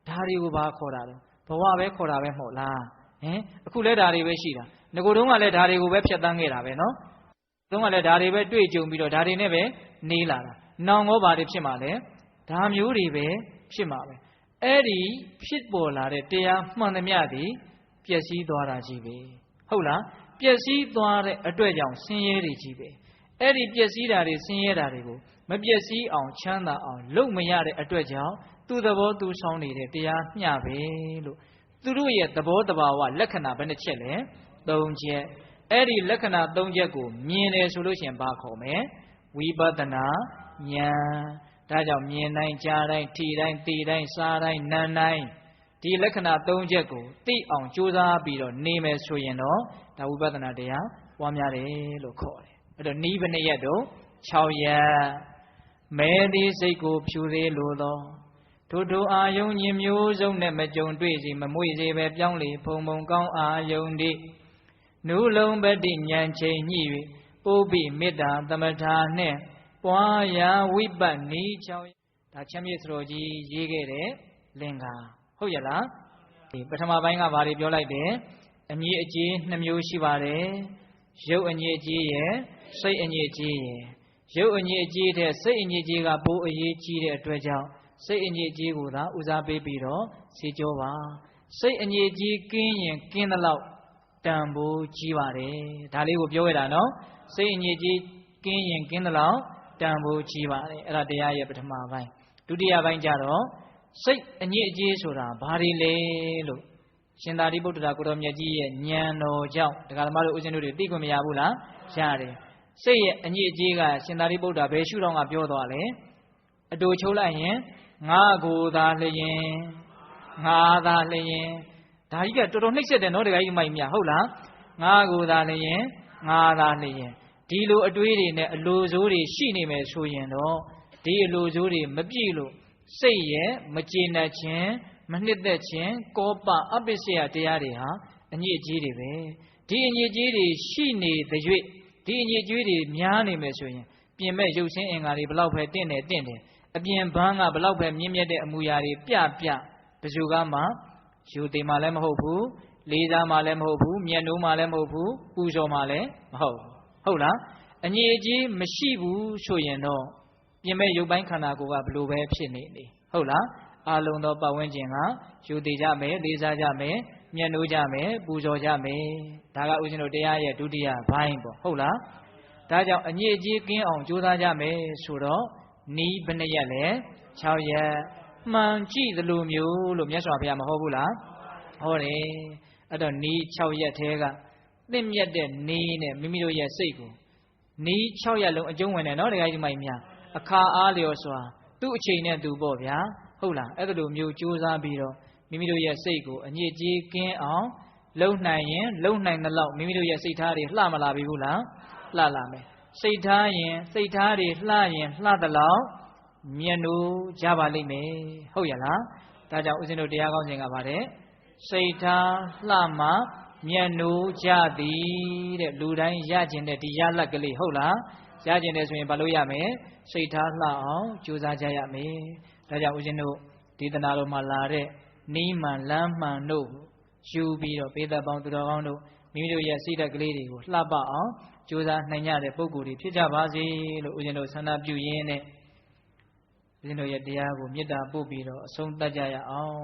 Speaker 1: ဒါတွေကိုဘာခေါ်တာလဲဘဝပဲခေါ်တာပဲမဟုတ်လားဟင်အခုလဲဒါတွေပဲရှိတာငကိုတုံးကလည်းဒါတွေကိုပဲဖြတ်တန်းခဲ့တာပဲနော်တုံးကလည်းဒါတွေပဲတွေ့ကြုံပြီးတော့ဒါတွေနဲ့ပဲနေလာတာနောင်ရောဘာတွေဖြစ်မှာလဲဒါမျိုးတွေပဲဖြစ်မှာပဲအဲ့ဒီဖြစ်ပေါ်လာတဲ့တရားမှန်သမျှသည်ပျက်စီးသွားတာကြီးပဲဟုတ်လားပျက်စီးသွားတဲ့အတွက်ကြောင့်ဆင်းရဲတွေကြီးပဲအဲ့ဒီပျက်စီးတာတွေဆင်းရဲတာတွေကိုမပျက်စီးအောင်ချမ်းသာအောင်လုပ်မရတဲ့အတွက်ကြောင့်သူ့သဘောသူဆောင်နေတဲ့တရားမျှပဲလို့သူတို့ရဲ့သဘောတဘာဝလက္ခဏာဘယ်နှချက်လဲ၃ချက်အဲ့ဒီလက္ခဏာ၃ချက်ကိုမြင်တယ်ဆိုလို့ရှိရင်ဘာခေါ်မလဲဝိပဿနာဉာဏ်ဒါကြောင့်မြင်တိုင်းကြားတိုင်းထိတိုင်းသိတိုင်းစားတိုင်းနားတိုင်းဒီလက္ခဏာ၃ချက်ကိုသိအောင်ကြိုးစားပြီးတော့နေမယ်ဆိုရင်တော့ဒါဝိပဿနာတရားပွားများတယ်လို့ခေါ်တယ်အဲ့တော့နီးဘယ်နှရက်တော့6ရက်မဲသည်စိတ်ကိုဖြူသေးလို့သောထိုအာယုံညင်မျိုးစုံနဲ့မကြုံတွေ့စီမမွေစေပဲပြောင်းလေဖုံဖုံကောင်းအာယုံဒီနုလုံးပတိဉာဏ်ချိန်ညှိ၍ပုပ္ပိမေတ္တာသမထာနှင့်ပွားရာဝိပတ်နီးချောင်းဒါချမ်းမြေ့စတော်ကြီးရေးခဲ့တဲ့လင်္ကာဟုတ်ရဲ့လားဒီပထမပိုင်းကဘာတွေပြောလိုက်တယ်အငြိအကျေး2မျိုးရှိပါတယ်ရုပ်အငြိအကျေးရယ်စိတ်အငြိအကျေးရယ် ရုပ်အညစ်အကြေးတဲ့စိတ်အညစ်အကြေးကပိုအရေးကြီးတဲ့အတွက်ကြောင့်စိတ်အညစ်အကြေးကိုသာဦးစားပေးပြီးတော့ဆေးကြောပါစိတ်အညစ်အကြေးကင်းရင်ကင်းသလောက်တန်ဖိုးကြီးပါတယ်ဒါလေးကိုပြောရတာနော်စိတ်အညစ်အကြေးကင်းရင်ကင်းသလောက်တန်ဖိုးကြီးပါတယ်အဲ့ဒါတရားရဲ့ပထမပိုင်းဒုတိယပိုင်းကျတော့စိတ်အညစ်အကြေးဆိုတာဘာတွေလဲလို့ရှင်သာရိပုတ္တရာကိုတော်မြတ်ကြီးရဲ့ဉာဏ်တော်ကြောင့်ဒကာသမားတို့ဦးဇင်းတို့တွေသိခွင့်မရဘူးလားရတယ်စိတ်ရဲ့အညစ်အကြေးကရှင်သာရိပုတ္တရာဘယ်ရှုထောင့်ကပြောသွားလဲအတူချုပ်လိုက်ရင်ငါကိုယ်သာလျင်ငါသာလျင်ဒါကြီးကတော်တော်နှိမ့်ဆက်တယ်နော်ဒကာကြီးမိုက်မြဟုတ်လားငါကိုယ်သာလျင်ငါသာလျင်ဒီလိုအတွေးတွေနဲ့အလိုဆိုးတွေရှိနေမယ်ဆိုရင်တော့ဒီအလိုဆိုးတွေမပြည့်လို့စိတ်ရဲ့မကျေနပ်ခြင်းမနှစ်သက်ခြင်းကောပအပစ္စယတရားတွေဟာအညစ်အကြေးတွေပဲဒီအညစ်အကြေးတွေရှိနေတဲ့၍ဒီအညစ်အကြေးတွေများနေမယ်ဆိုရင်ပြင်မဲ့ရုပ်ချင်းအင်္ဂါတွေဘလောက်ပဲတင့်တယ်အပြင်ဘန်းကဘလောက်ပဲမြင့်မြတ်တဲ့အမူအရာတွေပြဘယ်သူကမှယူသေးမှလည်းမဟုတ်ဘူးလေးစားမှလည်းမဟုတ်ဘူးမျက်နှိုးမှလည်းမဟုတ်ဘူးပူဇော်မှလည်းမဟုတ်ဟုတ်လားအညစ်အကြေးမရှိဘူးဆိုရင်တော့ပြင်မဲ့ရုပ်ပိုင်းခန္ဓာကိုယ်ကဘလို့ပဲဖြစ်နေဟုတ်လားအလုံးသောပတ်ဝန်းကျင်ကယူသေးကြမယ်လေးစားကြမယ်မျက်နှိုးကြမယ်ပူဇော်ကြမယ်ဒါကဦးဇင်းတို့တရားရဲ့ဒုတိယဘိုင်းပေါ့ဟုတ်လားဒါကြောင့်အညစ်အကြေးကင်းအောင်ကြိုးစားကြမယ်ဆိုတော့နီးဘယ်နှရက်လဲ6ရက်မှန်ကြည့်သလိုမျိုးလို့မြတ်စွာဘုရားမဟုတ်ဘူးလားဟောတယ်အဲ့တော့နီး6ရက်ထဲကသင့်မြတ်တဲ့နီးနဲ့မိမိတို့ရဲ့စိတ်ကိုနီး6ရက်လုံးအကျုံးဝင်တယ်နော်တခါကြီးမိုက်များအခါအားလျော်စွာသူ့အချိန်နဲ့သူပေါ့ဗျာဟုတ်လားအဲ့လိုမျိုးကြိုးစားပြီးတော့မိမိတို့ရဲ့စိတ်ကိုအညစ်အကြေးကင်းအောင်လုံနိုင်ရင်လုံနိုင်သလောက်မိမိတို့ရဲ့စိတ်ထားတွေလှမလာပြီဘူးလားလှလာမယ်စိတ်ထားရင်စိတ်ထားတွေလှရင်လှသလောက်မျက်နှိုးကြပါလိမ့်မယ်ဟုတ်ရလားဒါကြောင့်ဦးဇင်းတို့တရားကောင်းစဉ်ကပါတယ်စိတ်ထားလှမှမျက်နှိုးကြသည်တဲ့လူတိုင်းရကျင်တဲ့ဒီရလက်ကလေးဟုတ်လားရကျင်တယ်ဆိုရင်ဘာလို့ရမယ်စိတ်ထားလှအောင်ကြိုးစားကြရမယ်ဒါကြောင့်ဦးဇင်းတို့ဒီတနာတော်မှာလာတဲ့နီးမှန်လမ်းမှန်တို့ယူပြီးတော့ပေသက်ပေါင်းသူတော်ကောင်းတို့မိမိတို့ရဲ့စိတ်ဓာတ်ကလေးတွေကိုလှပအောင်ကြိုးစားနိုင်ကြတဲ့ပုဂ္ဂိုလ်တွေဖြစ်ကြပါစေလို့ဦးဇင်းတို့ဆန္ဒပြုရင်းနဲ့ဦးဇင်းတို့ရဲ့တရားကိုမေတ္တာပို့ပြီးတော့အဆုံးသတ်ကြရအောင်